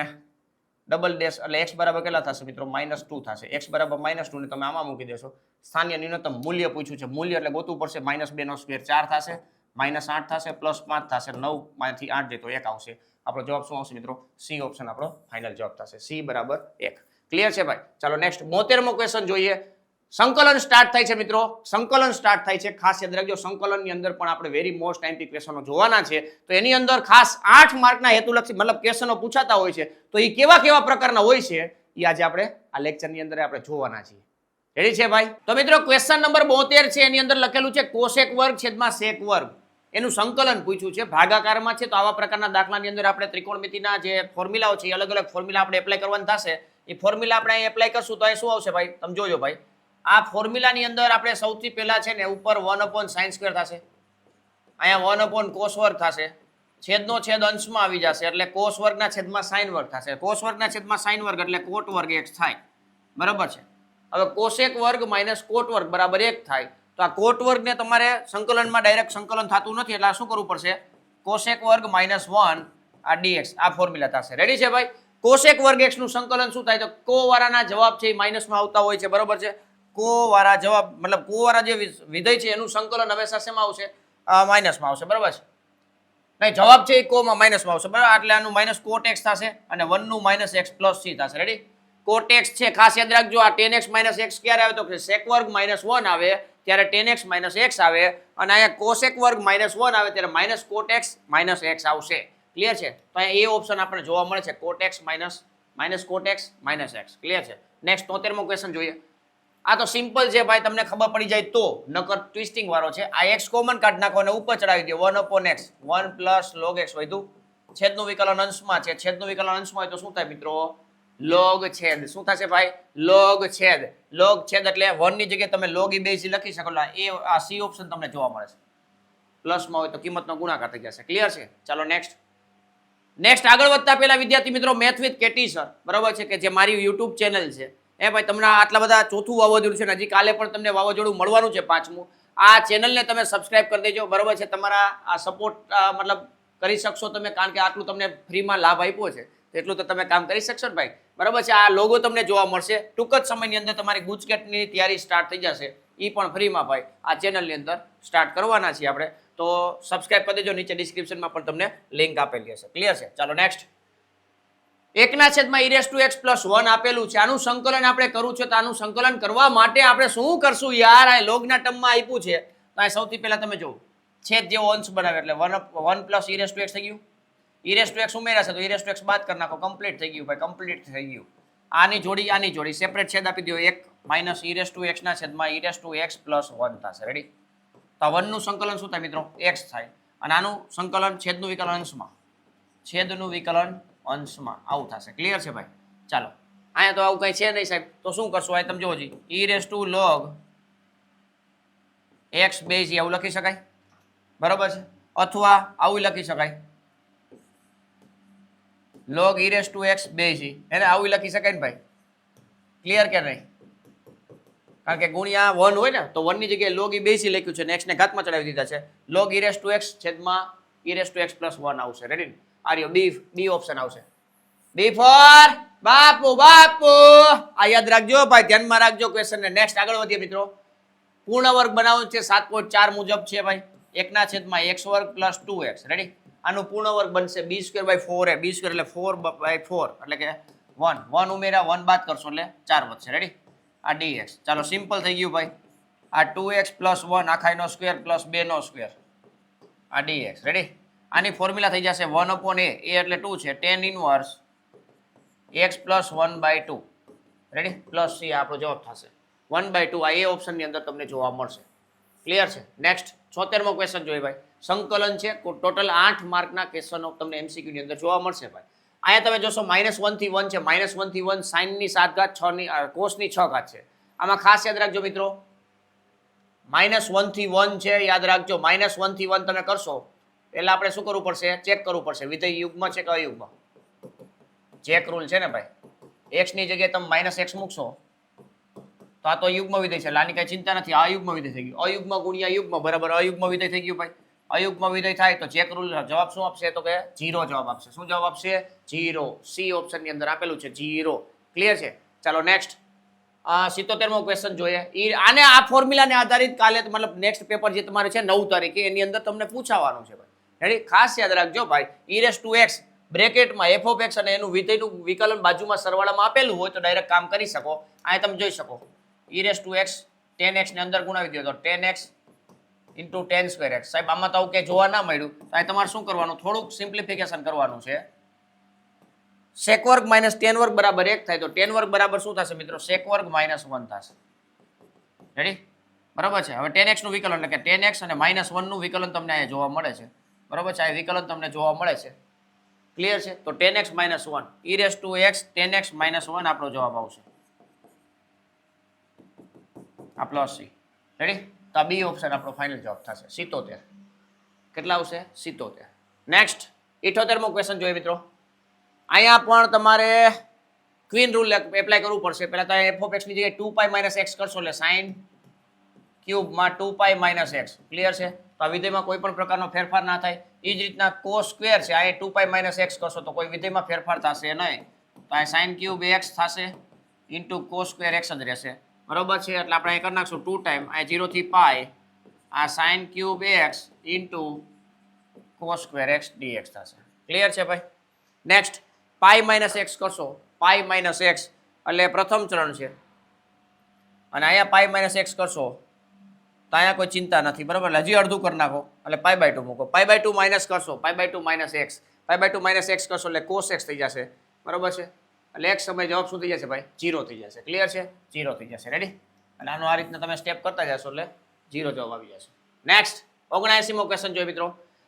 ડબલ ડેશ એટલે x બરાબર કેટલા થશે મિત્રો -2 થશે. x બરાબર -2 ને તમે આમાં મૂકી દેશો. સ્થાનીય ન્યૂનતમ મૂલ્ય પૂછ્યું છે, મૂલ્ય એટલે ગોતવું પડશે. -2 નો સ્ક્વેર 4 થશે, -8 થશે, +5 થશે, 9 માંથી 8 જાય તો 1 આવશે. આપણો જવાબ શું આવશે મિત્રો? સી ઓપ્શન આપણો ફાઇનલ જવાબ થશે, સી બરાબર 1. ક્લિયર છે ભાઈ? ચાલો નેક્સ્ટ 72મો ક્વેશ્ચન જોઈએ. સંકલન સ્ટાર્ટ થાય છે મિત્રો, સંકલન સ્ટાર્ટ થાય છે. ખાસ યાદ રાખજો સંકલનની અંદર પણ આપણે વેરી મોસ્ટ ટાઈમથી ક્વેશ્ચનો જોવાના છે. તો એની અંદર ખાસ 8 માર્કના હેતુલક્ષી મતલબ ક્વેશ્ચનો પૂછાતા હોય છે, તો એ કેવા કેવા પ્રકારના હોય છે એ આજે આપણે આ લેક્ચરની અંદર આપણે જોવાના છીએ. રેડી છે ભાઈ? તો મિત્રો ક્વેશ્ચન નંબર 72 છે, એની અંદર લખેલું છે કોસેક વર્ગ છેદમાં સેક વર્ગ. એનું સંકલન પૂછ્યું છે, ભાગાકારમાં છે. તો આવા પ્રકારના દાખલાની અંદર આપણે ત્રિકોણમિતિના જે ફોર્મ્યુલાઓ છે એ અલગ અલગ ફોર્મ્યુલા આપણે એપ્લાય કરવાનું થશે. એ ફોર્મ્યુલા આપણે અહીં એપ્લાય કરશું તો અહીં શું આવશે ભાઈ તમે જોજો ભાઈ. આ ફોર્મ્યુલાની અંદર આપણે સૌથી પહેલા છે ને ઉપર 1/sin² થશે, અહીંયા 1/cos વર્ગ થશે, છેદનો છેદ અંશમાં આવી જશે એટલે cos વર્ગના છેદમાં sin વર્ગ થશે, cos વર્ગના છેદમાં sin વર્ગ એટલે cot વર્ગ x થાય બરાબર છે. હવે cosec વર્ગ - cot વર્ગ બરાબર 1 થાય. તો આ cot વર્ગને તમારે સંકલનમાં ડાયરેક્ટ સંકલન થતું નથી એટલે શું કરવું પડશે? cosec વર્ગ -1 આ dx આ ફોર્મ્યુલા થશે. રેડી છે ભાઈ? cosec વર્ગ x નું સંકલન શું થાય? તો કો વાળાના જવાબ છે એ માઇનસમાં આવતા હોય છે બરાબર છે. કો વાળા જવાબ મતલબ કો વાળા જે વિધેય છે એનું સંકલન હંમેશા શેમાં આવશે? માઇનસમાં આવશે બરાબર છે. નહીં જવાબ છે એ કોમાં માઇનસમાં આવશે બરાબર, એટલે આનું -cot x થશે અને 1 નું -x + c થશે. રેડી? cot x છે ખાસ યાદ રાખજો. આ 10x - x ક્યારે આવે? તો sec વર્ગ -1 આવે ત્યારે 10x - x આવે અને અહીંયા cosec વર્ગ -1 આવે ત્યારે -cot x - x આવશે. ક્લિયર છે? તો અહીંયા એ ઓપ્શન આપણે જોવા મળે છે, cot x -cot x - x. Clear છે? નેક્સ્ટ 73મો ક્વેશ્ચન જોઈએ. આ તો સિમ્પલ છે ભાઈ, તમને ખબર પડી જાય તો, નકર ટ્વિસ્ટિંગ વાળો છે. આ x કોમન કાઢ નાખો અને ઉપર ચડાવી દો 1/x 1 + log x વધ્યું. છેદનું વિકલન અંશમાં છે, છેદનું વિકલન અંશમાં હોય તો શું થાય મિત્રો? log છેદ. શું થશે ભાઈ? log છેદ. log છેદ એટલે 1 ની જગ્યાએ તમે log e બેઝ લખી શકો. એ આ સી ઓપ્શન તમને જોવા મળે છે. પ્લસમાં હોય તો કિંમતનો ગુણાકાર થઈ જશે. ક્લિયર છે? ચાલો નેક્સ્ટ આગળ વધતા પહેલા વિદ્યાર્થી મિત્રો મેથ વિથ કેટી સર બરાબર છે કે જે મારી યુટ્યુબ ચેનલ છે એ ભાઈ તમને આટલા બધા ચોથું વાવાઝોડું છે ને હજી કાલે પણ તમને વાવાઝોડું મળવાનું છે 5મું. આ ચેનલને તમે સબસ્ક્રાઇબ કરી દેજો બરાબર છે. તમારા આ સપોર્ટ મતલબ કરી શકશો તમે, કારણ કે આટલું તમને ફ્રીમાં લાભ આપ્યો છે એટલું તો તમે કામ કરી શકશો ને ભાઈ બરાબર છે. આ લોગો તમને જોવા મળશે ટૂંક જ સમયની અંદર. તમારી ગુજકેટની તૈયારી સ્ટાર્ટ થઈ જશે, એ પણ ફ્રીમાં ભાઈ આ ચેનલની અંદર સ્ટાર્ટ કરવાના છીએ આપણે. તો સબસ્ક્રાઇબ કરી દેજો, નીચે ડિસ્ક્રિપ્શનમાં પણ તમને લિંક આપેલી હશે. ક્લિયર છે? ચાલો નેક્સ્ટ 1/e⁻x + 1 આપેલું છે. આનું સંકલન આપણે કરવું છે તો આનું સંકલન કરવા માટે આપણે શું કરશું યાર? આ લોગના ટર્મમાં આપ્યું છે તો આ સૌથી પહેલા તમે જુઓ છેદ જેવો અંશ બનાવે એટલે 1 + e⁻x થઈ ગયું. e⁻x ઉમેરાશે તો e⁻x બાદ કરી નાખો, કમ્પ્લીટ થઈ ગયું ભાઈ, કમ્પ્લીટ થઈ ગયું. આની જોડી સેપરેટ છેદ આપી દો. 1 - e⁻x ના છેદમાં e⁻x + 1 થશે. રેડી? તો 1 નું સંકલન શું થાય મિત્રો? x થાય અને આનું સંકલન છેદનું વિકલન અંશમાં, છેદનું વિકલન અંશમાં આવું થશે. ક્લિયર છે ભાઈ? ચાલો અહીંયા તો આવું કઈ છે નહીં સાહેબ, તો શું કરશો? આ તમે જોવો જી e⁻log x બેઝ આવું લખી શકાય બરાબર છે, અથવા આવું લખી શકાય log e⁻x બેઝ એને આવું લખી શકાય ને ભાઈ. ક્લિયર કે નહીં? કારણ કે ગુણ્યા 1 હોય ને તો 1 ની જગ્યાએ log e બેઝ લખ્યું છે ને x ને ઘાતમાં ચડાવી દીધા છે. log e⁻x છેદમાં e⁻x + 1 આવશે. રેડી? આર્યો બી ઓપ્શન આવશે. બી ફોર બાપુ. આ યાદ રાખજો ભાઈ, ધ્યાનમાં રાખજો ક્વેશ્ચન ને. નેક્સ્ટ આગળ વધીએ મિત્રો. પૂર્ણ વર્ગ બનાવવાનો છે 7.4 મુજબ છે ભાઈ. 1/x² + 2x. રેડી? આનું પૂર્ણ વર્ગ બનશે b²/4a. b² એટલે 4/4 એટલે કે 1 ઉમેરા 1 બાદ કરશો એટલે 4 વધશે. રેડી? આ dx. ચાલો સિમ્પલ થઈ ગયું ભાઈ. આ 2x + 1 આખાનો સ્ક્વેર પ્લસ 2 નો સ્ક્વેર આ dx રેડી આની ફોર્મ્યુલા થઈ જશે 1/a એટલે 2 છે tan inverse x + 1/2 ready plus c આપણો જવાબ થશે 1/2 આ એ ઓપ્શન ની અંદર તમને જોવા મળશે ક્લિયર છે નેક્સ્ટ 76મો ક્વેશ્ચન જોઈએ ભાઈ સંકલન છે ટોટલ 8 માર્કના ક્વેશ્ચનો તમને MCQ ની અંદર જોવા મળશે ભાઈ અહીંયા તમે જોશો -1 થી 1 છે -1 થી 1 sin ની 7 ઘાત 6 ની cos ની 6 ઘાત છે આમાં ખાસ યાદ રાખજો મિત્રો -1 થી 1 છે યાદ રાખજો -1 થી 1 તમે કરશો એટલે આપણે શું કરવું પડશે ચેક કરવું પડશે વિધેય યુગ્મ છે કે અયુગ્મ ચેક રૂલ છે ને ભાઈ x ની જગ્યાએ તમે -x મૂકશો તો આ તો યુગ્મ વિધેય છે આની કઈ ચિંતા નથી આ યુગ્મ વિધેય થઈ ગયું અયુગ્મ ગુણ્યા યુગ્મ બરાબર અયુગ્મ વિધેય થઈ ગયું ભાઈ અયુગ્મ વિધેય થાય તો ચેક રૂલ જવાબ શું આપશે તો કે 0 જવાબ આપશે શું જવાબ આપશે 0 સી ઓપ્શન ની અંદર આપેલું છે 0 ક્લિયર છે ચાલો નેક્સ્ટ 77મો ક્વેશ્ચન જોઈએ આને આ ફોર્મ્યુલાને આધારિત કાલે મતલબ નેક્સ્ટ પેપર જે તમારે છે 9 તારીખે એની અંદર તમને પૂછાવાનું છે ભાઈ રેડી ખાસ યાદ રાખજો ભાઈ e⁻x બ્રેકેટમાં f(x) અને એનું વિધેયનું વિકલન બાજુમાં સરવાળામાં આપેલું હોય તો ડાયરેક્ટ કામ કરી શકો આ તમે જોઈ શકો e⁻x tan x ને અંદર ગુણાવી દો તો tan x * tan² x સાહેબ આમાં તો આવું કે જોવા ના મળ્યું તો આ તમારે શું કરવાનું થોડુંક સિમ્પ્લિફિકેશન કરવાનું છે sec² - tan² બરાબર 1 થાય તો tan² બરાબર શું થશે મિત્રો sec² - 1 થશે રેડી બરાબર છે હવે tan x નું વિકલન એટલે કે tan x અને -1 નું વિકલન તમને અહીંયા જોવા મળે છે બરાબર છે આ વિકલન તમને જોવા મળે છે ક્લિયર છે તો tan x - 1 e⁻x tan x - 1 આપણો જવાબ આવશે આ પ્લસ c રેડી તો આ બી ઓપ્શન આપણો ફાઇનલ જવાબ થશે 77 કેટલા આવશે 77 નેક્સ્ટ 78મો ક્વેશ્ચન જોઈએ મિત્રો અહીંયા પણ તમારે ક્વીન રૂલ એપ્લાય કરવું પડશે પહેલા તો f(x) ની જગ્યાએ 2π - x કરશો એટલે sin ક્યુબ માં 2π - x ક્લિયર છે તો આ વિધેયમાં કોઈ પણ પ્રકારનો ફેરફાર ના થાય એ જ રીતના cos² છે આ 2π - x કરશો તો કોઈ વિધેયમાં ફેરફાર થશે નહીં તો આ sin ક્યુબ x થશે * cos² x જ રહેશે બરોબર છે એટલે આપણે અહીં કરી નાખશું 2 ટાઈમ આ 0 થી π આ sin cube x * cos² x dx થશે ક્લિયર છે ભાઈ નેક્સ્ટ π - x કરશો π - x એટલે પ્રથમ ચરણ છે અને અહીંયા π - x કરશો તો અહીંયા કોઈ ચિંતા નથી બરાબર એટલે હજી અડધું કરી નાખો એટલે π/2 મૂકો π/2 માઇનસ કરશો π/2 - x π/2 - x કરશો એટલે cos x થઈ જશે બરાબર છે એટલે એક સમય જવાબ શું થઈ જશે ભાઈ 0 થઈ જશે ક્લિયર છે 0 થઈ જશે રેડી અને આનો આ રીતના તમે સ્ટેપ કરતા જશો એટલે 0 જવાબ આવી જશે નેક્સ્ટ 79મો ક્વેશ્ચન જોઈએ મિત્રો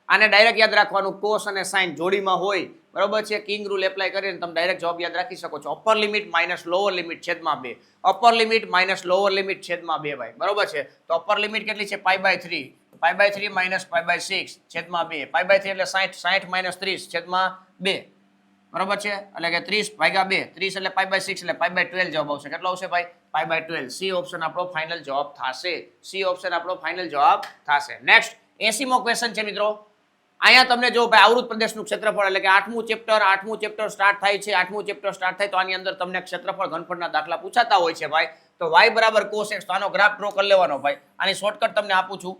આને ડાયરેક્ટ યાદ રાખવાનું cos અને sin જોડીમાં હોય બરાબર છે કિંગ રૂલ એપ્લાય કરીને તમે ડાયરેક્ટ જવાબ યાદ રાખી શકો છો upper limit minus lower limit છેદમાં 2 upper limit minus lower limit છેદમાં 2 ભાઈ બરાબર છે તો અપર લિમિટ કેટલી છે π/3 π/3 માઇનસ π/6 છેદમાં 2 π/3 એટલે 60 60 - 30 છેદમાં 2 બરાબર છે એટલે કે 30/2 30 એટલે π/6 એટલે π/12 જવાબ આવશે કેટલો આવશે ભાઈ π/12 સી ઓપ્શન આપણો ફાઇનલ જવાબ થશે સી ઓપ્શન આપણો ફાઇનલ જવાબ થશે નેક્સ્ટ 80મો ક્વેશ્ચન છે મિત્રો અહીંયા તમને જો ભાઈ આવૃત પ્રદેશનું ક્ષેત્રફળ એટલે કે 8મું ચેપ્ટર સ્ટાર્ટ થાય છે 8મું ચેપ્ટર સ્ટાર્ટ થાય તો આની અંદર તમને ક્ષેત્રફળ ઘનફળના દાખલા પૂછાતા હોય છે ભાઈ તો y = cos x તો આનો ગ્રાફ ડ્રો કરી લેવાનો ભાઈ આની શોર્ટકટ તમને આપું છું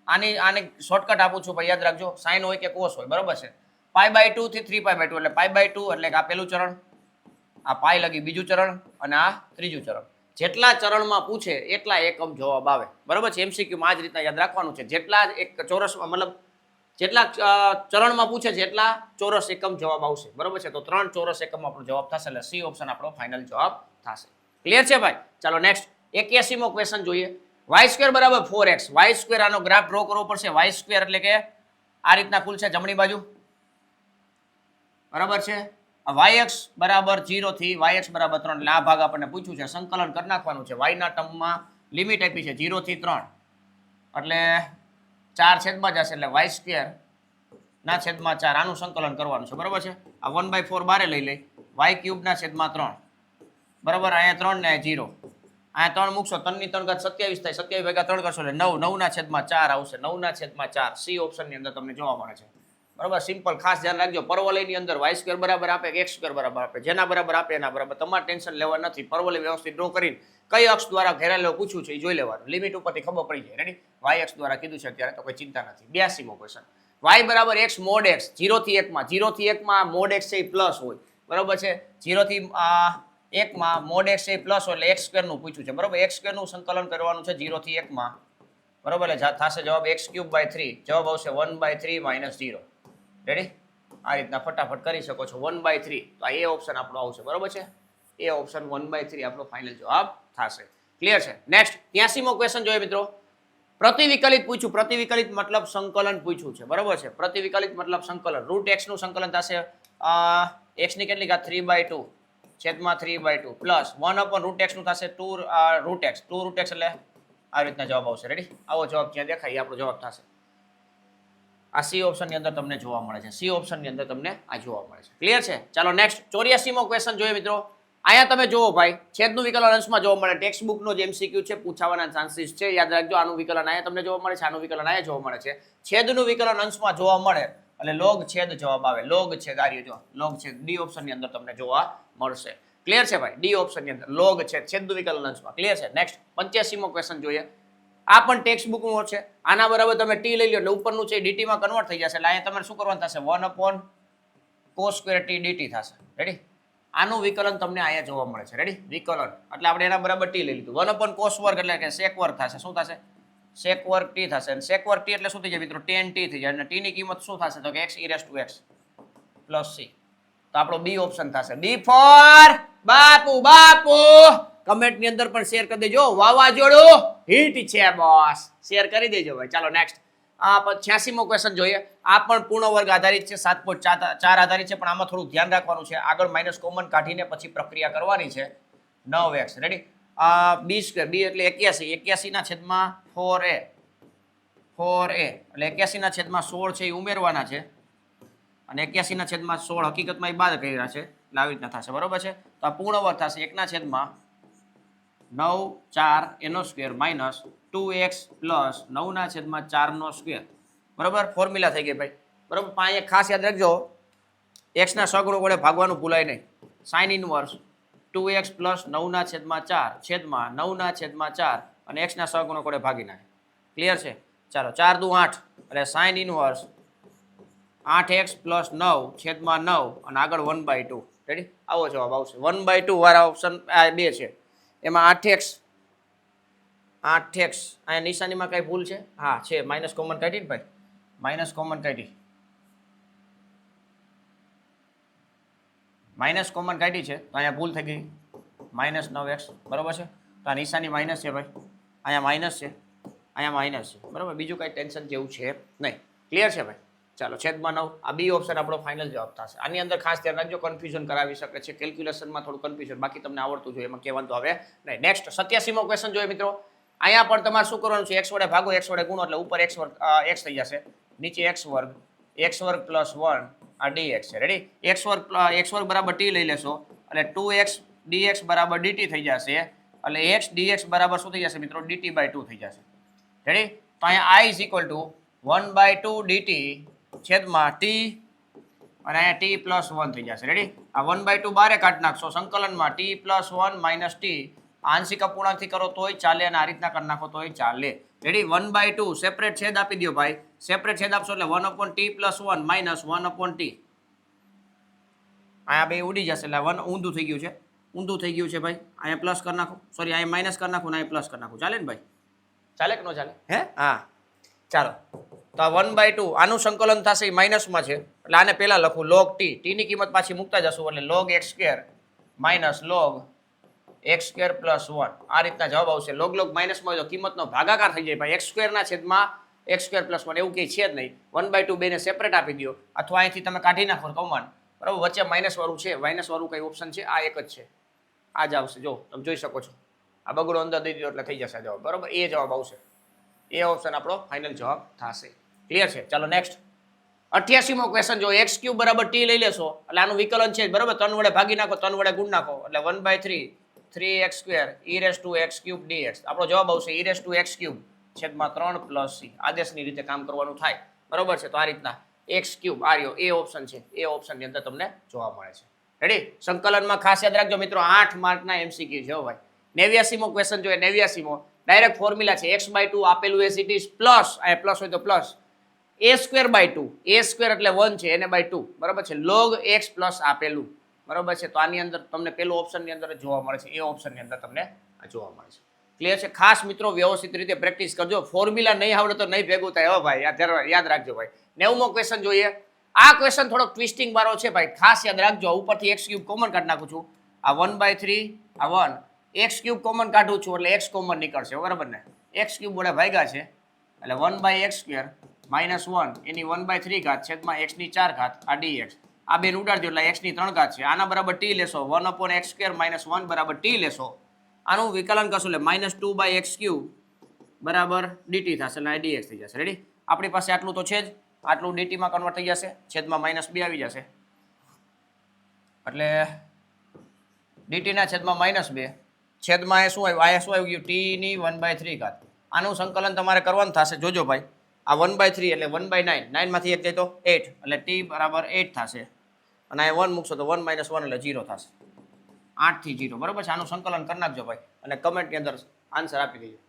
આની શોર્ટકટ આપું છું ભાઈ યાદ રાખજો sin હોય કે cos હોય બરાબર છે π/2 થી 3π/2 એટલે π/2 એટલે કે આ પહેલું ચરણ આ પાઈ લગી બીજું ચરણ અને આ ત્રીજું ચરણ જેટલા ચરણમાં પૂછે એટલા એકમ જવાબ આવે બરાબર છે MCQ માં આ જ રીતના યાદ રાખવાનું છે જેટલા એક ચોરસ મતલબ જેટલા ચરણમાં પૂછે છે એટલા ચોરસ એકમ જવાબ આવશે બરાબર છે તો 3 ચોરસ એકમ આપણો જવાબ થશે એટલે સી ઓપ્શન આપણો ફાઇનલ જવાબ થશે ક્લિયર છે ભાઈ ચાલો નેક્સ્ટ 81મો ક્વેશ્ચન જોઈએ y² = 4x y² આનો ગ્રાફ ડ્રો કરવો પડશે y² એટલે કે આ રીતના ખુલશે જમણી બાજુ બરાબર છે yx = 0 થી yx = 3 એટલે આ ભાગ આપણને પૂછ્યું છે સંકલન કરી નાખવાનું છે y ના ટર્મમાં લિમિટ આપી છે 0 થી 3 એટલે 4 છેદમાં જશે એટલે y² ના છેદમાં 4 આનું સંકલન કરવાનું છે બરાબર છે આ 1/4 બારે લઈ લે y³ ના છેદમાં 3 બરાબર અહીંયા 3 ને 0 અહીંયા 3 મૂકશો 3 ની 3 ઘાત 27 થાય 27 ભેગા 3 કરશો એટલે 9 9 ના છેદમાં 4 આવશે 9 ના છેદમાં 4 સી ઓપ્શન ની અંદર તમને જોવા મળે છે બરાબર સિમ્પલ ખાસ ધ્યાન રાખજો પરવલયની અંદર y² બરાબર આપે કે x² બરાબર આપે જેના બરાબર આપે એના બરાબર તમારે ટેન્શન લેવા નથી પરવલય વ્યવસ્થિત ડ્રો કરીને કઈ અક્ષ દ્વારા ઘેરાયેલો પૂછ્યું છે એ જોઈ લેવાનું લિમિટ ઉપરથી ખબર પડી જાય રેડી y અક્ષ દ્વારા કીધું છે અત્યારે તો કોઈ ચિંતા નથી 82મો question y = x mod x 0 થી 1 માં 0 થી 1 માં mod x છે એ પ્લસ હોય બરાબર છે 0 થી એકમાં મોડ એક્સ એ પ્લસ એટલે એક્સ સ્ક્વેરનું પૂછ્યું છે બરોબર. એક્સ સ્ક્વેરનું સંકલન કરવાનું છે 0 થી 1 માં બરોબર. એટલે થશે જવાબ x ક્યુબ બાય 3. જવાબ આવશે 1/3 માઇનસ 0. રેડી? આ રીતના ફટાફટ કરી શકો છો 1/3. તો આ એ ઓપ્શન આપણો આવશે બરોબર છે. એ ઓપ્શન 1/3 આપણો ફાઇનલ જવાબ થશે. ક્લિયર છે? નેક્સ્ટ 83મો ક્વેશ્ચન જોઈએ મિત્રો. પ્રતિવિકલિત પૂછ્યું. પ્રતિવિકલિત મતલબ સંકલન પૂછ્યું છે બરોબર છે. પ્રતિવિકલિત મતલબ સંકલન. રૂટ એક્સ નું સંકલન થશે એક્સ ની કેટલી ઘાત 3/2 છેદમાં 3/2 પ્લસ 1/√x નું થશે 2√x 2√x એટલે આ રીતના જવાબ આવશે. રેડી? આવો જવાબ જ્યાં દેખાય આપણો જવાબ થશે. આ સી ઓપ્શન ની અંદર તમને જોવા મળે છે. સી ઓપ્શન ની અંદર તમને આ જોવા મળે છે. ક્લિયર છે? ચાલો નેક્સ્ટ 84મો ક્વેશ્ચન જોઈએ મિત્રો. અહીંયા તમે જુઓ ભાઈ છેદનું વિકલન અંશમાં જોવા મળે. ટેક્સ્ટ બુક નો જે એમસીક્યુ છે પૂછાવાના ચાન્સીસ છે. યાદ રાખજો આનું વિકલન અહીંયા તમને જોવા મળે છે, આનું વિકલન અહીંયા જોવા મળે છે. છેદનું વિકલન અંશમાં જોવા મળે એટલે લોગ છેદ જવાબ આવે. લોગ છેદ આ રહ્યો જો લોગ છેદ ડી ઓપ્શન ની અંદર તમને જોવા મળશે. ક્લિયર છે ભાઈ? ડી ઓપ્શન ની અંદર લોગ છેદ છેદનું વિકલન અંશમાં. ક્લિયર છે? નેક્સ્ટ 85મો ક્વેશ્ચન જોઈએ. આ પણ ટેક્સ્ટ બુક નો છે. આના બરાબર તમે ટી લઈ લો એટલે ઉપરનું છે ડીટી માં કન્વર્ટ થઈ જશે. એટલે અહીંયા તમારે શું કરવાનું થશે 1/cos² t dt થશે. રેડી? આનું વિકલન તમને અહીંયા જોવા મળે છે. રેડી? વિકલન એટલે આપણે એના બરાબર ટી લઈ લીધું. 1/cos² એટલે કે sec² થશે. શું થશે? sec² t થશે. અને sec² t એટલે શું થઈ જાય મિત્રો? tan t થઈ જાય. અને t ની કિંમત શું થશે? તો કે x e⁻⁴ પ્લસ c. તો આપણો બી ઓપ્શન થશે. બી ફોર બાપુ. બાપુ કમેન્ટ ની અંદર પણ શેર કરી દેજો. વાવાઝોડું હિટ છે બોસ. શેર કરી દેજો ભાઈ. ચાલો નેક્સ્ટ 86મો ક્વેશ્ચન જોઈએ. આ પણ પૂર્ણ વર્ગ આધારિત છે. 7.4 આધારિત છે પણ આમાં થોડું ધ્યાન રાખવાનું છે. આગળ માઇનસ કોમન કાઢીને પછી પ્રક્રિયા કરવાની છે. 9x. રેડી? b² b એટલે 81. 81 ના છેદમાં 4a 4a એટલે 81 ના છેદમાં 16 છે એ ઉમેરવાના છે. અને 81 ના છેદમાં 16 હકીકતમાં એ બાદ કર્યા છે. એટલે આવી રીતના થશે બરોબર છે. તો આ પૂર્ણ વર્ગ થશે 1 ના છેદમાં 9 4 એનો સ્ક્વેર માઇનસ 2x પ્લસ 9 ના છેદમાં 4 નો સ્ક્વેર. બરોબર? ફોર્મ્યુલા થઈ ગઈ ભાઈ. બરોબર? પણ અહીંયા ખાસ યાદ રાખજો x ના સગુણો વડે ભાગવાનું ભૂલાય નહીં. sin ઇનવર્સ 2x પ્લસ 9 ના છેદમાં 4 છેદમાં 9 ના છેદમાં 4 અને x ના સગુણો વડે ભાગી નાખે. ક્લિયર છે? ચાલો 4 દુ 8 એટલે sin ઇનવર્સ 8x પ્લસ 9 છેદમાં 9 અને આગળ 1/2. રેડી? આવો જવાબ આવશે. 1/2 વાળા ઓપ્શન આ બે છે. એમાં 8x અહીંયા નિશાનીમાં કઈ ભૂલ છે? હા છે. માઇનસ કોમન કાઢી ને ભાઈ. માઇનસ કોમન કાઢી. માઇનસ કોમન કાઢી છે તો અહીંયા ભૂલ થઈ ગઈ. -9x બરોબર છે. તો આ નિશાની માઇનસ છે ભાઈ. અહીંયા માઇનસ છે, અહીંયા માઇનસ છે. બરોબર? બીજું કઈ ટેન્શન જેવું છે નહીં. ક્લિયર છે ભાઈ? ચાલો છેદમાં 9 આ બી ઓપ્શન આપણો ફાઇનલ જવાબ થશે. આની અંદર ખાસ ધ્યાન રાખજો કન્ફ્યુઝન કરાવી શકે છે. કેલ્ક્યુલેશનમાં થોડું કન્ફ્યુઝન, બાકી તમને આવડતું જોઈએ એમાં કહેવાનું તો હવે નહીં. નેક્સ્ટ 87મો ક્વેશ્ચન જોઈએ મિત્રો. અહીંયા પણ તમારે શું કરવાનું છે? x વડે ભાગો, x વડે ગુણો એટલે ઉપર x થઈ જશે, નીચે x² પ્લસ 1 આ dx છે. રેડી? x² બરાબર t લઈ લેશો એટલે 2x dx બરાબર dt થઈ જશે. એટલે x dx બરાબર શું થઈ જશે મિત્રો? dt/2 થઈ જશે. રેડી? તો અહીંયા i = 1/2 dt છેદમાં t અને અહીંયા t પ્લસ 1 થઈ જશે. રેડી? આ 1/2 બારે કાઢી નાખશો સંકલનમાં t પ્લસ 1 માઇનસ t. આંશિક અપૂર્ણાંકથી કરો તોય ચાલે અને આ રીતના કરી નાખો તોય ચાલે. રેડી? 1/2 સેપરેટ છેદ આપી દો ભાઈ. સેપરેટ છેદ આપશો એટલે 1/t પ્લસ 1 માઇનસ 1/t. અહીંયા બે ઉડી જશે એટલે 1 ઊંધું થઈ ગયું છે. ઊંધું થઈ ગયું છે ભાઈ. અહીંયા પ્લસ કરી નાખો, સોરી અહીંયા માઇનસ કરી નાખો ને અહીંયા પ્લસ કરી નાખો. ચાલે ને ભાઈ? ચાલે કે ન ચાલે? હે? હા ચાલો. તો આ 1/2 આનું સંકલન થશે એ માઇનસમાં છે એટલે આને પહેલા લખું log t. t ની કિંમત પાછી મૂકતા જશું એટલે log x² minus log x² plus 1 આ રીતના જવાબ આવશે. log માઇનસમાં જો કિંમતનો ભાગાકાર થઈ જાય ભાઈ. x² ના છેદમાં x² પ્લસ 1 એવું કંઈ છે જ નહીં. 1/2 બેને સેપરેટ આપી દો અથવા અહીંથી તમે કાઢી નાખો કોમન. બરાબર? વચ્ચે માઇનસ વાળું છે. માઇનસ વાળું કઈ ઓપ્શન છે? આ એક જ છે. આ જ આવશે. જો તમે જોઈ શકો છો આ બગડો અંદર દઈ દો એટલે થઈ જશે જવાબ. બરાબર? એ જવાબ આવશે. એ ઓપ્શન આપણો ફાઇનલ જવાબ થશે. ક્લિયર છે? ચાલો નેક્સ્ટ 88મો ક્વેશ્ચન જો x³ બરાબર t લઈ લેશો એટલે આનું વિકલન છે બરાબર. 3 વડે ભાગી નાખો, 3 વડે ગુણ નાખો એટલે 1/3 3x² e⁻⁴ dx. આપણો જવાબ આવશે e⁻⁴ છેદમાં 3 પ્લસ c. આદેશની રીતે કામ કરવાનું થાય. બરોબર છે? તો આ રીતના x³ આ રહ્યો એ ઓપ્શન છે. એ ઓપ્શનની અંદર તમને જોવા મળે છે. રેડી? સંકલનમાં ખાસ યાદ રાખજો મિત્રો 8 માર્કના MCQ છે ભાઈ. 89મો ક્વેશ્ચન જોઈએ. 89મો ડાયરેક્ટ ફોર્મ્યુલા છે x/2 આપેલું એસ ઇટ ઇઝ પ્લસ આ પ્લસ હોય તો પ્લસ a² / 2 a² એટલે 1 છે એને / 2 બરાબર છે. log x પ્લસ આપેલું બરોબર છે. તો આની અંદર તમને પેલું ઓપ્શનની અંદર જ જોવા મળે છે, એ ઓપ્શનની અંદર તમને આ જોવા મળે છે. ક્લિયર છે? ખાસ મિત્રો વ્યવસ્થિત રીતે પ્રેક્ટિસ કરજો. ફોર્મ્યુલા નહીં આવડે તો નહીં ભેગું થાય. હો ભાઈ યાદ રાખજો ભાઈ. 90મો ક્વેશ્ચન જોઈએ. આ ક્વેશ્ચન થોડો ટ્વિસ્ટિંગ વાળો છે ભાઈ, ખાસ યાદ રાખજો. ઉપરથી x ક્યુબ કોમન કાઢી નાખું છું. આ 1/3 આ 1 x ક્યુબ કોમન કાઢું છું એટલે x કોમન નીકળશે, બરાબર ને? x ક્યુબ વડે ભાગ્યા છે એટલે 1/x² -1 એની 1/3 ઘાત છેદમાં x ની 4 ઘાત આ dx. આ બેન ઉડાડી દો એટલે x ની 3 ઘાત છે. આના બરાબર t લેશો 1/x² - 1 બરાબર t લેશો. આનું વિકલન કરશો એટલે -2/x³ બરાબર dt થશે અને dx થઈ જશે. રેડી? આપણી પાસે આટલું તો છે જ, આટલું dt માં કન્વર્ટ થઈ જશે, છેદમાં -2 આવી જશે એટલે dt ના છેદમાં -2 છેદમાં શું આવ્યું? આ શું આવી ગયું? t ની 1/3 ઘાત. આનું સંકલન તમારે કરવાનું થશે. જોજો ભાઈ, આ 1/3 એટલે 1/9, 9 માંથી 1 જાય તો 8 એટલે t બરાબર 8 થશે અને આ 1 મૂકશો તો 1 - 1 એટલે 0 થશે. 8 થી 0, બરાબર છે? આનું સંકલન કરી નાખજો ભાઈ અને કમેન્ટની અંદર આન્સર આપી દેજો,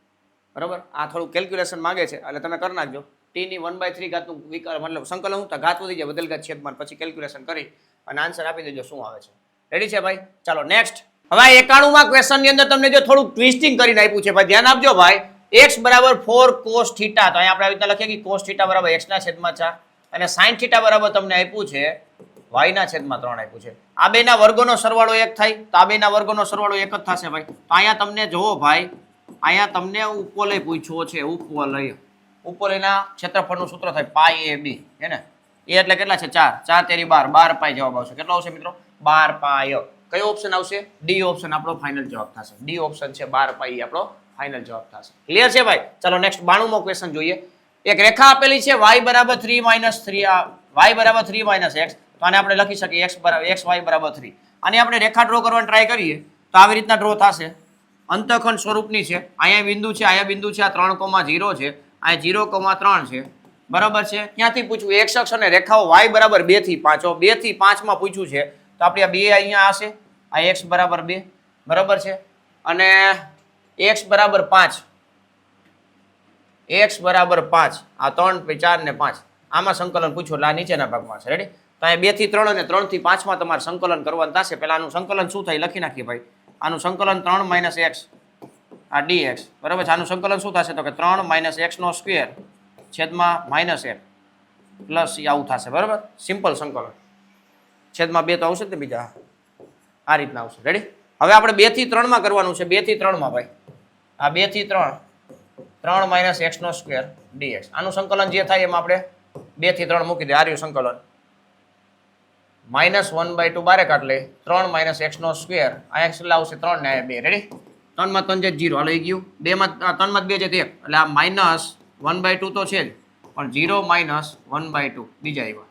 બરાબર? આ થોડું કેલ્ક્યુલેશન માંગે છે એટલે તમે કરી નાખજો. t ની 1/3 ઘાતનું મતલબ સંકલન હું ઘાત વધી જાય, બદલ ઘાત છેદમાં, પછી કેલ્ક્યુલેશન કરી અને આન્સર આપી દેજો શું આવે છે. રેડી છે ભાઈ? ચાલો નેક્સ્ટ. હવે 91માં ક્વેશ્ચનની અંદર તમને જો થોડું ટ્વિસ્ટિંગ કરીને આપ્યું છે ભાઈ, ધ્યાન આપજો ભાઈ. x બરાબર 4 cos θ, તો અહીંયા આપણે આવી રીતના લખીએ કે cos θ બરાબર x ના છેદમાં 4 અને sin θ બરાબર તમને આપ્યું છે y ના છેદમાં 3 આપ્યું છે. આ બેના વર્ગોનો સરવાળો 1 થાય તો આ બેના વર્ગોનો સરવાળો 1 જ થશે ભાઈ. તો અહીંયા તમને જોવો ભાઈ, અહીંયા તમને ઉપવલય પૂછ્યો છે. ઉપવલયના ક્ષેત્રફળનું સૂત્ર થાય π/ab, હે ને? એ એટલે કેટલા છે? 4 4 તેરી 12, 12 પાઈ જવાબ આવશે. કેટલો આવશે મિત્રો? 12 પાઈ. કયો ઓપ્શન આવશે? ડી ઓપ્શન આપણો ફાઇનલ જવાબ થશે. ડી ઓપ્શન છે 12 પાઈ આપણો ફાઇનલ જવાબ થશે. ક્લિયર છે ભાઈ? ચાલો નેક્સ્ટ 92મો ક્વેશ્ચન જોઈએ. એક રેખા આપેલી છે y બરાબર 3 - 3 y બરાબર 3 - x, તો આને આપણે લખી શકીએ x y બરાબર 3. આને આપણે રેખા ડ્રો કરવાની ટ્રાય કરીએ તો આવી રીતના ડ્રો થશે. અંતઃખંડ સ્વરૂપની છે. અહીંયા બિંદુ છે, અહીંયા બિંદુ છે, આ 3,0 છે, અહીંયા 0,3 છે, બરાબર છે? ક્યાંથી પૂછવું? x અક્ષ અને રેખાઓ y બરાબર 2 થી 5, 2 થી 5 માં પૂછ્યું છે તો આપણે આ 2 અહીંયા હશે, આ x બરાબર 2, બરાબર છે? અને x બરાબર 5, x બરાબર 5, આ 3 4 ને 5 આમાં સંકલન પૂછો એટલે આ નીચેના ભાગમાં છે. રેડી? તો અહીંયા 2 થી 3 અને 3 થી 5 માં તમારે સંકલન કરવાનું થશે. પહેલા આનું સંકલન શું થાય લખી નાખીએ ભાઈ. આનું સંકલન 3 - x આ dx, બરાબર છે? આનું સંકલન શું થશે તો કે 3 - x² છેદમાં -1 પ્લસ આવું થશે, બરાબર? સિમ્પલ સંકલન. છેદમાં 2 તો આવશે ને બીજા, આ રીતના આવશે. રેડી? હવે આપણે 2 થી 3 માં કરવાનું છે. 2 થી 3 માં ભાઈ, આ 2 થી 3 3 - x² dx. આનું સંકલન જે થાય એમાં આપણે 2 થી 3 મૂકી દે. આ રહ્યું સંકલન. -1/2 બારે કાઢ લે, 3 - x², આ x એટલે આવશે 3 ને 2. રેડી? 3 માં 3 જે 0 હાલ ગયું, 2 માં 3 માં 2 છે 1 એટલે આ -1/2 તો છે જ, પણ 0 - 1/2 બીજા આવ્યા.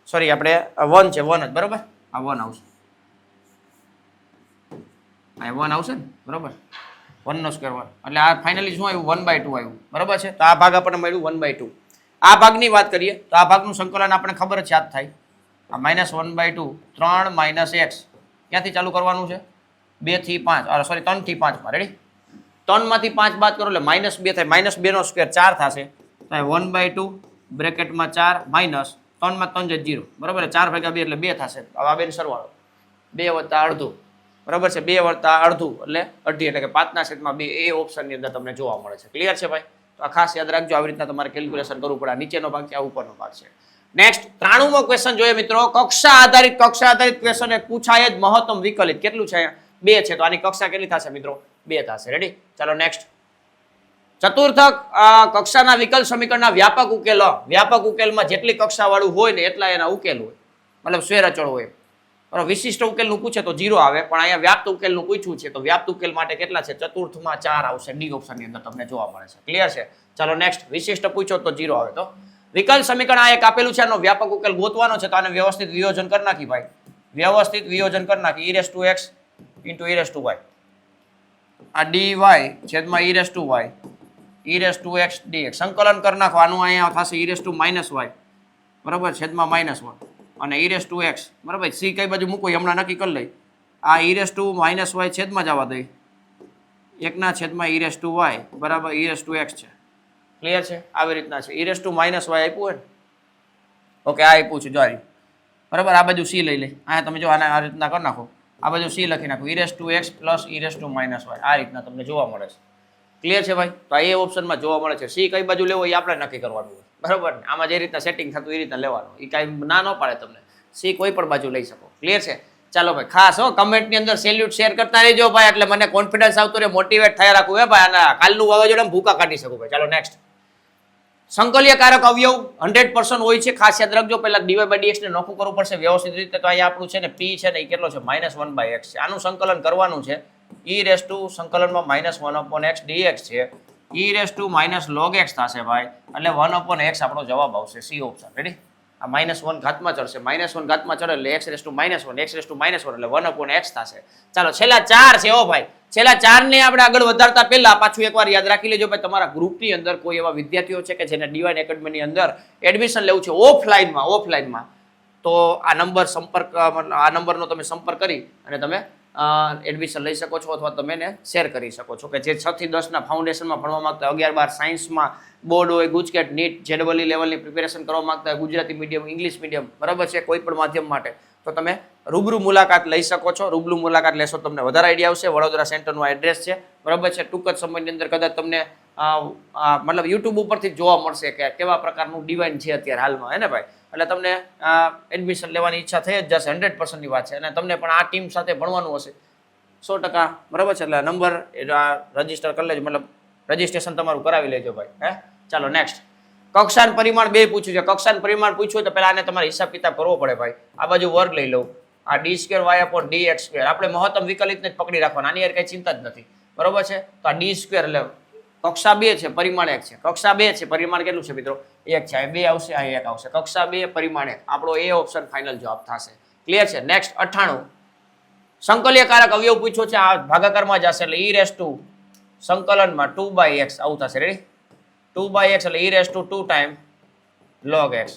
સોરી, આપણે 1 છે, 1 જ, બરાબર? આ 1 આવશે, આ 1 આવશે ને, બરાબર? 1 નો સ્ક્વેર 1 એટલે આ ફાઇનલી શું આવ્યું? 1/2 આવ્યું, બરાબર છે? તો આ ભાગ આપણને મળ્યું 1/2. આ ભાગની વાત કરીએ તો આ ભાગનું સંકલન આપણે ખબર જ યાદ થાય. આ -1/2 3 - x ક્યાંથી ચાલુ કરવાનું છે? 2 થી 5, સોરી 3 થી 5 માં. રેડી? 3 માંથી 5 બાદ કરો એટલે -2 થાય. -2 નો સ્ક્વેર 4 થશે, તો 1/2 બ્રેકેટમાં 4 માઇનસ 3 માં 3 જે 0, બરાબર? 4 ભાગ્યા 2 એટલે 2 થશે. હવે આ બેન સરવાળો 2 વત્તા અડધું, બરાબર છે? 2 વત્તા અડધું એટલે અડધી, એટલે કે 5/2 એ ઓપ્શનની અંદર તમને જોવા મળે છે. ક્લિયર છે ભાઈ? તો આ ખાસ યાદ રાખજો. આવી રીતના તમારે કેલ્ક્યુલેશન કરવું પડે. નીચેનો ભાગ છે, આ ઉપરનો ભાગ છે. નેક્સ્ટ 93મો ક્વેશ્ચન જોઈએ મિત્રો. કક્ષા આધારિત ક્વેશ્ચન એક પૂછાય જ મહત્તમ વિકલિત કેટલું છે? 2 છે. તો આની કક્ષા કેટલી થશે મિત્રો? 2 થશે. રેડી? ચાલો નેક્સ્ટ. ચતુર્થક કક્ષાના વિકલ સમીકરણના વ્યાપક ઉકેલ. વ્યાપક ઉકેલમાં જેટલી કક્ષા વાળું હોય ને એટલા એના ઉકેલ હોય, મતલબ સ્વેર અચળ હોય. બરાબર? વિશિષ્ટ ઉકેલનું પૂછે તો 0 આવે, પણ અહીંયા વ્યાપ્ત ઉકેલનું પૂછ્યું છે તો વ્યાપ્ત ઉકેલ માટે કેટલા છે? ચતુર્થમાં 4 આવશે. ડી ઓપ્શનની અંદર તમને જોવા મળે છે. ક્લિયર છે? ચાલો નેક્સ્ટ. વિશિષ્ટ પૂછો તો 0 આવે. તો વિકલ સમીકરણ આ એક આપેલું છે, આનો વ્યાપક ઉકેલ ગોતવાનો છે તો આને વ્યવસ્થિત વિયોજન કરી નાખી ભાઈ. વ્યવસ્થિત વિયોજન કરી નાખી. e⁻x * e⁻y, આ dy છેદમાં e⁻x dx. સંકલન કરી નાખો. આનું અહીંયા થશે e⁻y, બરાબર? છેદમાં -1 અને e⁻x, બરાબર? સી કઈ બાજુ મૂકો હમણાં નક્કી કરી લઈ. આ e⁻y છેદમાં જવા દઈ, 1/e⁻y બરાબર e⁻x છે. ક્લિયર છે? આવી રીતના છે. e⁻y આપ્યું હોય ને, ઓકે, આ આપ્યું છે જારી, બરાબર. આ બાજુ સી લઈ લે, અહીંયા તમે જો આને આ રીતના કરી નાખો, આ બાજુ સી લખી નાખો, e⁻x પ્લસ e⁻−y આ રીતના તમને જોવા મળે છે. ક્લિયર છે ભાઈ? તો એ ઓપ્શનમાં જોવા મળે છે. સી કઈ બાજુ લેવો એ આપણે નક્કી કરવાનું હોય, બરાબર ને? આમાં જે રીતના સેટિંગ થતું એ રીતના લેવાનું, એ કાંઈ ના ન પાડે તમને. સી કોઈ પણ બાજુ લઈ શકો. ક્લિયર છે? ચાલો ભાઈ, ખાસ હો કમેન્ટની અંદર સેલ્યુટ શેર કરતા રહેજો ભાઈ, એટલે મને કોન્ફિડન્સ આવતો રહે, મોટિવેટ થયા રાખવું હે ભાઈ, અને કાલનું વાવાઝોડા ભૂકા કાઢી શકું ભાઈ. ચાલો નેક્સ્ટ. સંકલ્યકારક અવયવ 100% હોય છે, ખાસ યાદ રાખજો. પહેલા dy/dx ને નોખું કરવું પડશે વ્યવસ્થિત રીતે. તો અહીંયા આપણું છે ને p છે ને એ કેટલો છે -1/x છે. આનું સંકલન કરવાનું છે. e સંકલનમાં -1/x dx છે, e log x થશે ભાઈ, એટલે 1/x આપણો જવાબ આવશે. C option. રેડી? આ -1 ઘાતમાં ચડશે, -1 ઘાતમાં ચડે એટલે x⁻⁻1 એટલે 1/x થશે. ચાલો છેલ્લા 4 છે હો ભાઈ. છેલ્લા 4 ને આપણે આગળ વધારતા પહેલા પાછું એકવાર યાદ રાખી લેજો ભાઈ, તમારા ગ્રુપની અંદર કોઈ એવા વિદ્યાર્થીઓ છે કે જેને ડિવાઇન એકેડમીની અંદર એડમિશન લેવું છે ઓફલાઈનમાં, તો આ નંબરનો તમે સંપર્ક કરી અને તમે એડમિશન લઈ શકો છો, અથવા તમે એને શેર કરી શકો છો. કે જે 6 થી 10 ના ફાઉન્ડેશનમાં ભણવા માંગતા હોય, 11-12 સાયન્સમાં બોર્ડ હોય, ગુજકેટ, નીટ, JEE લેવલની પ્રિપેરેશન કરવા માંગતા હોય, ગુજરાતી મીડિયમ, ઇંગ્લિશ મીડિયમ, બરાબર છે, કોઈ પણ માધ્યમ માટે, તો તમે રૂબરૂ મુલાકાત લઈ શકો છો. રૂબરૂ મુલાકાત લેશો તમને વધારે આઈડિયા આવશે. વડોદરા સેન્ટરનું એડ્રેસ છે, બરાબર છે. ટૂંક જ સમયની અંદર કદાચ તમને મતલબ યુટ્યુબ ઉપરથી જોવા મળશે કે કેવા પ્રકારનું ડિવાઇન છે અત્યારે હાલમાં, હે ને ભાઈ? એટલે તમને એડમિશન લેવાની ઈચ્છા થઈ જ જશે. 100%ની વાત છે. અને તમને પણ આ ટીમ સાથે ભણવાનું હશે 100%, બરાબર છે. એટલે નંબર રજીસ્ટર કરી લેજો, મતલબ રજીસ્ટ્રેશન તમારું કરાવી લેજો ભાઈ. હે, ચાલો નેક્સ્ટ. કક્ષાન પરિમાણ 2 પૂછ્યું છે. કક્ષાન પરિમાણ પૂછ્યું તો પહેલા આને તમારે હિસાબ કિતાબ કરવો પડે ભાઈ. આ બાજુ વર્ગ લઈ લઉં, આ d²y/dx². આપણે મહત્તમ વિકલિતને જ પકડી રાખવાના, આની યાર કઈ ચિંતા જ નથી, બરોબર છે. તો આ d² એટલે કક્ષા 2 છે, પરિમાણ 1 છે. કક્ષા 2 છે, પરિમાણ કેટલું છે મિત્રો? 1 છે. અહીં 2 આવશે, અહીં 1 આવશે. કક્ષા 2 પરિમાણ 1, આપણો એ ઓપ્શન ફાઇનલ જવાબ થશે. ક્લિયર છે? નેક્સ્ટ 98. સંકલ્યકારક અવયવ પૂછ્યો છે, આ ભાગાકારમાં જશે એટલે e સંકલનમાં 2/x આવું થશે. રેડી? 2/x એટલે e2 time log x,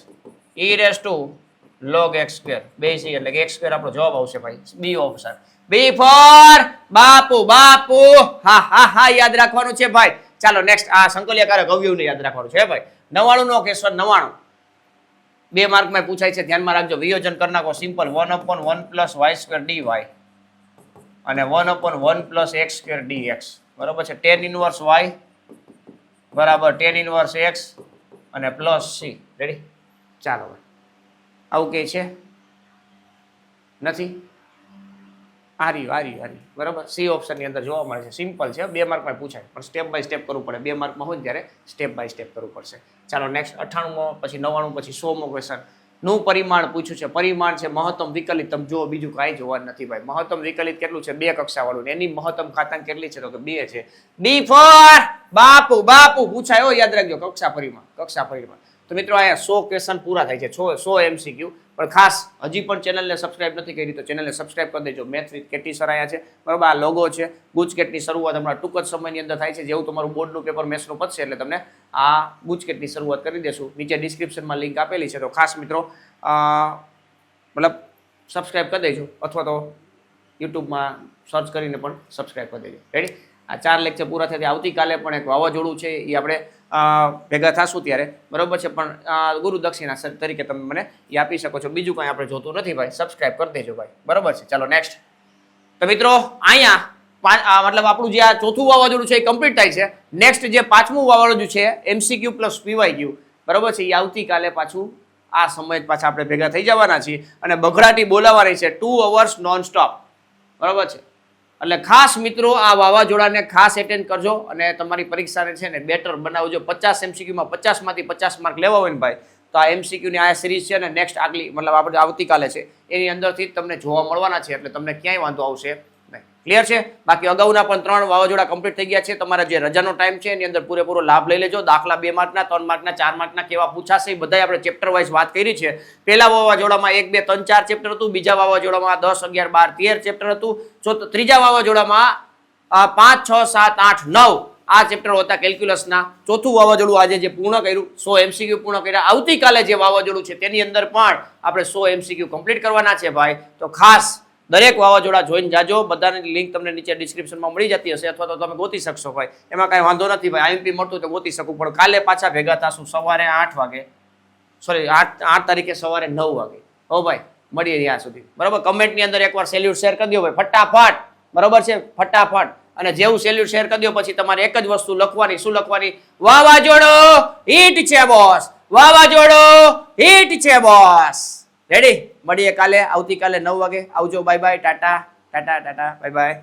log x², બે સી એટલે કે x² આપણો જવાબ આવશે ભાઈ. બી ઓપ્શન. બી ફોર બાપુ. હા યાદ રાખવાનું છે ભાઈ. ચાલો નેક્સ્ટ. આ સંકલ્યકારક અવયવને યાદ રાખવાનું છે ભાઈ. 99 નો ક્વેશ્ચન. 99 2 માર્કમાં પૂછાય છે, ધ્યાનમાં રાખજો. વિયોજન કરી નાખો સિમ્પલ. 1/1 + y² dy અને 1/1 + x² dx, બરાબર છે. tan ઇન્વર્સ y બરાબર tan ઇન્વર્સ x અને પ્લસ c. રેડી? ચાલો ભાઈ, આવું કે છે નથી? હારી બરાબર. સી ઓપ્શનની અંદર જોવા મળે છે. સિમ્પલ છે, 2 માર્કમાં પૂછાય, પણ સ્ટેપ બાય સ્ટેપ કરવું પડે. 2 માર્કમાં હોય ત્યારે સ્ટેપ બાય સ્ટેપ કરવું પડશે. ચાલો નેક્સ્ટ. 98 પછી 99 પછી 100મો ક્વેશ્ચન. નું પરિમાણ પૂછ્યું છે. પરિમાણ છે મહત્તમ વિકલિત. તમે જુઓ, બીજું કાંઈ જોવાનું નથી ભાઈ. મહત્તમ વિકલિત કેટલું છે? 2 કક્ષાવાળું. એની મહત્તમ ઘાતાંક કેટલી છે? તો કે 2 છે. ડી ફોર બાપુ પૂછાય હો, યાદ રાખજો. કક્ષા પરિમાણ. તો મિત્રો અહીંયા 100 ક્વેશ્ચન પૂરા થાય છે, 100 MCQ. પણ ખાસ હજી પણ ચેનલને સબસ્ક્રાઇબ નથી કરી તો ચેનલને સબસ્ક્રાઇબ કરી દેજો. મેથ્સ વિથ કેટી સર અહીંયા છે, બરાબર. આ લોગો છે. ગુજકેટની શરૂઆત હમણાં ટૂંક જ સમયની અંદર થાય છે. જેવું તમારું બોર્ડનું પેપર મેથ્સનું પતશે એટલે તમને આ ગુજકેટની શરૂઆત કરી દેશું. નીચે ડિસ્ક્રિપ્શનમાં લિંક આપેલી છે, તો ખાસ મિત્રો મતલબ સબસ્ક્રાઇબ કરી દેજો, અથવા તો યુટ્યુબમાં સર્ચ કરીને પણ સબસ્ક્રાઇબ કરી દેજો. રેડી? આ 4 લેક્ચર પૂરા થયા. આવતીકાલે પણ એક વાવાઝોડું છે, એ આપણે ભેગા થશું ત્યારે, બરોબર છે. પણ ગુરુ દક્ષિણા તરીકે તમે મને એ આપી શકો છો. બીજું કંઈ આપણે જોતું નથી ભાઈ. સબસ્ક્રાઇબ કરી દેજો ભાઈ, બરોબર છે. ચાલો નેક્સ્ટ. તો મિત્રો અહીંયા મતલબ આપણું જે આ ચોથું વાવાઝોડું છે એ કમ્પ્લીટ થાય છે. નેક્સ્ટ જે 5મું વાવાઝોડું છે MCQ + PYQ, બરોબર છે, એ આવતીકાલે પાછું આ સમય પાછા આપણે ભેગા થઈ જવાના છીએ અને બઘડાટી બોલાવવાની છે 2 અવર્સ નોન સ્ટોપ, બરોબર છે. એટલે ખાસ મિત્રો આ વાવાઝોડાને ખાસ એટેન્ડ કરજો અને તમારી પરીક્ષાને છે ને બેટર બનાવજો. 50 MCQમાં 50 માંથી 50 માર્ક લેવા હોય ને ભાઈ, તો આ MCQની આ સિરીઝ છે ને નેક્સ્ટ આગલી મતલબ આપણે આવતીકાલે છે એની અંદરથી જ તમને જોવા મળવાના છે. એટલે તમને ક્યાંય વાંધો આવશે નહીં. ક્લિયર છે? બાકી અગાઉના પણ 3 વાવાઝોડા કમ્પ્લીટ થઈ ગયા છે. તમારા જે રજાનો ટાઈમ છે એની અંદર પૂરેપૂરો લાભ લઈ લેજો. દાખલા 2 માર્કના, 3 માર્કના, 4 માર્કના કેવા પૂછાશે એ બધા આપણે ચેપ્ટર વાઇઝ વાત કરી છે. પહેલા વાવાઝોડામાં 1, 2, 3, 4 ચેપ્ટર હતું. બીજા વાવાઝોડામાં 10, 11, 12, 13 ચેપ્ટર હતું. ત્રીજા વાવાઝોડામાં 5, 6, 7, 8, 9 આ ચેપ્ટર હતા કેલ્ક્યુલસના. ચોથું વાવાઝોડું આજે જે પૂર્ણ કર્યું, 100 MCQ પૂર્ણ કર્યા. આવતીકાલે જે વાવાઝોડું છે તેની અંદર પણ આપણે 100 MCQ કમ્પ્લીટ કરવાના છે ભાઈ. તો ખાસ દરેક વાવાઝોડા જોઈને જાજો. બધાની લિંક તમને નીચે ડિસ્ક્રિપ્શનમાં મળી જતી હશે, અથવા તો તમે ગોતી શકશો ભાઈ. એમાં કાંઈ વાંધો નથી ભાઈ. IMP મળતું તો ગોતી શકું, પણ કાલે પાછા ભેગા થશું સવારે 8 વાગે, સોરી 8 તારીખે સવારે 9 વાગે. હો ભાઈ, મળીએ ત્યાં સુધી. બરાબર, કમેન્ટની અંદર એકવાર સેલ્યુટ શેર કરી દો ભાઈ ફટાફટ. બરાબર છે, ફટાફટ. અને જેવું સેલ્યુટ શેર કરી દો પછી તમારે એક જ વસ્તુ લખવાની. શું લખવાની? વાવાઝોડો હિટ છે બોસ, વાવાઝોડો હિટ છે બોસ. રેડી? મળીએ કાલે, આવતીકાલે 9 વાગે. આવજો. Bye bye, Tata Tata Tata, bye bye.